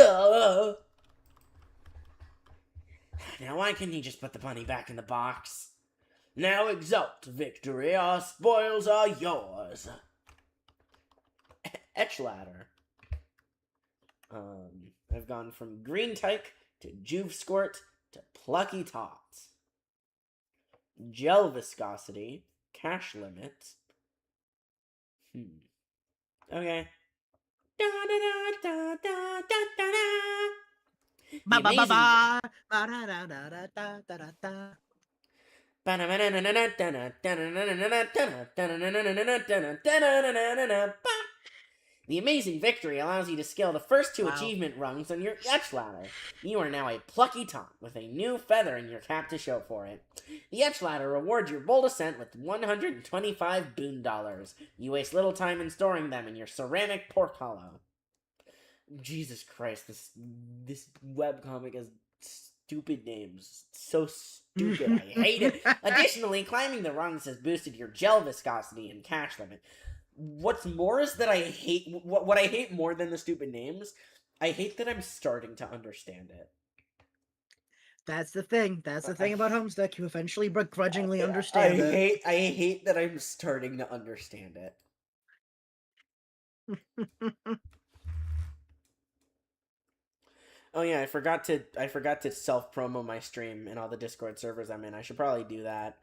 Now why couldn't he just put the bunny back in the box? Now exult, victory, our spoils are yours. Etch ladder. I've gone from green tyke to juve squirt to plucky tots. Gel viscosity, cash limit. Okay. The amazing victory allows you to scale the first two achievement rungs on your etch ladder. You are now a plucky tot with a new feather in your cap to show for it. The etch ladder rewards your bold ascent with 125 boon dollars. You waste little time in storing them in your ceramic pork hollow. Jesus Christ, this webcomic has stupid names. So stupid, I hate it. Additionally, climbing the rungs has boosted your gel viscosity and cash limit. What's more is that I hate, what I hate more than the stupid names, I hate that I'm starting to understand it. That's the thing. That's the thing about Homestuck. You eventually begrudgingly understand it. I hate that I'm starting to understand it. Oh yeah, I forgot to self-promo my stream in all the Discord servers I'm in. I should probably do that.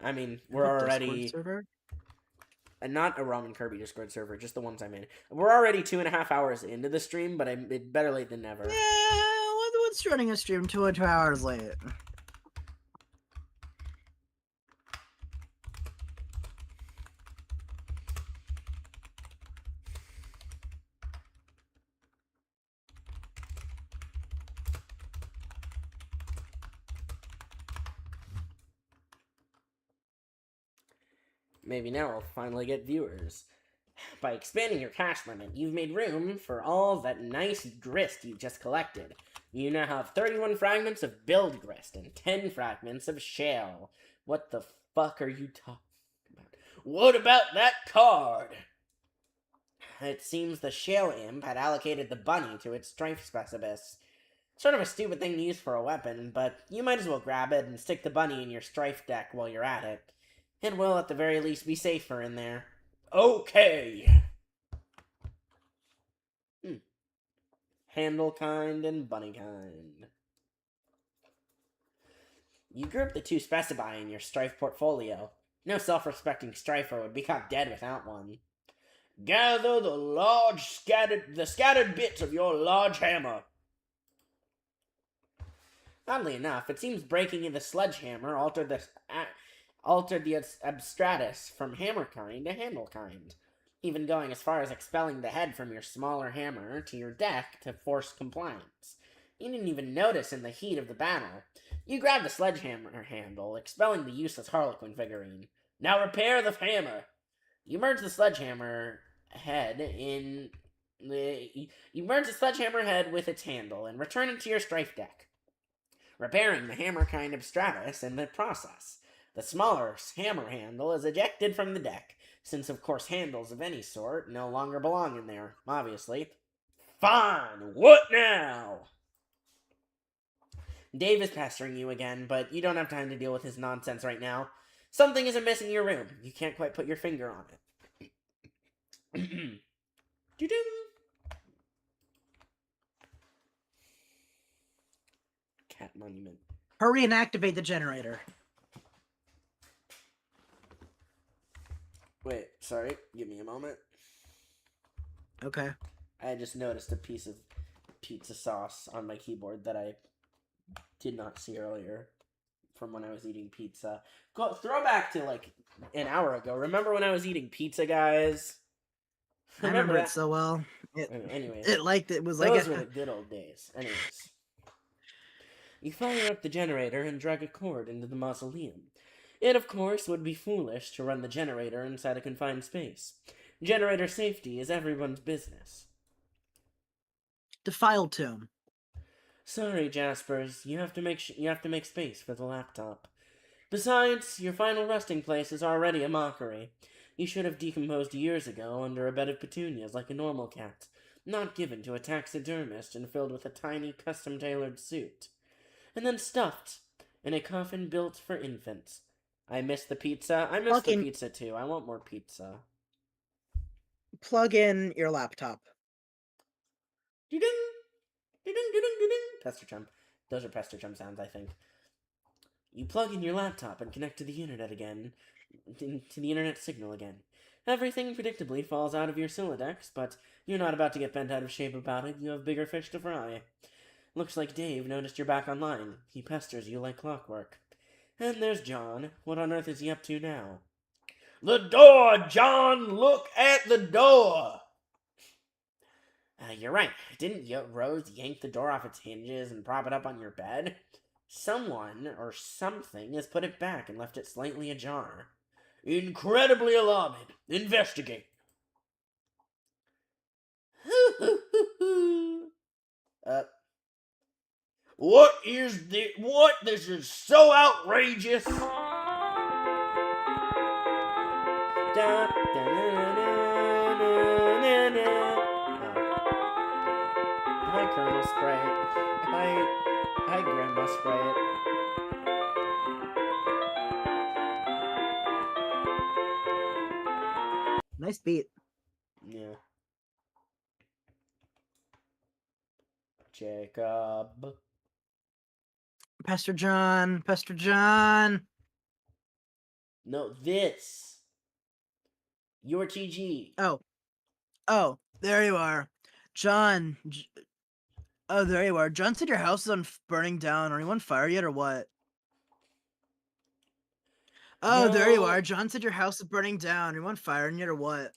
I mean, we're already... Discord server? Not a Ramen Kirby Discord server, just the ones I'm in. We're already 2.5 hours into the stream, but it's better late than never. Yeah, what's running a stream 2 hours late? Maybe now I'll finally get viewers. By expanding your cash limit, you've made room for all that nice grist you've just collected. You now have 31 fragments of build grist and 10 fragments of shale. What the fuck are you talking about? What about that card? It seems the shale imp had allocated the bunny to its strife specialist. Sort of a stupid thing to use for a weapon, but you might as well grab it and stick the bunny in your strife deck while you're at it. It will, at the very least, be safer in there. Okay! Handle kind and bunny kind. You group the two specify in your strife portfolio. No self-respecting strifer would be caught dead without one. Gather the scattered bits of your large hammer. Oddly enough, it seems breaking in the sledgehammer altered the abstratus from hammer kind to handle kind, even going as far as expelling the head from your smaller hammer to your deck to force compliance. You didn't even notice in the heat of the battle. You grabbed the sledgehammer handle, expelling the useless Harlequin figurine. Now repair the hammer! You merge the sledgehammer head with its handle and return it to your strife deck, repairing the hammer kind abstratus in the process. The smaller hammer handle is ejected from the deck, since of course handles of any sort no longer belong in there, obviously. Fine, what now? Dave is pestering you again, but you don't have time to deal with his nonsense right now. Something is amiss in your room. You can't quite put your finger on it. Cat monument. Hurry and activate the generator. Wait, sorry. Give me a moment. Okay. I just noticed a piece of pizza sauce on my keyboard that I did not see earlier from when I was eating pizza. Throwback to like an hour ago. Remember when I was eating pizza, guys? I remember that? it so well. Anyways, It was like those were the good old days. Anyways, you fire up the generator and drag a cord into the mausoleum. It, of course, would be foolish to run the generator inside a confined space. Generator safety is everyone's business. defiled tomb. Sorry, Jaspers, you have to make space for the laptop. Besides, your final resting place is already a mockery. You should have decomposed years ago under a bed of petunias like a normal cat, not given to a taxidermist and filled with a tiny custom-tailored suit. And then stuffed in a coffin built for infants. I miss the pizza. I miss the pizza too. I want more pizza. Plug in your laptop. Ding ding ding ding ding ding. Pester chum. Those are pester chum sounds, I think. You plug in your laptop and connect to the internet again. To the internet signal again. Everything predictably falls out of your Synodex, but you're not about to get bent out of shape about it. You have bigger fish to fry. Looks like Dave noticed you're back online. He pesters you like clockwork. And there's John. What on earth is he up to now? The door, John! Look at the door! You're right. Didn't Rose yank the door off its hinges and prop it up on your bed? Someone or something has put it back and left it slightly ajar. Incredibly alarming. Investigate. What is this? What? This is so outrageous. Hi, Colonel Sprite. Hi, Grandma Sprite. Nice beat. Yeah. Jacob. Pastor John. Pastor John. No, this. Your TG. Oh, there you are. John. Oh, there you are. John said your house is burning down. Are you on fire yet or what? Oh, there you No. are. John said your house is burning down. Are you on fire yet or what?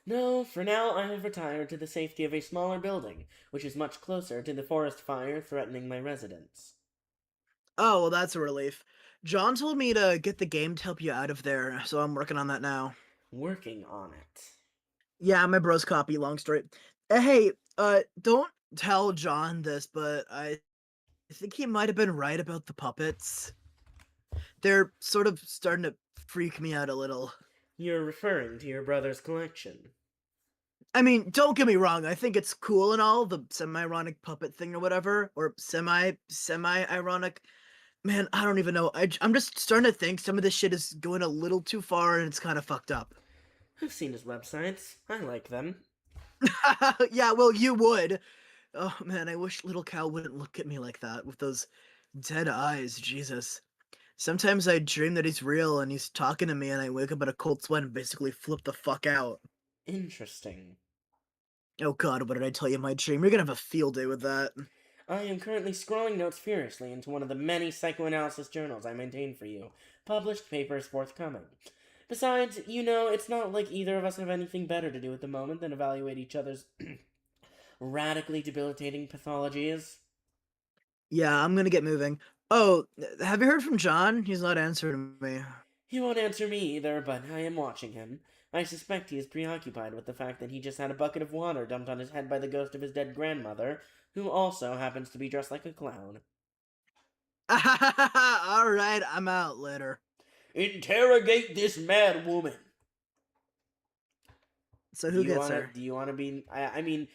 No, for now I have retired to the safety of a smaller building, which is much closer to the forest fire threatening my residence. Oh, well, that's a relief. John told me to get the game to help you out of there, so I'm working on that now. Working on it. Yeah, my bro's copy, long story. Hey, don't tell John this, but I think he might have been right about the puppets. They're sort of starting to freak me out a little. You're referring to your brother's collection. I mean, don't get me wrong, I think it's cool and all, the semi-ironic puppet thing or whatever, or semi-ironic. Man, I don't even know. I'm just starting to think some of this shit is going a little too far and it's kind of fucked up. I've seen his websites. I like them. Yeah, well, you would. Oh man, I wish little Cal wouldn't look at me like that with those dead eyes, Jesus. Sometimes I dream that he's real and he's talking to me and I wake up in a cold sweat and basically flip the fuck out. Interesting. Oh god, what did I tell you in my dream? You're gonna have a field day with that. I am currently scrolling notes furiously into one of the many psychoanalysis journals I maintain for you. Published papers forthcoming. Besides, it's not like either of us have anything better to do at the moment than evaluate each other's radically debilitating pathologies. Yeah, I'm gonna get moving. Oh, have you heard from John? He's not answering me. He won't answer me either, but I am watching him. I suspect he is preoccupied with the fact that he just had a bucket of water dumped on his head by the ghost of his dead grandmother, who also happens to be dressed like a clown. Alright, I'm out later. Interrogate this mad woman. So who gets her? Do you want to be... I mean,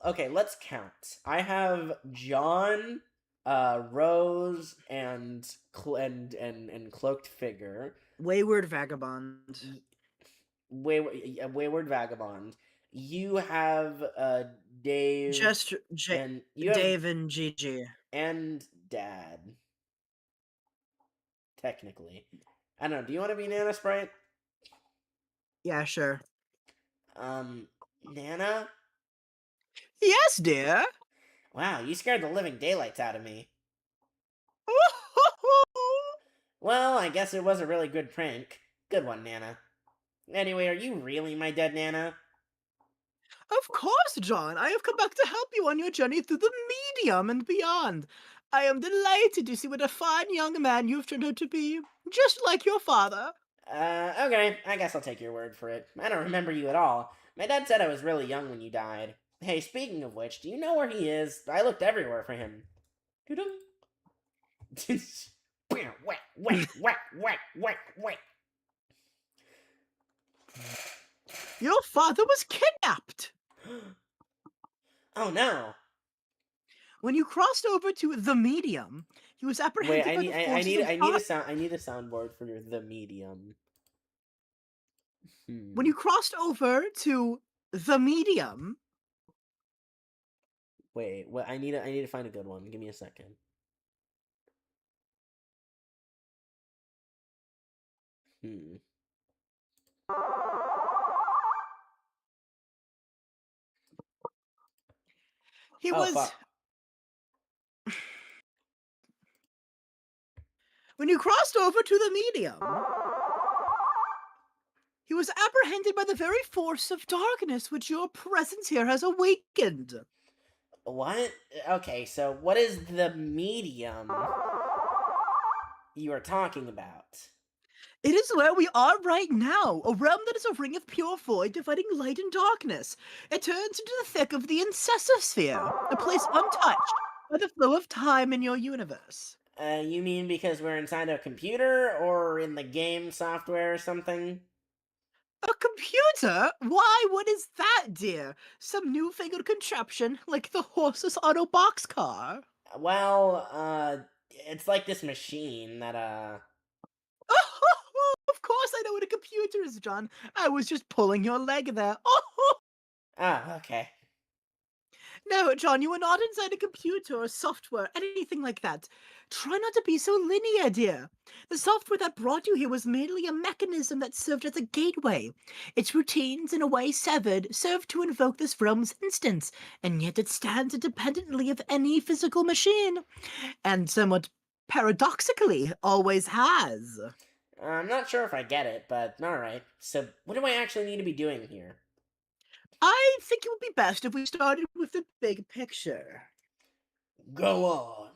okay, let's count. I have John, Rose, and Cloaked Figure. Wayward Vagabond. Wayward Vagabond. You have Dave. Just and you have Dave and Gigi. And Dad. Technically. I don't know. Do you want to be Nana Sprite? Yeah, sure. Nana? Yes, dear. Wow, you scared the living daylights out of me. Well, I guess it was a really good prank. Good one, Nana. Anyway, are you really my dead Nana? Of course, John. I have come back to help you on your journey through the medium and beyond. I am delighted to see what a fine young man you've turned out to be, just like your father. Okay, I guess I'll take your word for it. I don't remember you at all. My dad said I was really young when you died. Hey, speaking of which, do you know where he is? I looked everywhere for him. Whack, whack, whack, whack, whack, whack. Your father was kidnapped. Oh no! When you crossed over to the medium, he was apprehended Wait, by the forces of I need a soundboard for the medium. When you crossed over to the medium, Wait, what? I need to find a good one. Give me a second. he Oh was. fuck. When you crossed over to the medium, he was apprehended by the very force of darkness which your presence here has awakened. What? Okay, so what is the medium you are talking about? It is where we are right now, a realm that is a ring of pure void dividing light and darkness. It turns into the thick of the incessive sphere, a place untouched by the flow of time in your universe. You mean because we're inside a computer or in the game software or something? A computer? Why, what is that, dear? Some newfangled contraption like the horse's auto boxcar? Well, it's like this machine that, Of course I know what a computer is, John. I was just pulling your leg there. Ah, okay. No, John, you are not inside a computer or software, anything like that. Try not to be so linear, dear. The software that brought you here was merely a mechanism that served as a gateway. Its routines, in a way severed, served to invoke this realm's instance, and yet it stands independently of any physical machine, and somewhat paradoxically always has. I'm not sure if I get it, but alright. So, what do I actually need to be doing here? I think it would be best if we started with the big picture. Go on.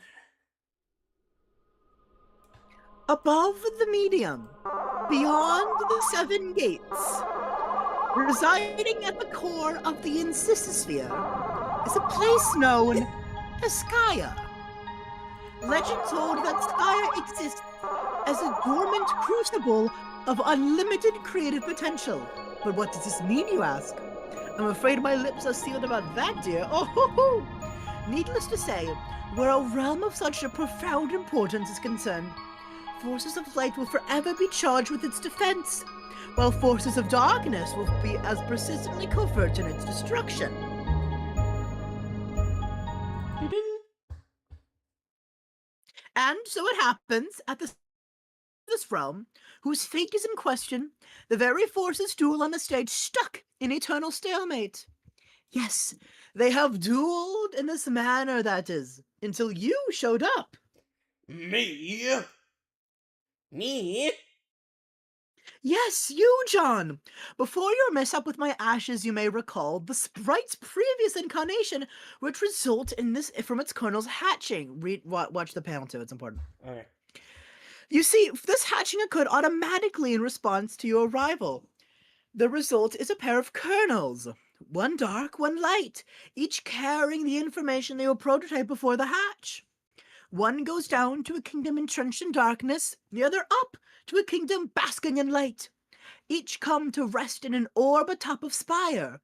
Above the medium, beyond the seven gates, residing at the core of the incissphere, is a place known as Skya. Legend told that Skya exists as a dormant crucible of unlimited creative potential. But what does this mean, you ask? I'm afraid my lips are sealed about that, dear. Oh, ho, ho. Needless to say, where a realm of such a profound importance is concerned, forces of light will forever be charged with its defense, while forces of darkness will be as persistently covert in its destruction. And so it happens at this realm, whose fate is in question, the very forces duel on the stage, stuck in eternal stalemate. Yes, they have dueled in this manner, that is, until you showed up. Me? Me? Yes, you, John! Before your mishap with my ashes, you may recall the sprite's previous incarnation, which result in this from its kernel's hatching. Watch the panel too, it's important. Okay. You see, this hatching occurred automatically in response to your arrival. The result is a pair of kernels, one dark, one light, each carrying the information they will prototype before the hatch. One goes down to a kingdom entrenched in darkness, the other up to a kingdom basking in light. Each come to rest in an orb atop of spire,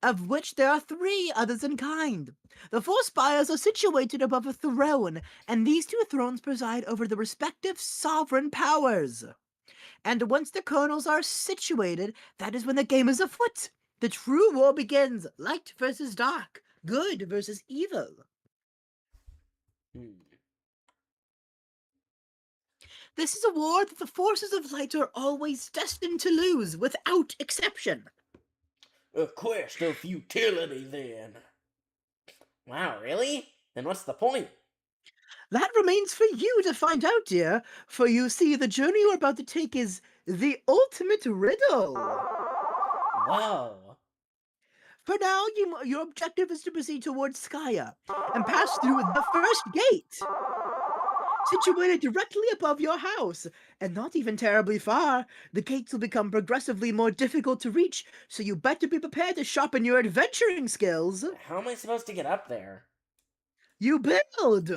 of which there are 3 others in kind. The 4 spires are situated above a throne, and these 2 thrones preside over the respective sovereign powers. And once the kernels are situated, that is when the game is afoot. The true war begins, light versus dark, good versus evil. This is a war that the forces of light are always destined to lose, without exception. A quest of futility, then. Wow, really? Then what's the point? That remains for you to find out, dear, for you see, the journey you're about to take is the ultimate riddle. Whoa. For now, your objective is to proceed towards Skya and pass through the first gate, situated directly above your house, and not even terribly far. The gates will become progressively more difficult to reach, so you better be prepared to sharpen your adventuring skills. How am I supposed to get up there? You build!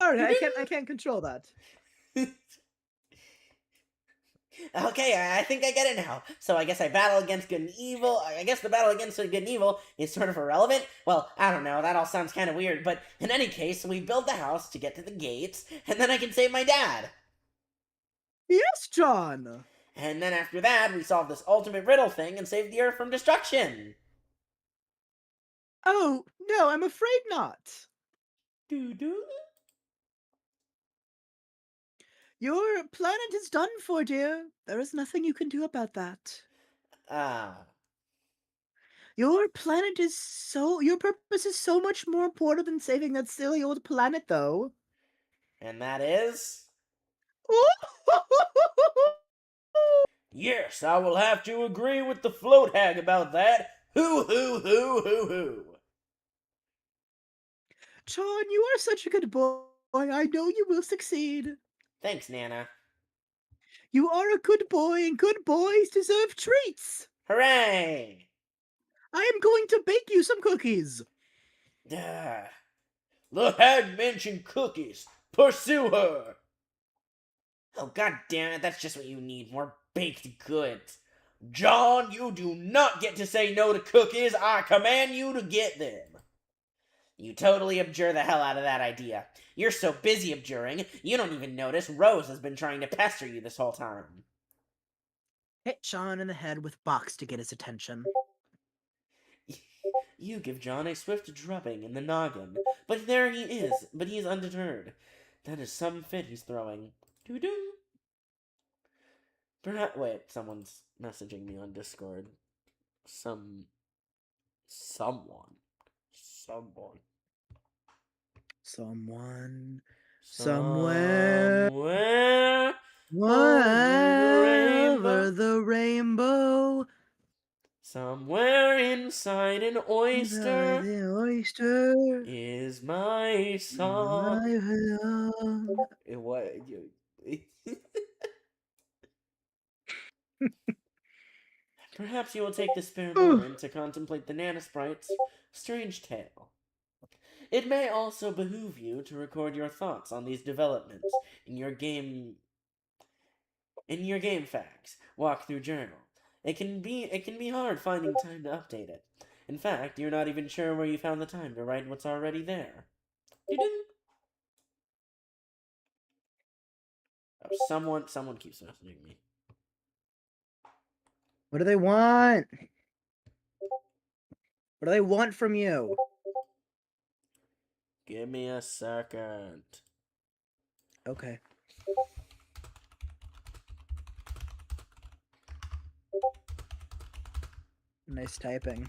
Sorry, I can't control that. Okay, I think I get it now. So I guess I battle against good and evil. I guess the battle against good and evil is sort of irrelevant. Well, I don't know, that all sounds kind of weird, but in any case, we build the house to get to the gates, and then I can save my dad. Yes, John! And then after that, we solve this ultimate riddle thing and save the Earth from destruction. Oh, no, I'm afraid not. Doo-doo. Your planet is done for, dear. There is nothing you can do about that. Ah. Your planet is your purpose is so much more important than saving that silly old planet, though. And that is? Yes, I will have to agree with the float hag about that. Hoo hoo hoo hoo hoo. John, you are such a good boy. I know you will succeed. Thanks, Nana. You are a good boy, and good boys deserve treats. Hooray! I am going to bake you some cookies. The hag mentioned cookies. Pursue her. Oh, god damn it, that's just what you need. More baked goods. John, you do not get to say no to cookies. I command you to get them. You totally abjure the hell out of that idea. You're so busy abjuring, you don't even notice Rose has been trying to pester you this whole time. Hit John in the head with box to get his attention. You give John a swift drubbing in the noggin, but there he is undeterred. That is some fit he's throwing. Doo-doo. Wait, someone's messaging me on Discord. Someone. Somewhere. Wherever the rainbow. Somewhere inside an oyster. The oyster Is my song. What? Perhaps you will take the spare moment to contemplate the Nana Sprite's strange tale. It may also behoove you to record your thoughts on these developments in your game facts walkthrough journal. It can be hard finding time to update it. In fact, you're not even sure where you found the time to write what's already there. Doo-doo. Oh, someone keeps messaging me. What do they want? What do they want from you? Give me a second. Okay. Nice typing.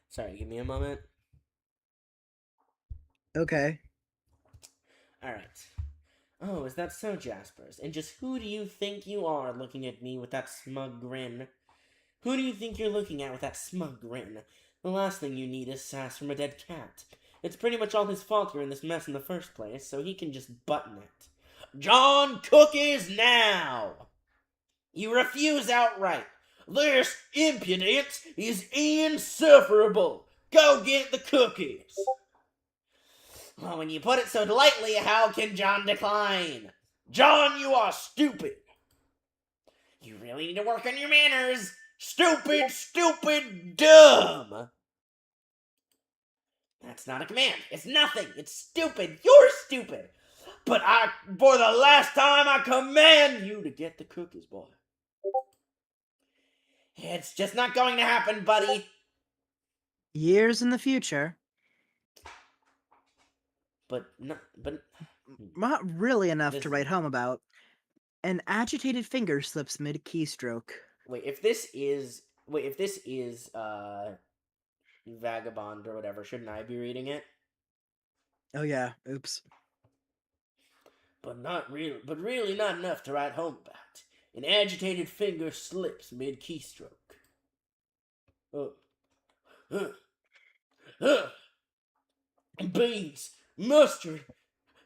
Sorry, give me a moment. Okay. Alright. Oh, is that so, Jaspers? And just who do you think you are looking at me with that smug grin? Who do you think you're looking at with that smug grin? The last thing you need is sass from a dead cat. It's pretty much all his fault you're in this mess in the first place, so he can just button it. John, cookies now! You refuse outright. This impudence is insufferable. Go get the cookies. Well, when you put it so lightly, how can John decline? John, you are stupid. You really need to work on your manners. Stupid, stupid, dumb. That's not a command. It's nothing. It's stupid. You're stupid. But for the last time, I command you to get the cookies, boy. It's just not going to happen, buddy. Years in the future. But Not really enough This- to write home about. An agitated finger slips mid-keystroke. wait, if this is Vagabond or whatever, shouldn't I be reading it? Oh yeah, oops. But really not enough to write home about. An agitated finger slips mid-keystroke. Beans, mustard,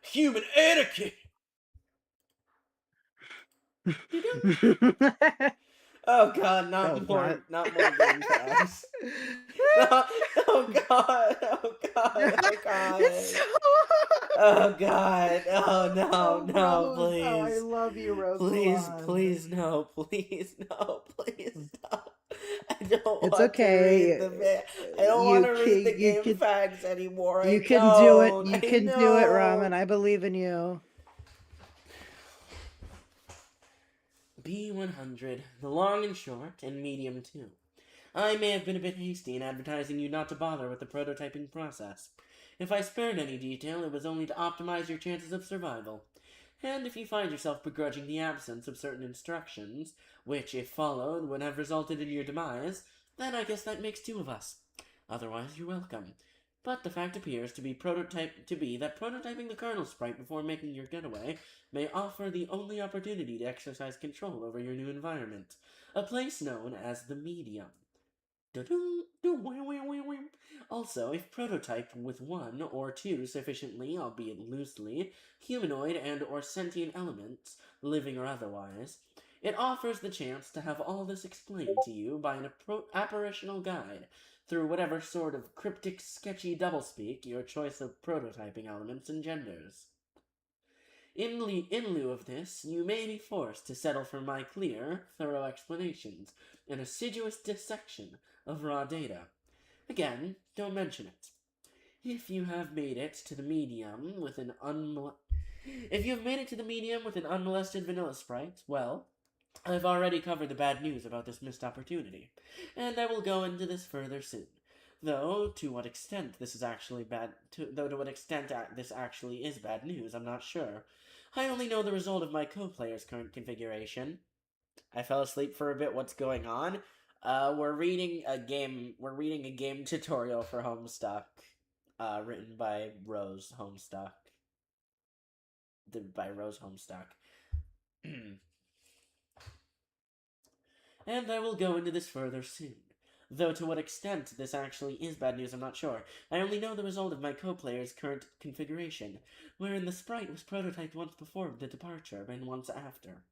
human etiquette. Oh god, not more green flags. No, oh god, oh god, oh god. It's so... Oh god, oh no, no, Rose, please. oh, I love you, Rose. Please, no, please stop. I don't It's want okay. to read the I don't want to read the game facts anymore. You can do it. You can do it, Ramen. I believe in you. B100, the long and short, and medium too. I may have been a bit hasty in advertising you not to bother with the prototyping process. If I spared any detail, it was only to optimize your chances of survival. And if you find yourself begrudging the absence of certain instructions, which, if followed, would have resulted in your demise, then I guess that makes two of us. Otherwise, you're welcome. But the fact appears to be that prototyping the kernel sprite before making your getaway may offer the only opportunity to exercise control over your new environment, a place known as the medium. Also, if prototyped with one or two sufficiently, albeit loosely, humanoid and or sentient elements, living or otherwise, it offers the chance to have all this explained to you by an apparitional guide, through whatever sort of cryptic, sketchy doublespeak your choice of prototyping elements engenders. In lieu of this, you may be forced to settle for my clear, thorough explanations and assiduous dissection of raw data. Again, don't mention it. If you have made it to the medium with an unmolested vanilla sprite, well, I've already covered the bad news about this missed opportunity, and I will go into this further soon. Though to what extent this is actually this actually is bad news, I'm not sure. I only know the result of my co-player's current configuration. I fell asleep for a bit. What's going on? We're reading a game tutorial for Homestuck, written by Rose Homestuck. And I will go into this further soon. Though to what extent this actually is bad news, I'm not sure. I only know the result of my co-player's current configuration, wherein the sprite was prototyped once before the departure and once after.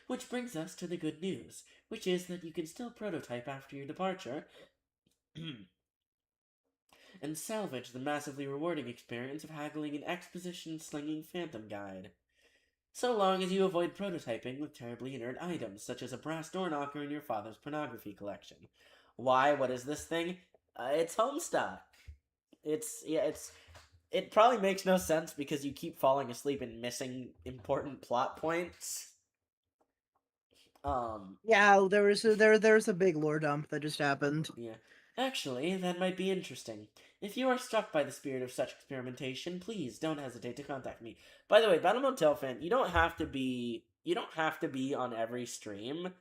Which brings us to the good news, which is that you can still prototype after your departure, and salvage the massively rewarding experience of haggling an exposition-slinging phantom guide. So long as you avoid prototyping with terribly inert items, such as a brass door knocker in your father's pornography collection. Why? What is this thing? It's Homestuck. It probably makes no sense because you keep falling asleep and missing important plot points. Yeah, there's a big lore dump that just happened. Yeah. Actually, that might be interesting. If you are struck by the spirit of such experimentation, please don't hesitate to contact me. By the way, Battle Motel fan, you don't have to be on every stream.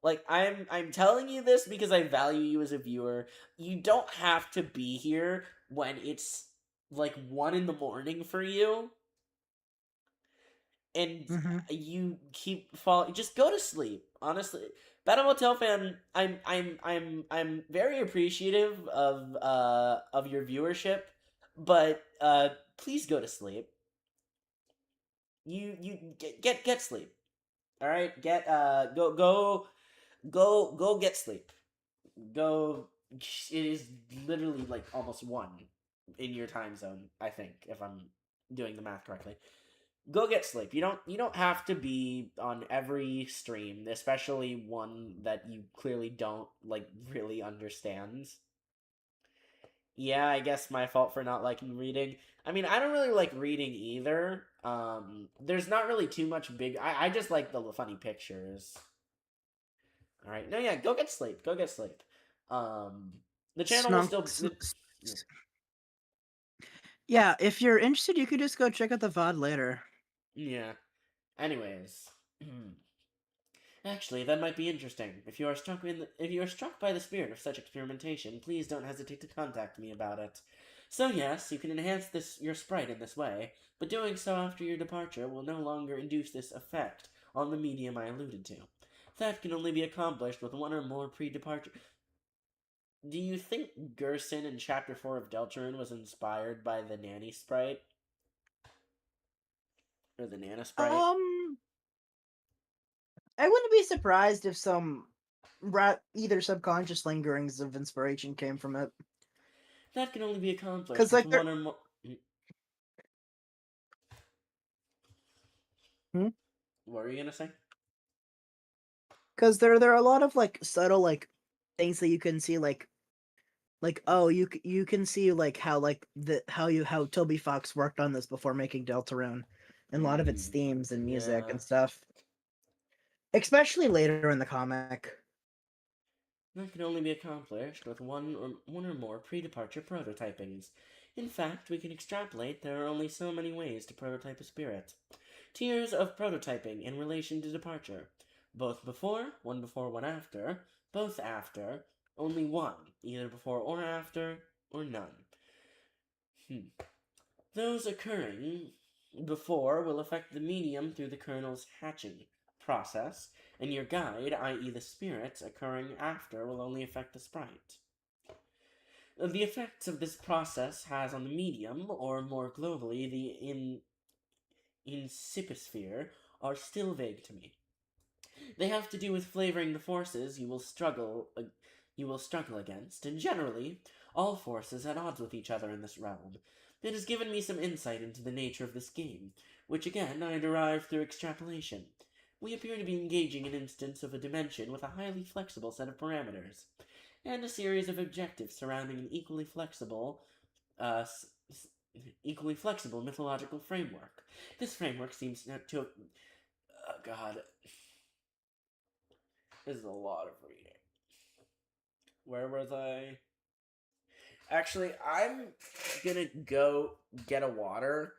Like, I'm telling you this because I value you as a viewer. You don't have to be here when it's like 1 a.m. for you. And you keep falling. Just go to sleep. Honestly, Battle Motel fan, I'm very appreciative of your viewership, but please go to sleep. You get sleep. All right, go get sleep. Go. It is literally like almost 1 in your time zone, I think, if I'm doing the math correctly. Go get sleep. You don't have to be on every stream, especially one that you clearly don't like really understand. Yeah, I guess my fault for not liking reading. I mean, I don't really like reading either. There's not really too much big. I just like the funny pictures. All right, no, yeah, go get sleep. Go get sleep. Um, the channel will Snunk, still. yeah, if you're interested, you could just go check out the VOD later. Yeah. Anyways, actually, that might be interesting. If you are struck by the spirit of such experimentation, please don't hesitate to contact me about it. So yes, you can enhance your sprite in this way, but doing so after your departure will no longer induce this effect on the medium I alluded to. That can only be accomplished with one or more pre-departure. Do you think Gerson in Chapter 4 of Deltarune was inspired by the Nanny sprite? Or the Nana sprite? I wouldn't be surprised if some either subconscious lingerings of inspiration came from it. That can only be accomplished 'Cause, with like, one or more. Hmm? What were you gonna say? Because there are a lot of like subtle like things that you can see like oh you can see like how like how Toby Fox worked on this before making Deltarune, and a lot of its themes and music Yeah. and stuff, especially later in the comic. That can only be accomplished with one or more pre-departure prototypings. In fact, we can extrapolate there are only so many ways to prototype a spirit. Tiers of prototyping in relation to departure. Both before, one after, both after, only one, either before or after, or none. Those occurring before will affect the medium through the kernel's hatching process, and your guide, i.e. the spirits, occurring after will only affect the sprite. The effects of this process has on the medium, or more globally, the insipisphere, are still vague to me. They have to do with flavoring the forces you will struggle against, and generally, all forces at odds with each other in this realm. It has given me some insight into the nature of this game, which again I derived through extrapolation. We appear to be engaging an instance of a dimension with a highly flexible set of parameters, and a series of objectives surrounding an equally flexible mythological framework. This framework seems to have... Oh, God. This is a lot of reading. Where was I? Actually, I'm gonna go get a water.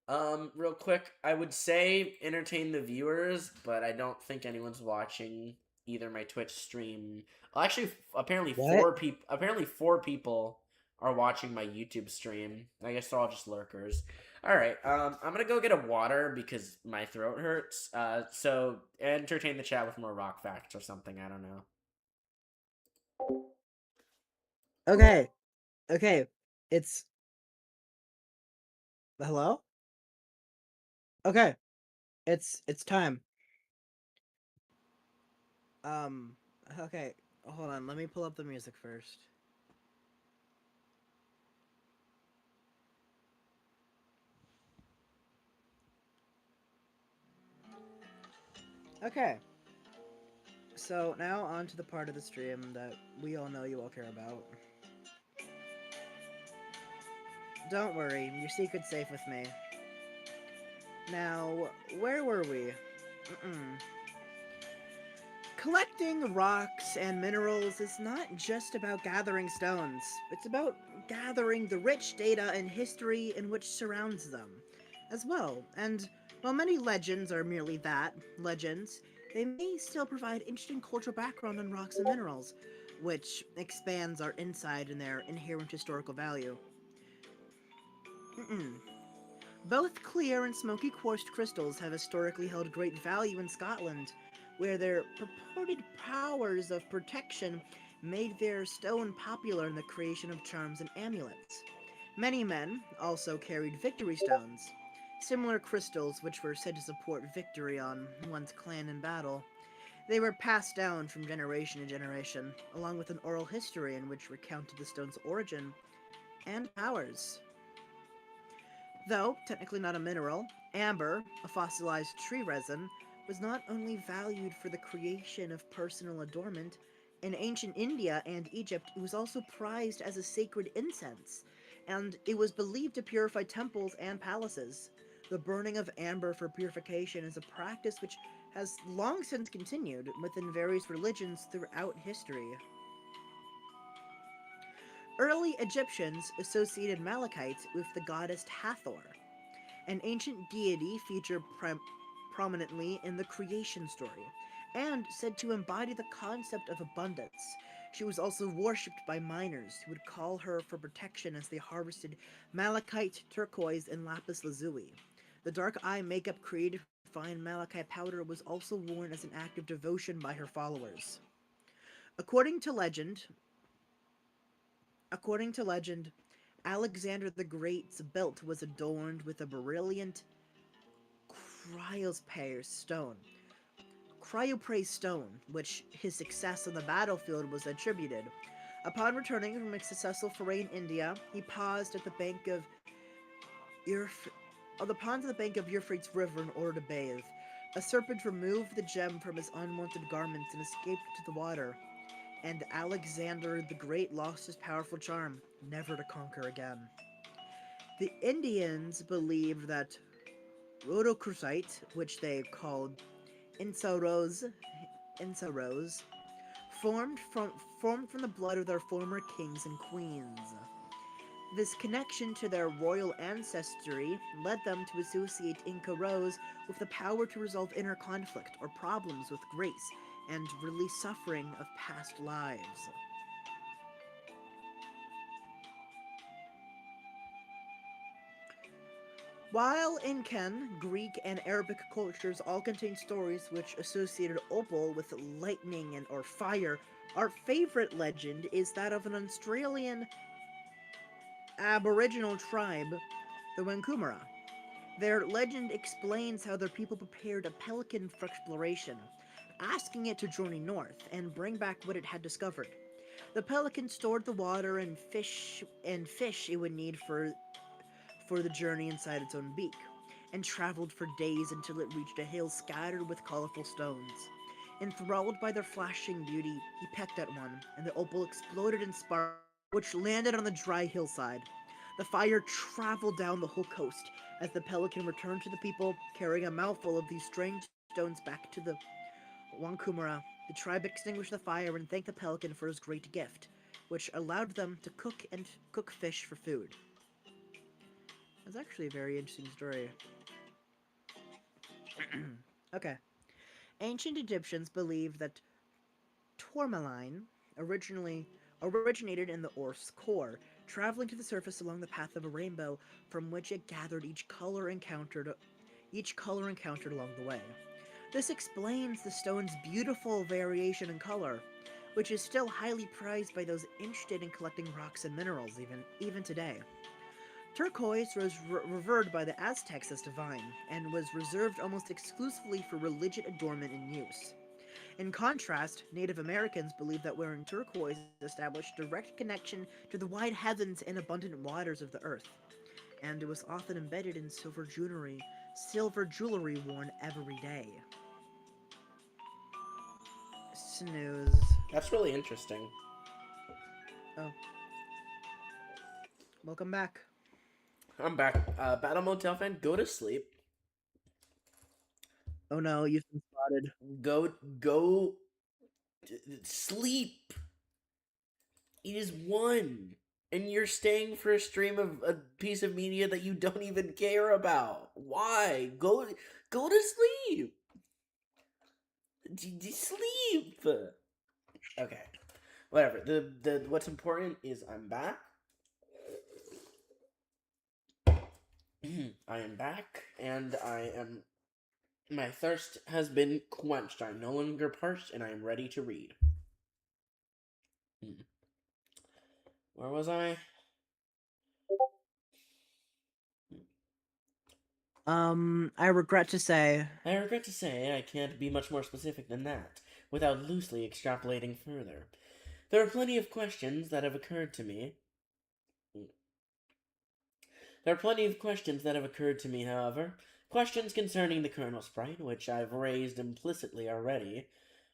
Real quick. I would say entertain the viewers, but I don't think anyone's watching either my Twitch stream. Well, actually, apparently What? four people are watching my YouTube stream. I guess they're all just lurkers. All right. I'm gonna go get a water because my throat hurts. So entertain the chat with more rock facts or something. I don't know. Okay, it's hello. Okay, it's time. Um, okay, hold on. Let me pull up the music first. Okay. So now on to the part of the stream that we all know you all care about. Don't worry, your secret's safe with me. Now, where were we? Collecting rocks and minerals is not just about gathering stones. It's about gathering the rich data and history in which surrounds them as well. And while many legends are merely that, legends, they may still provide interesting cultural background on rocks and minerals, which expands our insight in their inherent historical value. Both clear and smoky quartz crystals have historically held great value in Scotland, where their purported powers of protection made their stone popular in the creation of charms and amulets. Many men also carried victory stones, similar crystals which were said to support victory on one's clan in battle. They were passed down from generation to generation, along with an oral history in which recounted the stone's origin and powers. Though technically not a mineral, amber, a fossilized tree resin, was not only valued for the creation of personal adornment, in ancient India and Egypt it was also prized as a sacred incense, and it was believed to purify temples and palaces. The burning of amber for purification is a practice which has long since continued within various religions throughout history. Early Egyptians associated malachite with the goddess Hathor, an ancient deity featured prominently in the creation story, and said to embody the concept of abundance. She was also worshipped by miners who would call her for protection as they harvested malachite, turquoise, and lapis lazuli. The dark eye makeup created from fine malachite powder was also worn as an act of devotion by her followers. According to legend, according to legend, Alexander the Great's belt was adorned with a brilliant Cryoprase stone, which his success on the battlefield was attributed. Upon returning from a successful foray in India, he paused at the bank of on the ponds of the bank of Euphrates River in order to bathe. A serpent removed the gem from his unwanted garments and escaped to the water, and Alexander the Great lost his powerful charm, never to conquer again. The Indians believed that rhodochrosite, which they called insa rose, formed from the blood of their former kings and queens. This connection to their royal ancestry led them to associate Inca Rose with the power to resolve inner conflict or problems with grace and release suffering of past lives. While Incan, Greek, and Arabic cultures all contain stories which associated opal with lightning or fire, our favorite legend is that of an Australian Aboriginal tribe, the Wankumara. Their legend explains how their people prepared a pelican for exploration, asking it to journey north and bring back what it had discovered. The pelican stored the water and fish it would need for the journey inside its own beak, and traveled for days until it reached a hill scattered with colorful stones. Enthralled by their flashing beauty, he pecked at one, and the opal exploded in sparks, which landed on the dry hillside. The fire traveled down the whole coast as the pelican returned to the people, carrying a mouthful of these strange stones back to the Wankumara. The tribe extinguished the fire and thanked the pelican for his great gift, which allowed them to cook fish for food. That's actually a very interesting story. Okay. Ancient Egyptians believed that tourmaline originated in the earth's core, traveling to the surface along the path of a rainbow from which it gathered each color encountered along the way. This explains the stone's beautiful variation in color, which is still highly prized by those interested in collecting rocks and minerals even today. Turquoise was revered by the Aztecs as divine, and was reserved almost exclusively for religious adornment and use. In contrast, Native Americans believed that wearing turquoise established direct connection to the wide heavens and abundant waters of the earth, and it was often embedded in silver jewelry worn every day. Snooze. That's really interesting. Oh, welcome back. I'm back. Battle Motel fan, go to sleep. Oh no, you've been spotted. Go sleep. It is 1. And you're staying for a stream of a piece of media that you don't even care about. Why? Go to sleep. Sleep. Okay. Whatever. The what's important is I'm back. I am back, and my thirst has been quenched. I'm no longer parched, and I am ready to read. Where was I? I regret to say. I can't be much more specific than that, without loosely extrapolating further. There are plenty of questions that have occurred to me. There are plenty of questions that have occurred to me, however. Questions concerning the kernel sprite, which I've raised implicitly already,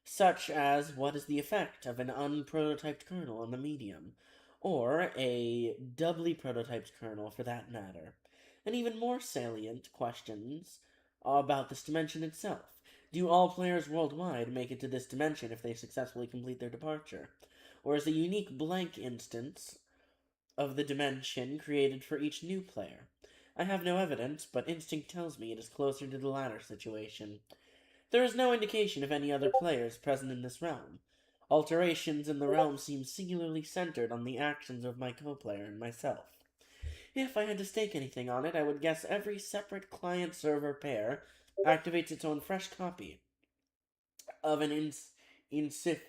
such as what is the effect of an unprototyped kernel on the medium, or a doubly prototyped kernel for that matter, and even more salient questions about this dimension itself. Do all players worldwide make it to this dimension if they successfully complete their departure? Or is a unique blank instance of the dimension created for each new player? I have no evidence, but instinct tells me it is closer to the latter situation. There is no indication of any other players present in this realm. Alterations in the realm seem singularly centered on the actions of my co-player and myself. If I had to stake anything on it, I would guess every separate client-server pair activates its own fresh copy of an insipisphere,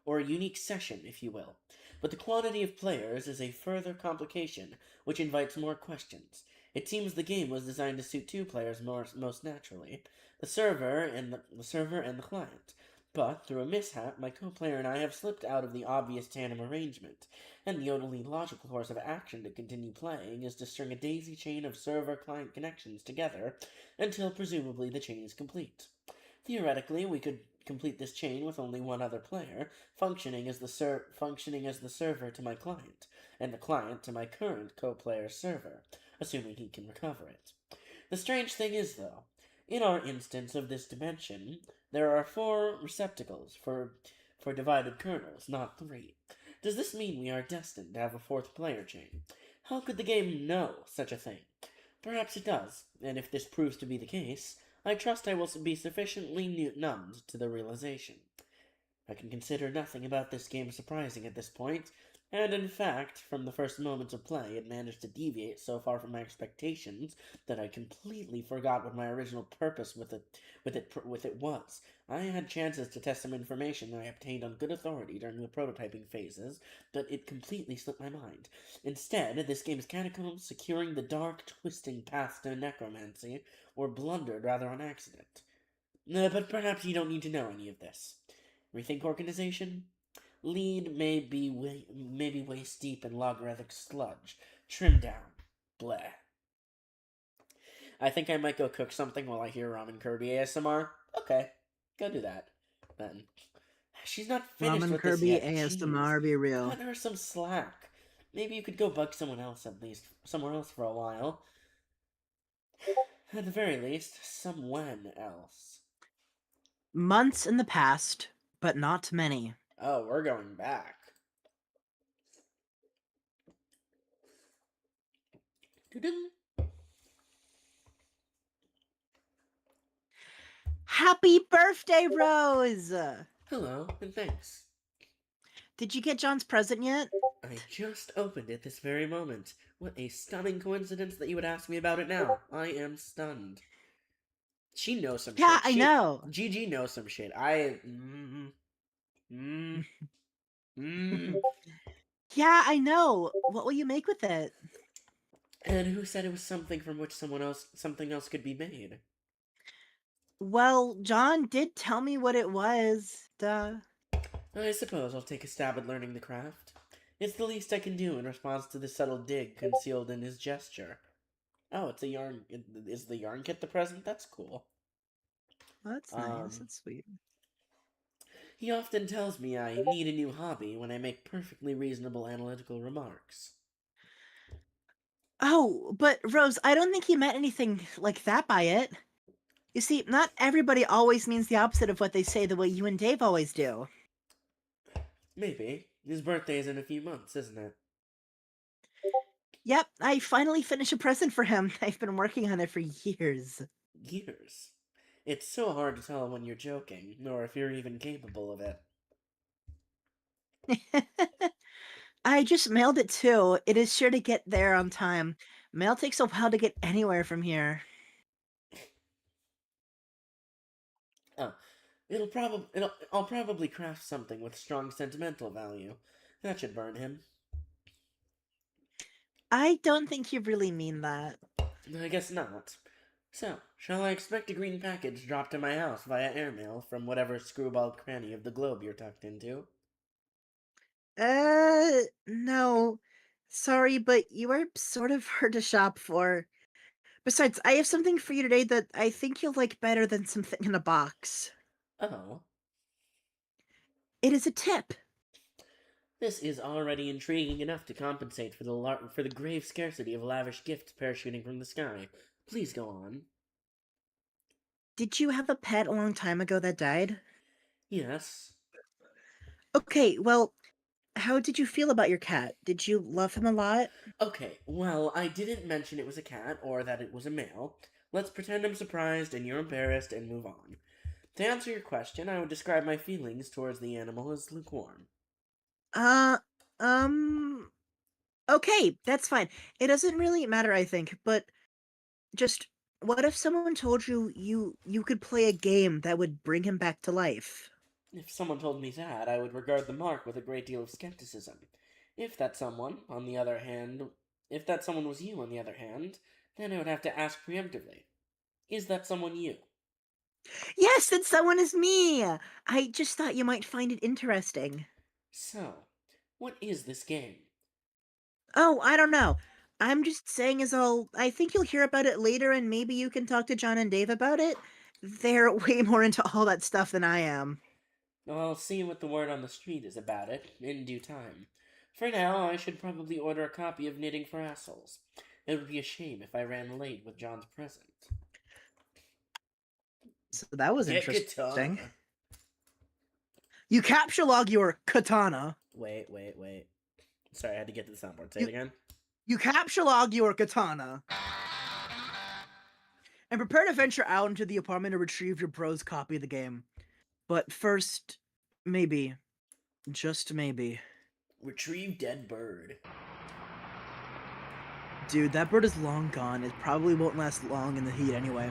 or a unique session, if you will. But the quantity of players is a further complication, which invites more questions. It seems the game was designed to suit two players most naturally, the server and the client. But, through a mishap, my co-player and I have slipped out of the obvious tandem arrangement, and the only logical course of action to continue playing is to string a daisy chain of server-client connections together until presumably the chain is complete. Theoretically, we could complete this chain with only one other player, functioning as the server to my client, and the client to my current co-player's server, assuming he can recover it. The strange thing is, though, in our instance of this dimension, there are 4 receptacles for divided kernels, not 3. Does this mean we are destined to have a 4th player chain? How could the game know such a thing? Perhaps it does, and if this proves to be the case, I trust I will be sufficiently numbed to the realization. I can consider nothing about this game surprising at this point, and in fact, from the first moments of play, it managed to deviate so far from my expectations that I completely forgot what my original purpose with it was. I had chances to test some information that I obtained on good authority during the prototyping phases, but it completely slipped my mind. Instead, this game's catacombs, securing the dark, twisting paths to necromancy, were blundered rather on accident. But perhaps you don't need to know any of this. Rethink organization? Lead may be waist deep in logarithmic sludge. Trim down. Bleh. I think I might go cook something while I hear Ramen Kirby ASMR. Okay, go do that. Then. She's not finished Ramen with this Kirby yet. ASMR, Jeez. be real. Cut her some slack. Maybe you could go bug someone else at least. Somewhere else for a while. At the very least, someone else. Months in the past, but not many. Oh, we're going back. Doo-doo. Happy birthday, Rose! Hello, and thanks. Did you get John's present yet? I just opened it this very moment. What a stunning coincidence that you would ask me about it now. I am stunned. She knows some Yeah, shit. I know. Gigi knows some shit. Mm, Yeah, I know. What will you make with it? And who said it was something from which something else could be made? Well, John did tell me what it was. Duh. I suppose I'll take a stab at learning the craft. It's the least I can do in response to the subtle dig concealed in his gesture. Oh, it's a yarn. Is the yarn kit the present? That's cool. That's nice. That's sweet. He often tells me I need a new hobby when I make perfectly reasonable analytical remarks. Oh, but Rose, I don't think he meant anything like that by it. You see, not everybody always means the opposite of what they say the way you and Dave always do. Maybe. His birthday's in a few months, isn't it? Yep, I finally finished a present for him. I've been working on it for years. Years. It's so hard to tell when you're joking, or if you're even capable of it. I just mailed it too. It is sure to get there on time. Mail takes a while to get anywhere from here. Oh, I'll probably craft something with strong sentimental value. That should burn him. I don't think you really mean that. I guess not. So, shall I expect a green package dropped to my house via airmail from whatever screwball cranny of the globe you're tucked into? No. Sorry, but you are sort of hard to shop for. Besides, I have something for you today that I think you'll like better than something in a box. Oh, It is a tip. this is already intriguing enough to compensate for the grave scarcity of lavish gifts parachuting from the sky. Please go on. Did you have a pet a long time ago that died? Yes. Okay, well, how did you feel about your cat? Did you love him a lot? Okay, well, I didn't mention it was a cat or that it was a male. Let's pretend I'm surprised and you're embarrassed and move on. To answer your question, I would describe my feelings towards the animal as lukewarm. Uh, um, okay, that's fine. It doesn't really matter, I think, but just what if someone told you could play a game that would bring him back to life? If someone told me that, I would regard the mark with a great deal of skepticism. If that someone, on the other hand, if that someone was you, on the other hand, then I would have to ask preemptively, is that someone you? Yes, that someone is me. I just thought you might find it interesting. So, what is this game? Oh, I don't know. I'm just saying is all. I think you'll hear about it later, and maybe you can talk to John and Dave about it. They're way more into all that stuff than I am. I'll see what the word on the street is about it, in due time. For now, I should probably order a copy of Knitting for Assholes. It would be a shame if I ran late with John's present. So that was Get interesting. katana. You capture log your katana. Wait. Sorry, I had to get to the soundboard. Say it again. You capture log your katana. And prepare to venture out into the apartment to retrieve your bro's copy of the game. But first, maybe, just maybe. Retrieve dead bird. Dude, that bird is long gone. It probably won't last long in the heat anyway.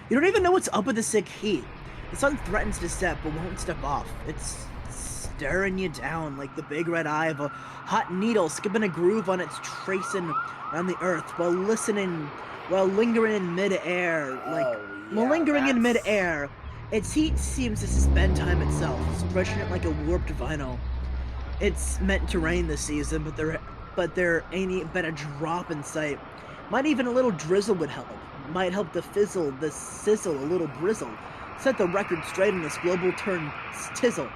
You don't even know what's up with the sick heat. The sun threatens to set, but won't step off. It's staring you down like the big red eye of a hot needle skipping a groove on its tracing around the earth while lingering in midair. Malingering in midair. Its heat seems to suspend time itself, stretching it like a warped vinyl. It's meant to rain this season, but there ain't been a drop in sight. Might even a little drizzle would help. Might help the sizzle a little brizzle. Set the record straight in this global turn tizzle.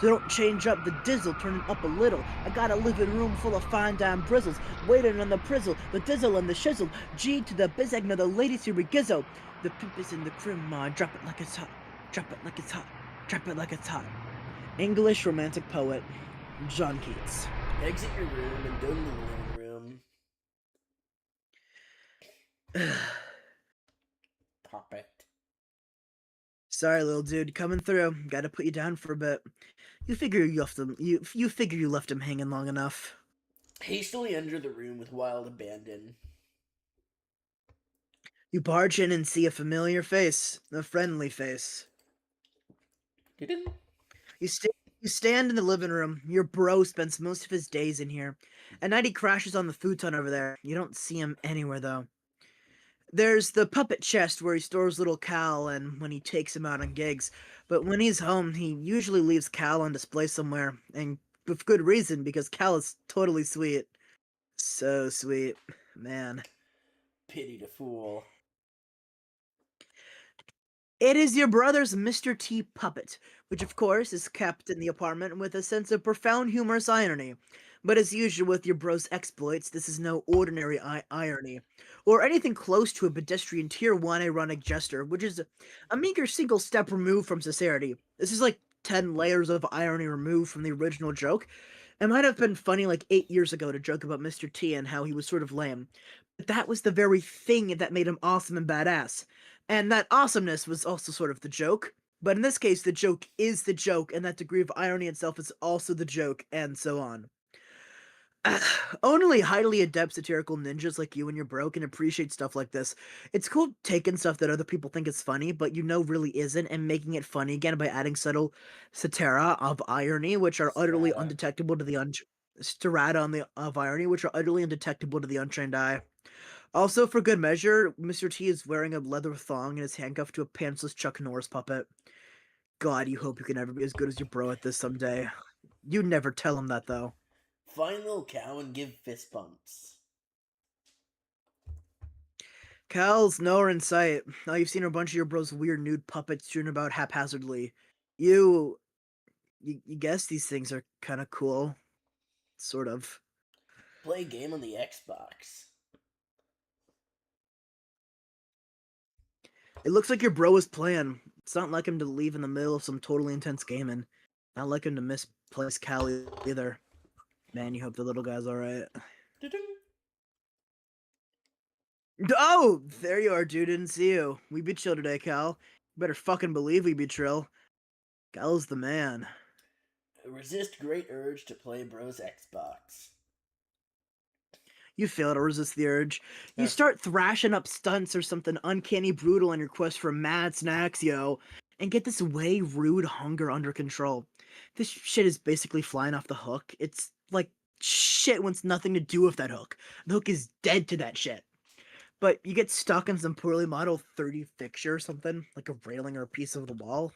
So don't change up the dizzle, turn it up a little. I got a living room full of fine dime brizzles, waiting on the prizzle, the dizzle and the shizzle. G to the bizegna, the ladies who regizzo. The pimp is in the crim, drop it like it's hot. Drop it like it's hot. Drop it like it's hot. English romantic poet, John Keats. Exit your room and go to the living room. Pop it. Sorry, little dude, coming through. Gotta put you down for a bit. You figure you left him hanging long enough. Hastily enter the room with wild abandon. You barge in and see a familiar face, a friendly face. Didn't? You stand in the living room. Your bro spends most of his days in here. At night he crashes on the futon over there. You don't see him anywhere though. There's the puppet chest where he stores little Cal and when he takes him out on gigs. But when he's home, he usually leaves Cal on display somewhere. And with good reason, because Cal is totally sweet. So sweet. Man. Pity to fool. It is your brother's Mr. T puppet, which of course is kept in the apartment with a sense of profound humorous irony. But as usual with your bro's exploits, this is no ordinary irony, or anything close to a pedestrian tier 1 ironic gesture, which is a meager single step removed from sincerity. This is like 10 layers of irony removed from the original joke. It might have been funny like 8 years ago to joke about Mr. T and how he was sort of lame, but that was the very thing that made him awesome and badass. And that awesomeness was also sort of the joke. But in this case, the joke is the joke, and that degree of irony itself is also the joke, and so on. Only highly adept satirical ninjas like you and your bro can appreciate stuff like this. It's cool taking stuff that other people think is funny, but you know really isn't, and making it funny again by adding subtle satira of irony, which are utterly Strata. undetectable to the strata of irony, which are utterly undetectable to the untrained eye. Also, for good measure, Mr. T is wearing a leather thong and is handcuffed to a pantsless Chuck Norris puppet. God, you hope you can ever be as good as your bro at this someday. You never tell him that, though. Find little cow and give fist bumps. Cal's nowhere in sight. Now you've seen a bunch of your bros' weird nude puppets strewn about haphazardly. You guess these things are kind of cool. Sort of. Play a game on the Xbox. It looks like your bro is playing. It's not like him to leave in the middle of some totally intense gaming. Not like him to misplace Cal either. Man, you hope the little guy's alright. Oh! There you are, dude. Didn't see you. We be chill today, Cal. You better fucking believe we be chill. Cal's the man. Resist great urge to play bro's Xbox. You fail to resist the urge. You Yeah. start thrashing up stunts or something uncanny brutal on your quest for mad snacks, yo, and get this way rude hunger under control. This shit is basically flying off the hook. It's like shit wants nothing to do with that hook. The hook is dead to that shit. But you get stuck in some poorly modeled 30 fixture or something, like a railing or a piece of the wall.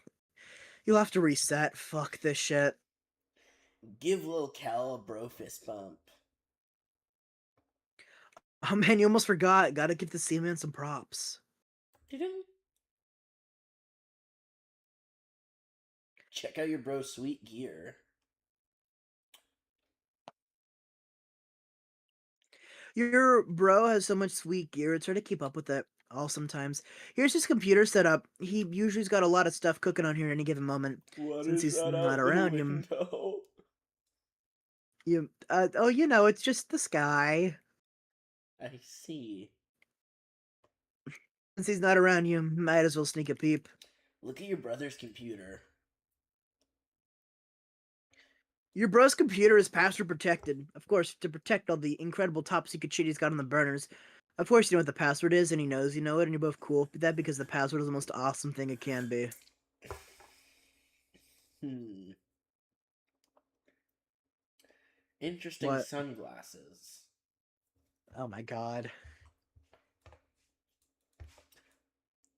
You'll have to reset. Fuck this shit. Give little Cal a bro fist bump. Oh man, you almost forgot. Gotta give the Seaman some props. Check out your bro's sweet gear. Your bro has so much sweet gear, it's hard to keep up with it all sometimes. Here's his computer setup. He usually's got a lot of stuff cooking on here at any given moment. What Since is he's that not out around, the you window? it's just the sky. I see. Since he's not around, you might as well sneak a peep. Look at your brother's computer. Your bro's computer is password protected. Of course, to protect all the incredible top secret shit he's got on the burners. Of course you know what the password is, and he knows you know it, and you're both cool with that because the password is the most awesome thing it can be. Interesting What? sunglasses. Oh my god.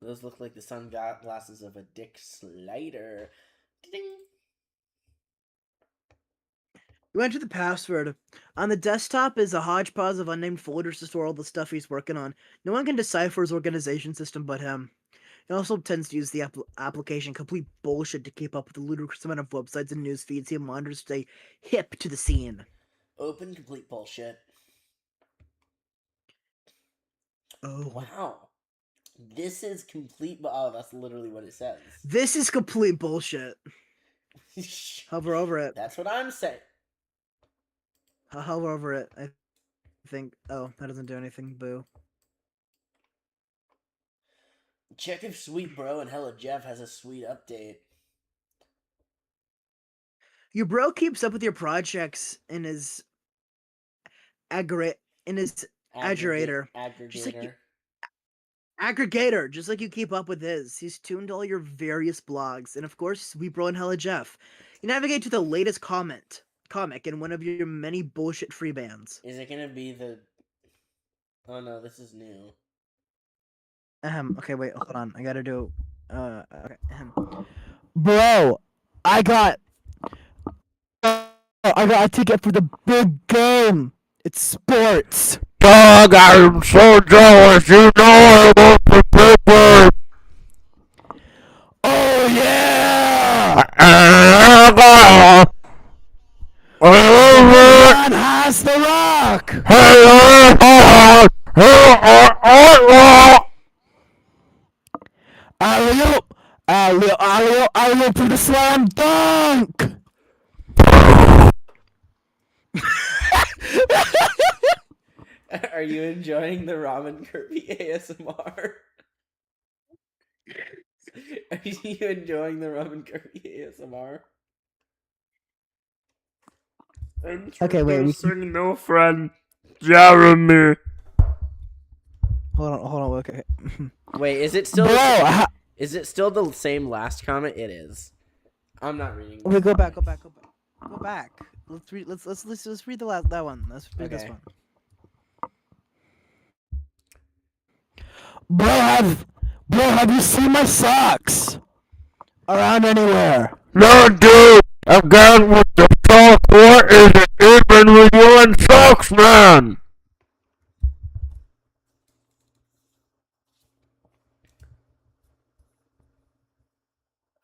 Those look like the sunglasses of a Dick Slider. Ding. You enter the password. On the desktop is a hodgepodge of unnamed folders to store all the stuff he's working on. No one can decipher his organization system but him. He also tends to use the application complete bullshit to keep up with the ludicrous amount of websites and news feeds he monitors to stay hip to the scene. Open complete bullshit. Oh. Wow. This is complete. Oh, that's literally what it says. This is complete bullshit. Hover over it. That's what I'm saying. Hover over it. I think. Oh, that doesn't do anything. Boo. Check if Sweet Bro and Hella Jeff has a sweet update. Your bro keeps up with your projects in his aggregator. Aggregator. Aggregator, just like you keep up with his. He's tuned to all your various blogs, and of course, Sweet Bro and Hella Jeff. You navigate to the latest comic in one of your many bullshit free bands. Is it gonna be the... Oh no, this is new. Okay, wait, hold on. I gotta do... okay. Bro, I got a ticket for the big game. It's sports. Dog, I'm so jealous. You know I want the paper. Oh yeah! LeBron has the rock. Alley-oop, alley-oop for the slam dunk. Are you enjoying the Ramen Kirby ASMR? Are you enjoying the Ramen Kirby ASMR? Okay, wait. Introducing no friend, Jeremy. Hold on. Okay. Wait, is it still? Bro, Is it still the same last comment? It is. I'm not reading. wait, go back. Go back. Let's read. Let's read that one. Let's read this Okay. one. Bro, have you seen my socks around anywhere? No, dude. Again with the talk. What is it even with you and socks, man?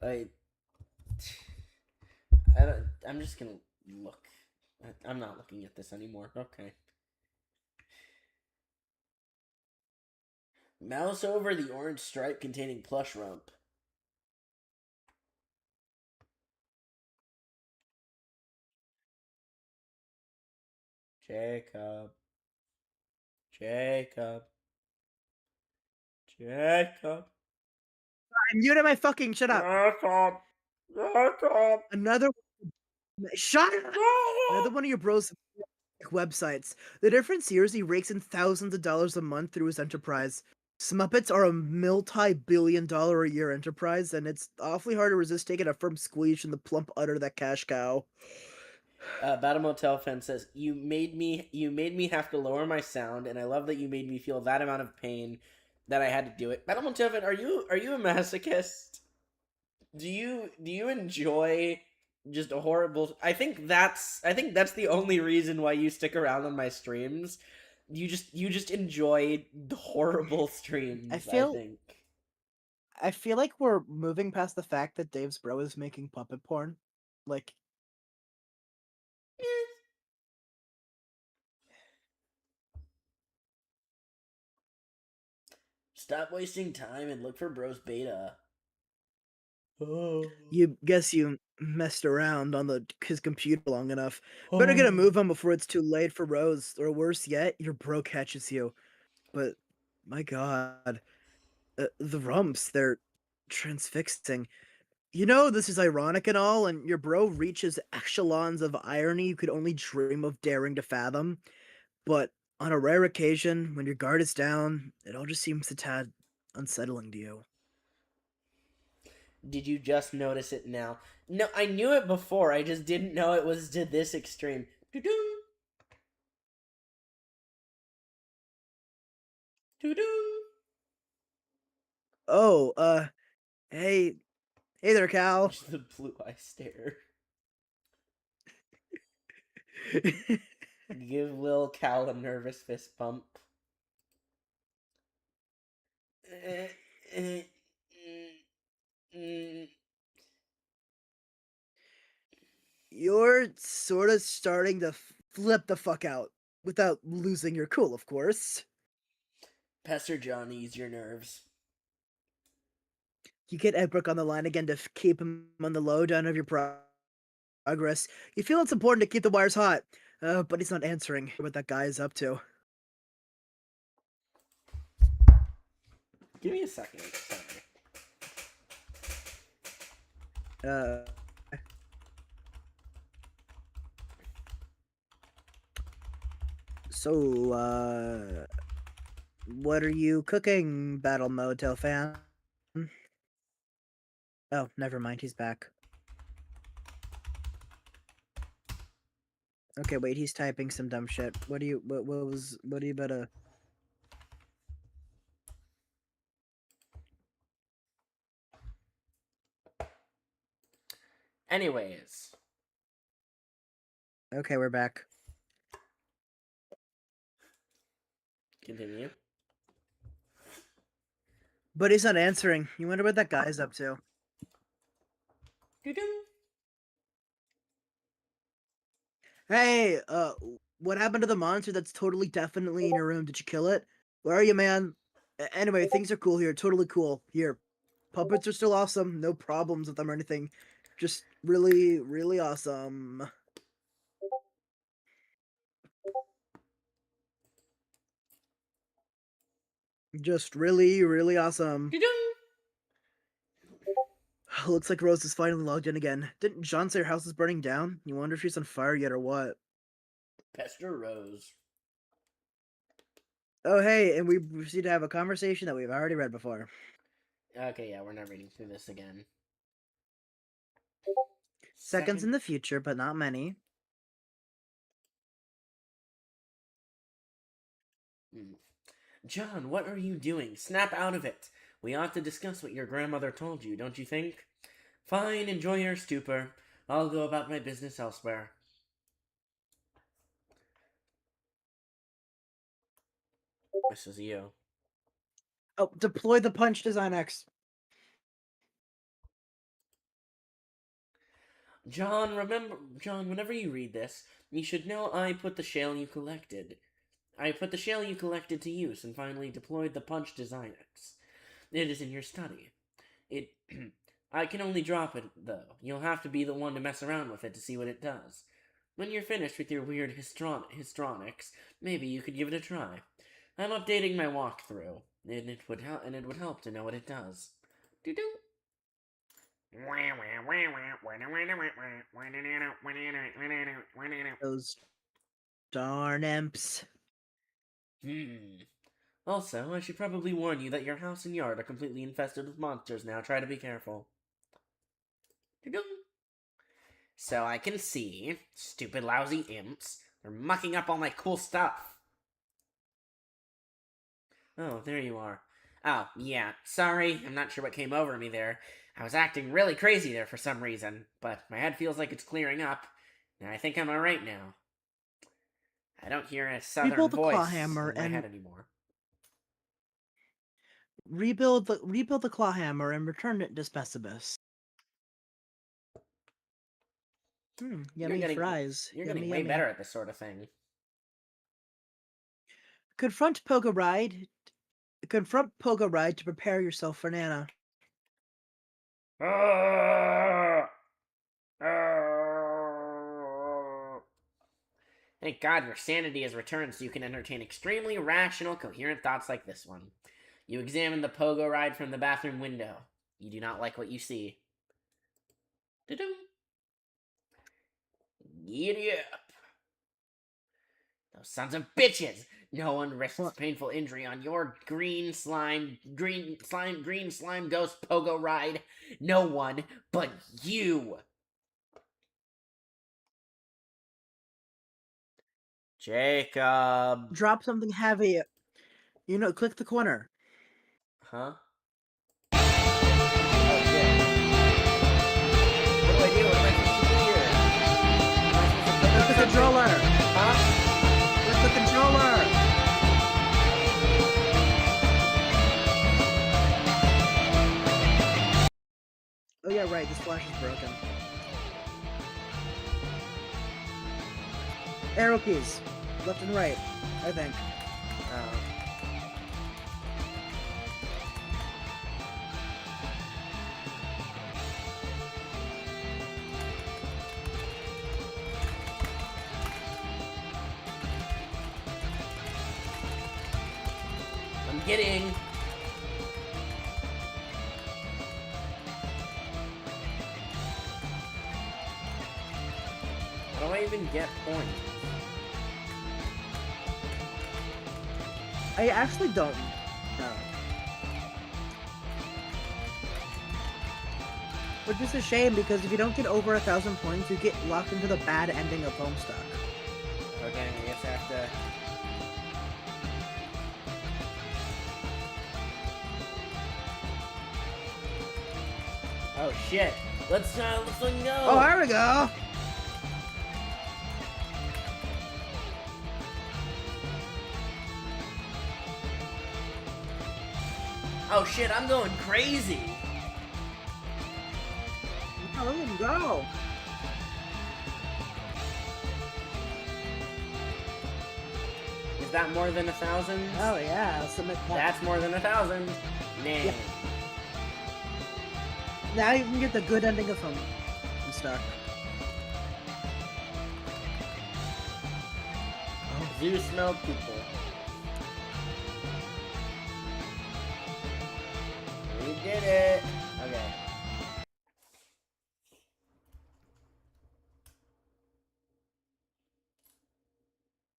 I I'm just gonna look. I'm not looking at this anymore. Okay. Mouse over the orange stripe containing plush rump. Jacob. Jacob. Jacob. I'm muting my fucking shut up. Jacob. Jacob. Another shut up. Another one of your bros websites. The difference here is he rakes in thousands of dollars a month through his enterprise. Smuppets are a multi-billion-dollar a year enterprise, and it's awfully hard to resist taking a firm squeeze from the plump udder of that cash cow. Battle Motel Fan says, you made me have to lower my sound, and I love that you made me feel that amount of pain that I had to do it. Battle Motel Fan, are you a masochist? Do you enjoy just a horrible? I think that's the only reason why you stick around on my streams. You just enjoy the horrible streams. I think. I feel like we're moving past the fact that Dave's bro is making puppet porn. Like, Stop wasting time and look for Bros Beta. Oh. you guess you messed around on his computer long enough. Better get a move on before it's too late for Rose, or worse yet, your bro catches you. But, my god. The rumps, they're transfixing. You know, this is ironic and all, and your bro reaches echelons of irony you could only dream of daring to fathom. But on a rare occasion, when your guard is down, it all just seems a tad unsettling to you. Did you just notice it now? No, I knew it before. I just didn't know it was to this extreme. Doo-doo. Doo-doo. Oh, hey there, Cal. Just the blue eye stare. Give Lil Cal a nervous fist pump. You're sort of starting to flip the fuck out without losing your cool, of course. Pastor John, ease your nerves. You get Egbert on the line again to keep him on the lowdown of your progress. You feel it's important to keep the wires hot, but he's not answering what that guy is up to. Give me a second. Sorry. So, what are you cooking, Battle Motel Fan? Oh, never mind, he's back. Okay, wait, he's typing some dumb shit. What are you better... Anyways. Okay, we're back. Continue. But he's not answering. You wonder what that guy's up to. Doo-doo. Hey, what happened to the monster that's totally definitely in your room? Did you kill it? Where are you, man? Anyway, things are cool here. Totally cool. Here. Puppets are still awesome. No problems with them or anything. Just really, really awesome. Just really, really awesome. Doo-doo. Looks like Rose is finally logged in again. Didn't John say her house is burning down? You wonder if she's on fire yet or what? Pester Rose. Oh, hey, and we proceed to have a conversation that we've already read before. Okay, yeah, we're not reading through this again. Seconds in the future, but not many. John, what are you doing? Snap out of it. We ought to discuss what your grandmother told you, don't you think? Fine, enjoy your stupor. I'll go about my business elsewhere. This is you. Oh, deploy the punch design X. John, whenever you read this, you should know I put the shale you collected. I put the shale you collected to use and finally deployed the punch design X. It is in your study. I can only drop it, though. You'll have to be the one to mess around with it to see what it does. When you're finished with your weird histronics, maybe you could give it a try. I'm updating my walkthrough, and it would help to know what it does. Doo-doo. Those darn imps. Also, I should probably warn you that your house and yard are completely infested with monsters now. Try to be careful. Doo-doo. So I can see, stupid lousy imps, they're mucking up all my cool stuff. Oh, there you are. Oh, yeah, sorry, I'm not sure what came over me there. I was acting really crazy there for some reason, but my head feels like it's clearing up, and I think I'm alright now. I don't hear a southern Rebuild the voice claw hammer in my and head anymore. rebuild the claw hammer and return it to Specibus. Yummy fries. You're Yummy, getting way yummy. better at this sort of thing. Confront Pogoride to prepare yourself for Nana. Thank God your sanity has returned so you can entertain extremely rational, coherent thoughts like this one. You examine the pogo ride from the bathroom window. You do not like what you see. Da-dum. Giddy up. Those sons of bitches! No one risks What? painful injury on your green slime ghost pogo ride. No one but you! Jacob. Drop something heavy. Click the corner. Huh? Oh shit. What do I do? What am I supposed to do here? Am I supposed to Click the something? controller. Huh? Click the controller. Oh yeah, right. This flash is broken. Arrow keys, left and right. I think. Oh. I'm getting. How do I even get points? I actually don't know. Which is a shame because if you don't get over 1,000 points, you get locked into the bad ending of Homestuck. Okay, I guess I have to. Oh shit! Let's fucking go. Oh, there we go. Oh shit! I'm going crazy. Oh, let me go. Is that more than 1,000? Oh yeah, I'll submit that. That's more than 1,000. Nah. Yep. Now you can get the good ending of Homestuck. Zoo smelled people. We did it. Okay.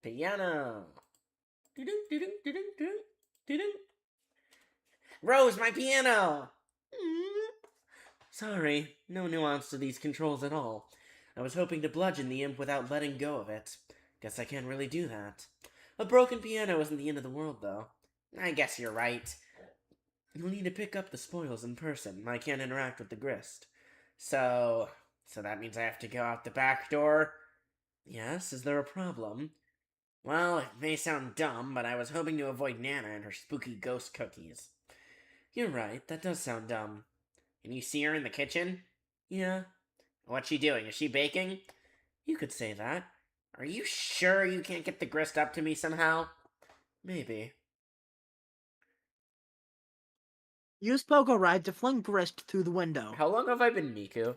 Piano. Do-do, do-do, do-do, do-do, do-do. Rose, my piano! Sorry, no nuance to these controls at all. I was hoping to bludgeon the imp without letting go of it. Guess I can't really do that. A broken piano isn't the end of the world, though. I guess you're right. You'll need to pick up the spoils in person. I can't interact with the grist. So, So that means I have to go out the back door? Yes, is there a problem? Well, it may sound dumb, but I was hoping to avoid Nana and her spooky ghost cookies. You're right, that does sound dumb. Can you see her in the kitchen? Yeah. What's she doing? Is she baking? You could say that. Are you sure you can't get the grist up to me somehow? Maybe. Use Pogo Ride to fling grist through the window. How long have I been Miku?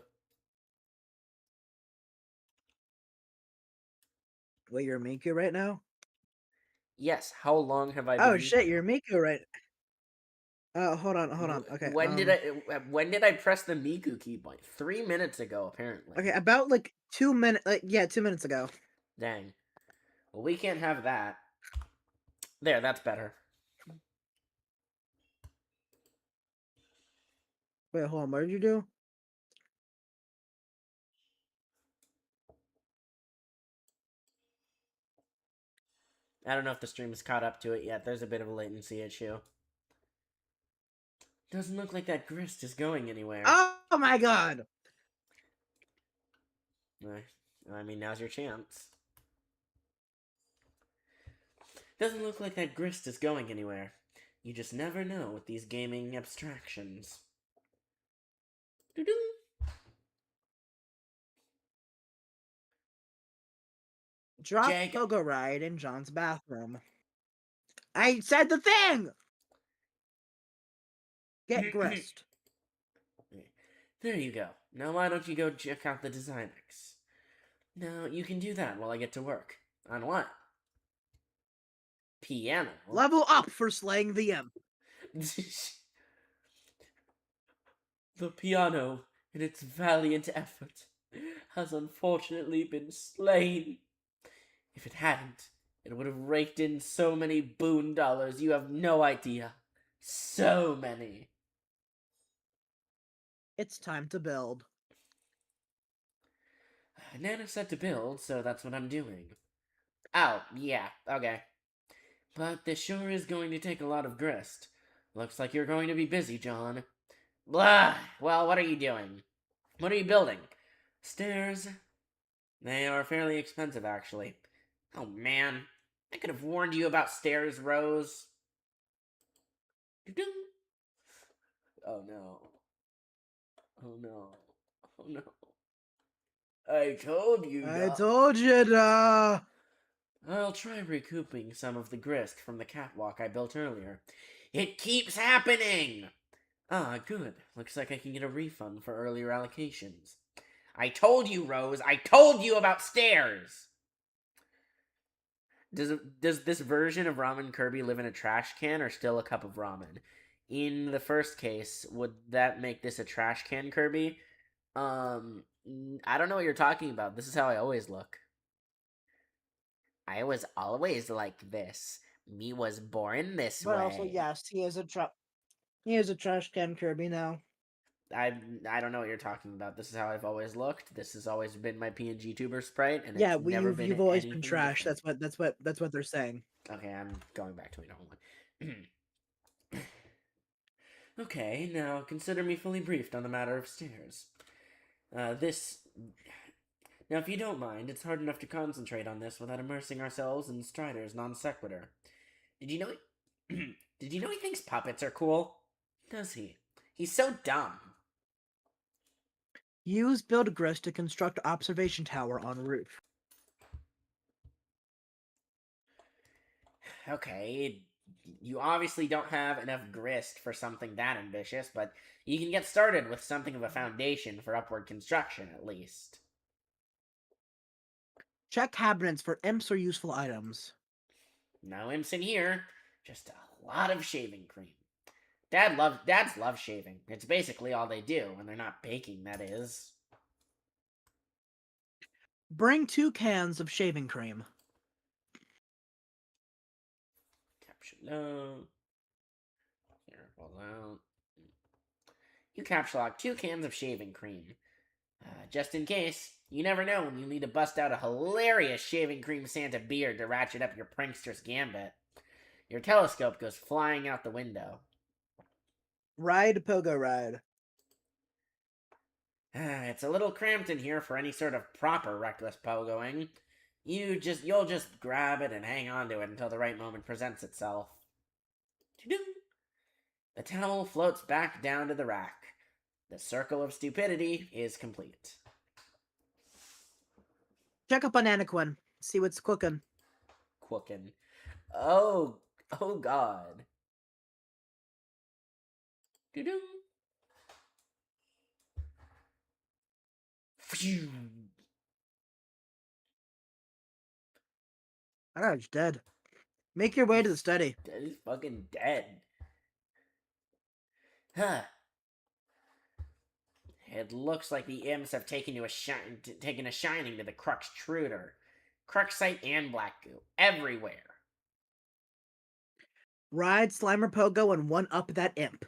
Wait, you're Miku right now? Yes, how long have I been Oh Miku? shit, you're Miku right. Oh, hold on. Okay. When did I press the Miku key? Like 3 minutes ago, apparently. Okay, about like 2 minutes. Yeah, 2 minutes ago. Dang. Well, we can't have that. There, that's better. Wait, hold on. What did you do? I don't know if the stream is caught up to it yet. There's a bit of a latency issue. Doesn't look like that grist is going anywhere. Oh my god! I mean, now's your chance. Doesn't look like that grist is going anywhere. You just never know with these gaming abstractions. Doo-doo. Drop Jag- Pogo Ride in John's bathroom. I said the thing! Get grist. There you go. Now why don't you go check out the Design X? Now you can do that while I get to work. On what? Piano? Level up for slaying the imp. The piano, in its valiant effort, has unfortunately been slain. If it hadn't, it would have raked in so many boon dollars you have no idea. So many. It's time to build. Nana said to build, so that's what I'm doing. Oh, yeah, okay. But this sure is going to take a lot of grist. Looks like you're going to be busy, John. Blah! Well, what are you doing? What are you building? Stairs? They are fairly expensive, actually. Oh, man. I could have warned you about stairs, Rose. Doo-doo. Oh, no. Oh, no. Oh, no. I told you I not. told you to. I'll try recouping some of the grist from the catwalk I built earlier. It keeps happening! Ah, good. Looks like I can get a refund for earlier allocations. I told you, Rose. I told you about stairs! Does this version of Ramen Kirby live in a trash can or still a cup of ramen? In the first case, would that make this a trash can Kirby? I don't know what you're talking about. This is how I always look. I was always like this. Me was born this But way. also, yes, he is a trash can Kirby now. I don't know what you're talking about. This is how I've always looked. This has always been my PNG tuber sprite, and Yeah, it's never been you've always been anything trash. different. That's what they're saying. Okay, I'm going back to my normal one. Okay, now consider me fully briefed on the matter of stairs. Now, if you don't mind, it's hard enough to concentrate on this without immersing ourselves in Strider's non sequitur. Did you know Did you know he thinks puppets are cool? Does he? He's so dumb. Use build grist to construct observation tower on roof. Okay, you obviously don't have enough grist for something that ambitious, but you can get started with something of a foundation for upward construction, at least. Check cabinets for imps or useful items. No imps in here, just a lot of shaving cream. Dads love shaving. It's basically all they do when they're not baking, that is. Bring 2 cans of shaving cream. Capture load. Careful out. You capture lock 2 cans of shaving cream. Just in case, you never know when you need to bust out a hilarious shaving cream Santa beard to ratchet up your prankster's gambit. Your telescope goes flying out the window. Ride Pogo Ride. It's a little cramped in here for any sort of proper reckless pogoing. You'll just grab it and hang on to it until the right moment presents itself. The towel floats back down to the rack. The circle of stupidity is complete. Check up on Anaquin. See what's cooking. Quookin'. Oh God. Doo-doo. Phew. I thought he's dead. Make your way to the study. He's fucking dead. Huh. It looks like the imps have taken a shining to the Crux Truder. Cruxite and black goo. Everywhere. Ride Slimer Pogo and one up that imp.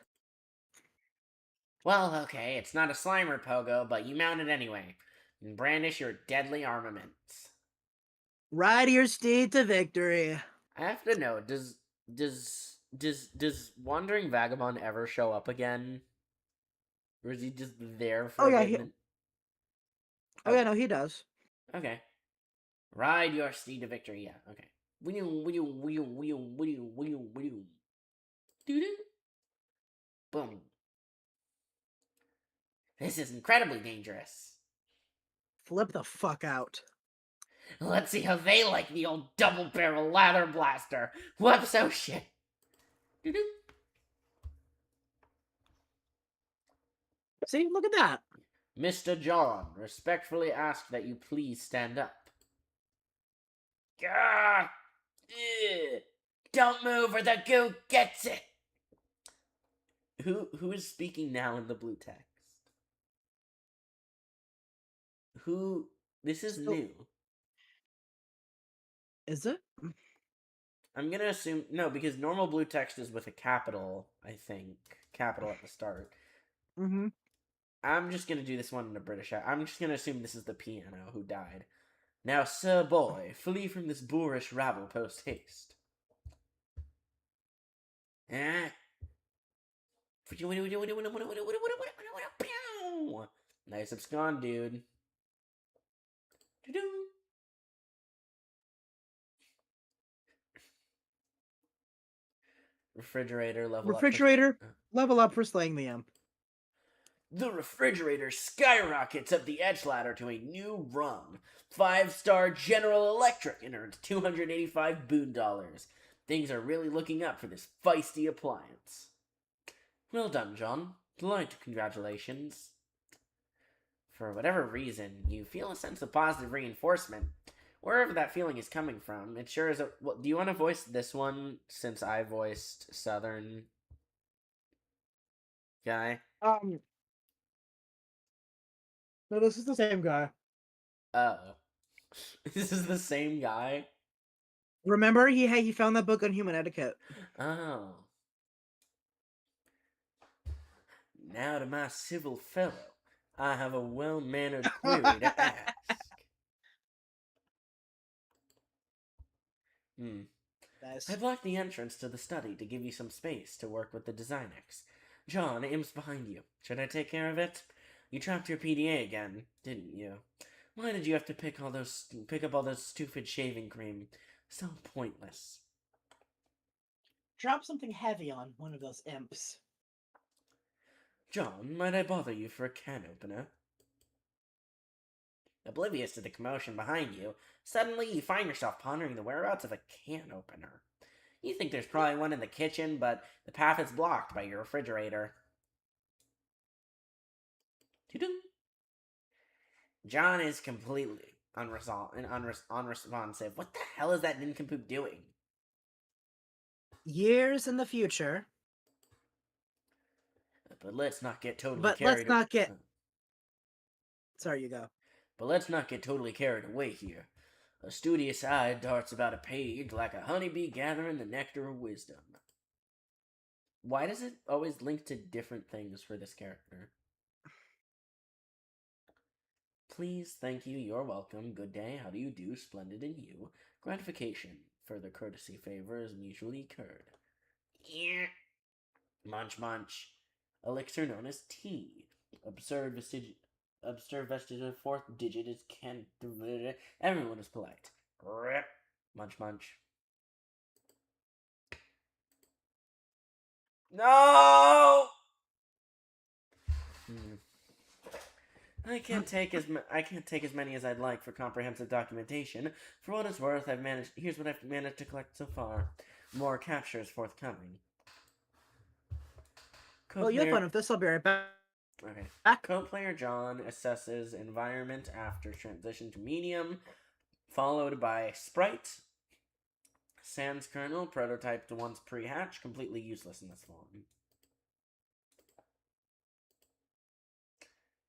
Well, okay, it's not a Slimer Pogo, but you mount it anyway. And brandish your deadly armaments. Ride your steed to victory. I have to know, does Wandering Vagabond ever show up again? Or is he just there for Oh, a yeah, good he- minute? Oh yeah, no, he does. Okay. Ride your steed to victory, yeah, okay. Doo-doo. Boom. This is incredibly dangerous. Flip the fuck out. Let's see how they like the old double-barrel lather blaster. Whoops, oh shit. Doo-doo. See, look at that. Mr. John, respectfully ask that you please stand up. Gah! Ugh. Don't move or the goo gets it! Who is speaking now in the blue text? Who... This is new. Is it? I'm gonna assume... No, because normal blue text is with a capital, I think. Capital at the start. Mm-hmm. I'm just gonna do this one in a British... I'm just gonna assume this is the piano who died. Now, sir boy, flee from this boorish rabble post-haste. Eh? Nice abscond, dude. Doo-doo. Refrigerator level Refrigerator, up. level up for slaying the imp. The refrigerator skyrockets up the edge ladder to a new rung. 5-star General Electric and earns $285 boon. Things are really looking up for this feisty appliance. Well done, John. Delighted congratulations. For whatever reason, you feel a sense of positive reinforcement. Wherever that feeling is coming from, it sure is a... Well, do you want to voice this one, since I voiced Southern guy? No, this is the same guy. Oh. This is the same guy? Remember, he found that book on human etiquette. Oh. Now to my civil fellow, I have a well-mannered query to ask. Nice. I blocked the entrance to the study to give you some space to work with the Design X. John, Im's behind you. Should I take care of it? You trapped your PDA again, didn't you? Why did you have to pick up all those stupid shaving cream? So pointless. Drop something heavy on one of those imps. John, might I bother you for a can opener? Oblivious to the commotion behind you, suddenly you find yourself pondering the whereabouts of a can opener. You think there's probably one in the kitchen, but the path is blocked by your refrigerator. Doo-doo. John is completely unresponsive. What the hell is that nincompoop doing? Years in the future. But let's not get totally But carried let's not get... Sorry, you go. But let's not get totally carried away here. A studious eye darts about a page like a honeybee gathering the nectar of wisdom. Why does it always link to different things for this character? Please, thank you, you're welcome, good day, how do you do, splendid in you. Gratification, further courtesy favor is mutually curd. Yeah. Munch munch. Elixir known as tea. Absurd obscure vestige of the fourth digit is can. Everyone is polite. Munch munch. No. I can't take as many as I'd like for comprehensive documentation. For what it's worth, here's what I've managed to collect so far. More captures forthcoming. Oh, you have fun with this. I'll be right back. Okay. Co-player John assesses environment after transition to medium, followed by Sprite. Sans kernel, prototyped once pre-hatch, completely useless in this form.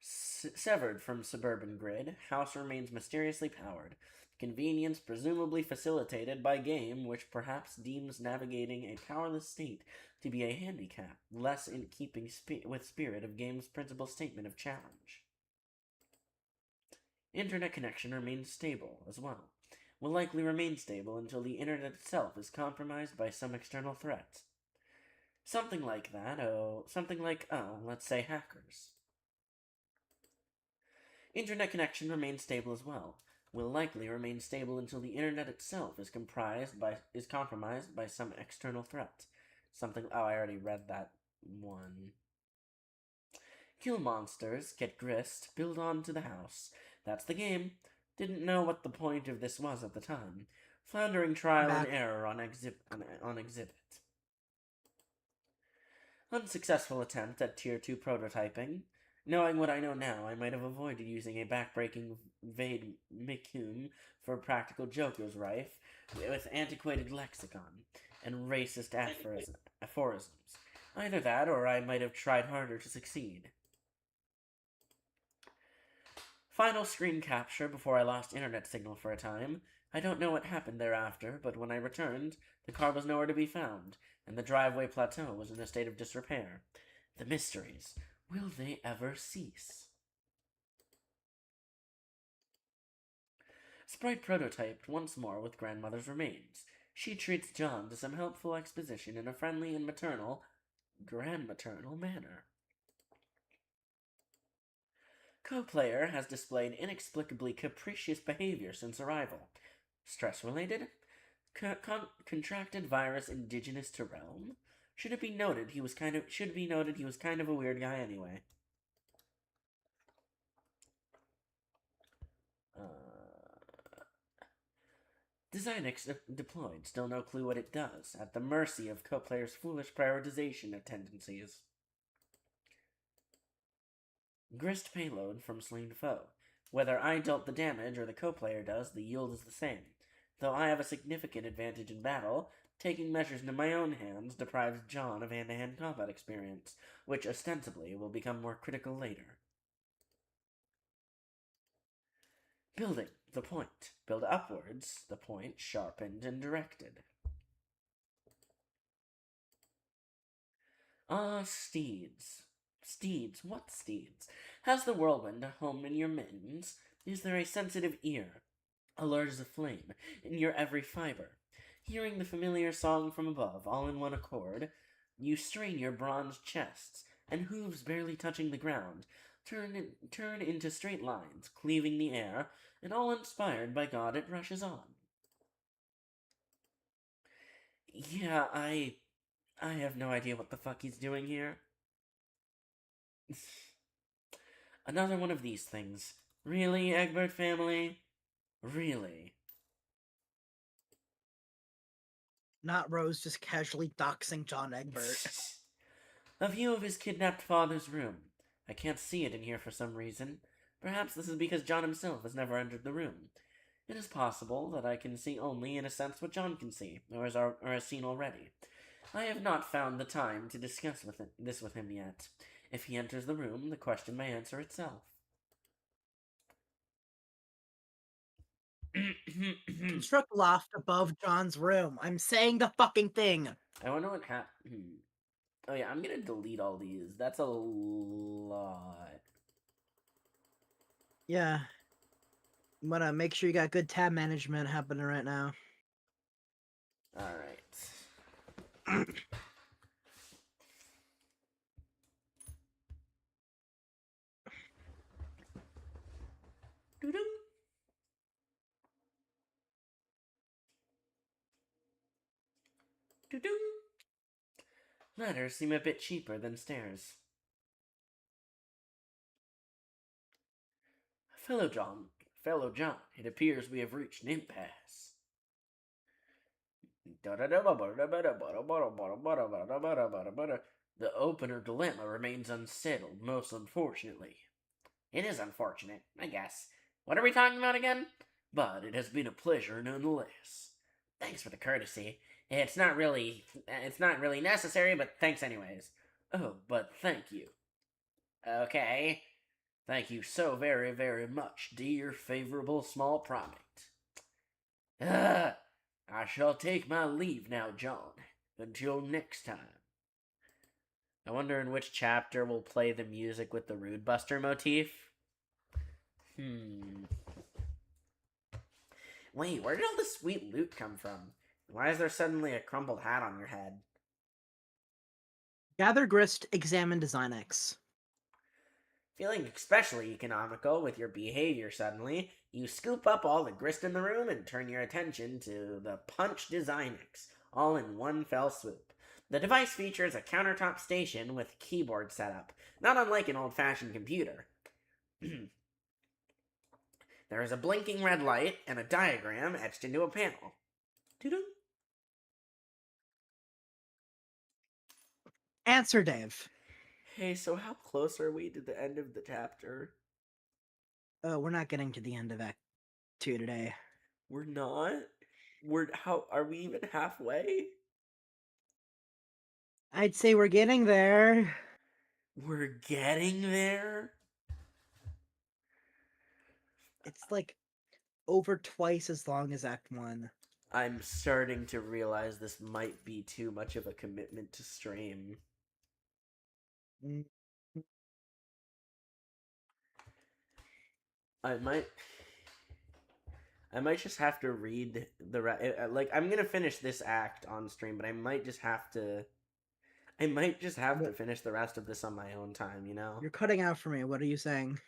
Severed from suburban grid, house remains mysteriously powered. Convenience presumably facilitated by game, which perhaps deems navigating a powerless state to be a handicap, less in keeping with spirit of game's principal statement of challenge. Internet connection remains stable as well. Will likely remain stable until the internet itself is compromised by some external threat. Something like that, let's say hackers. Internet connection remains stable as well. Will likely remain stable until the internet itself is compromised by some external threat. I already read that one. Kill monsters, get grist, build onto the house. That's the game. Didn't know what the point of this was at the time. Floundering trial and error on exhibit. Unsuccessful attempt at Tier 2 prototyping. Knowing what I know now, I might have avoided using a backbreaking Vade Mikum for practical joker's rife with antiquated lexicon and racist aphorisms. Either that, or I might have tried harder to succeed. Final screen capture before I lost internet signal for a time. I don't know what happened thereafter, but when I returned, the car was nowhere to be found, and the driveway plateau was in a state of disrepair. The mysteries. Will they ever cease? Sprite prototyped once more with grandmother's remains. She treats John to some helpful exposition in a friendly and grandmaternal manner. Co-player has displayed inexplicably capricious behavior since arrival. Stress-related? Contracted virus indigenous to realm? Should it be noted he was kind of a weird guy anyway. Design deployed, still no clue what it does, at the mercy of co-player's foolish prioritization of tendencies. Grist payload from slain foe. Whether I dealt the damage or the co-player does, the yield is the same. Though I have a significant advantage in battle, taking measures into my own hands deprives John of hand-to-hand combat experience, which ostensibly will become more critical later. Building, the point. Build upwards, the point, sharpened and directed. Ah, steeds. Steeds, what steeds? Has the whirlwind a home in your mittens? Is there a sensitive ear, alert as a flame, in your every fiber? Hearing the familiar song from above, all in one accord, you strain your bronze chests, and hooves barely touching the ground, turn into straight lines, cleaving the air, and all inspired by God it rushes on. Yeah, I have no idea what the fuck he's doing here. Another one of these things. Really, Egbert family? Really? Not Rose just casually doxing John Egbert. A view of his kidnapped father's room. I can't see it in here for some reason. Perhaps this is because John himself has never entered the room. It is possible that I can see only, in a sense, what John can see, or has seen already. I have not found the time to discuss this with him yet. If he enters the room, the question may answer itself. Construct loft above John's room. I'm saying the fucking thing. I wonder what happened. Oh yeah, I'm gonna delete all these. That's a lot. Yeah. I'm gonna make sure you got good tab management happening right now. Alright. Doo-doo. Ladders seem a bit cheaper than stairs. Fellow John, it appears we have reached an impasse. The opener dilemma remains unsettled, most unfortunately. It is unfortunate, I guess. What are we talking about again? But it has been a pleasure nonetheless. Thanks for the courtesy. It's not really necessary, but thanks anyways. Oh, but thank you. Okay. Thank you so very, very much, dear favorable small primate. I shall take my leave now, John. Until next time. I wonder in which chapter we'll play the music with the Rude Buster motif. Wait, where did all this sweet loot come from? Why is there suddenly a crumpled hat on your head? Gather grist, examine design X. Feeling especially economical with your behavior suddenly, you scoop up all the grist in the room and turn your attention to the Punch Design X, all in one fell swoop. The device features a countertop station with keyboard setup, not unlike an old-fashioned computer. There is a blinking red light and a diagram etched into a panel. Doo-doo. Answer, Dave. Hey, so how close are we to the end of the chapter? Oh, we're not getting to the end of Act 2 today. We're not? Are we even halfway? I'd say we're getting there. We're getting there? It's like over twice as long as Act 1. I'm starting to realize this might be too much of a commitment to stream. Mm. I might just have to read the I'm gonna finish this act on stream, but I might just have to finish the rest of this on my own time, you know? You're cutting out for me. What are you saying?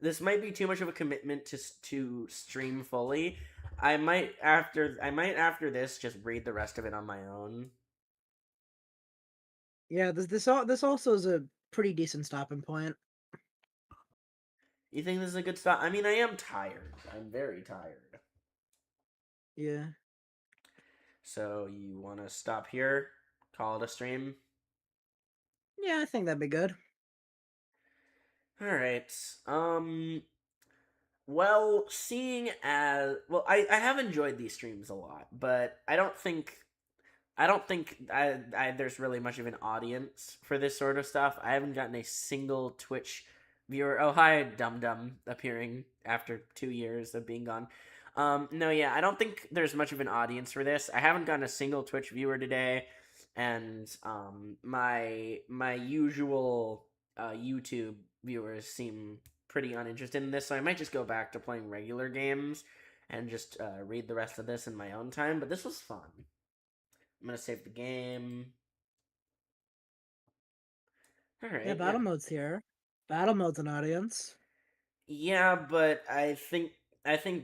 This might be too much of a commitment to stream fully. I might after this just read the rest of it on my own. Yeah, this also is a pretty decent stopping point. You think this is a good stop? I mean, I am tired. I'm very tired. Yeah. So you want to stop here? Call it a stream? Yeah, I think that'd be good. All right. Well, seeing as I have enjoyed these streams a lot, but I don't think there's really much of an audience for this sort of stuff. I haven't gotten a single Twitch viewer. Oh, hi, Dum Dum, appearing after 2 years of being gone. No, yeah, I don't think there's much of an audience for this. I haven't gotten a single Twitch viewer today, and my usual YouTube viewers seem pretty uninterested in this, so I might just go back to playing regular games and just read the rest of this in my own time. But this was fun. I'm gonna save the game. Alright. Yeah, battle mode's here. Battle mode's an audience. Yeah, but I think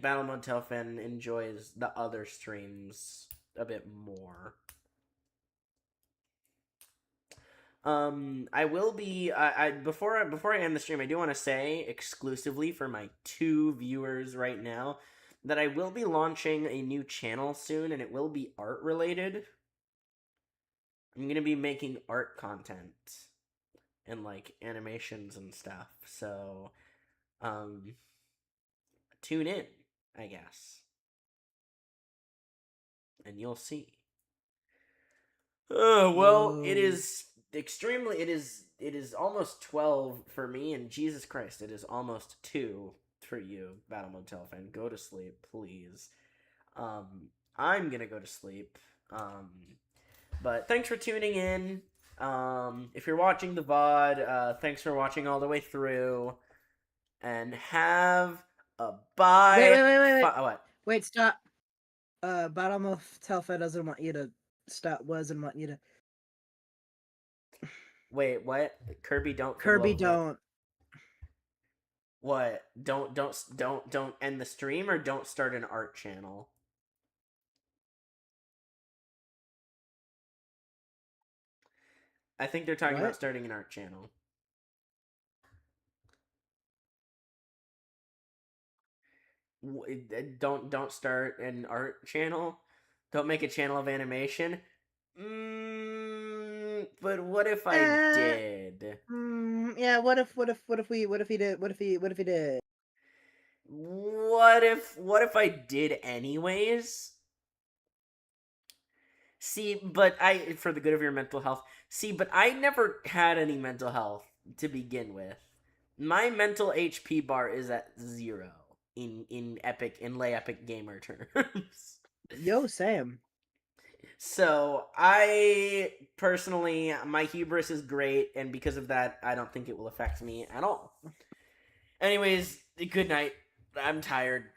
Battle Mode Telfin enjoys the other streams a bit more. I will be before I end the stream, I do want to say exclusively for my 2 viewers right now that I will be launching a new channel soon, and it will be art related. I'm gonna be making art content and like animations and stuff. So, tune in, I guess, and you'll see. Well, it is extremely. It is almost 12 for me, and Jesus Christ, it is almost 2 for you, Battle Motel fan. Go to sleep, please. I'm gonna go to sleep. But thanks for tuning in. If you're watching the VOD, thanks for watching all the way through. And have a bye. Wait. What? Wait, stop. Bottom of Telfa doesn't want you to stop. Wasn't want you to. Wait, what? Kirby don't. Kirby, what? don't. What? Don't end the stream, or don't start an art channel. I think they're talking about What? starting an art channel. Don't start an art channel. Don't make a channel of animation. But what if I did? Yeah. What if he did? What if he did? What if I did anyways? See, but for the good of your mental health. See, but I never had any mental health to begin with. My mental HP bar is at 0 in lay epic gamer terms. Yo, Sam. So I personally, my hubris is great, and because of that, I don't think it will affect me at all. Anyways, good night. I'm tired.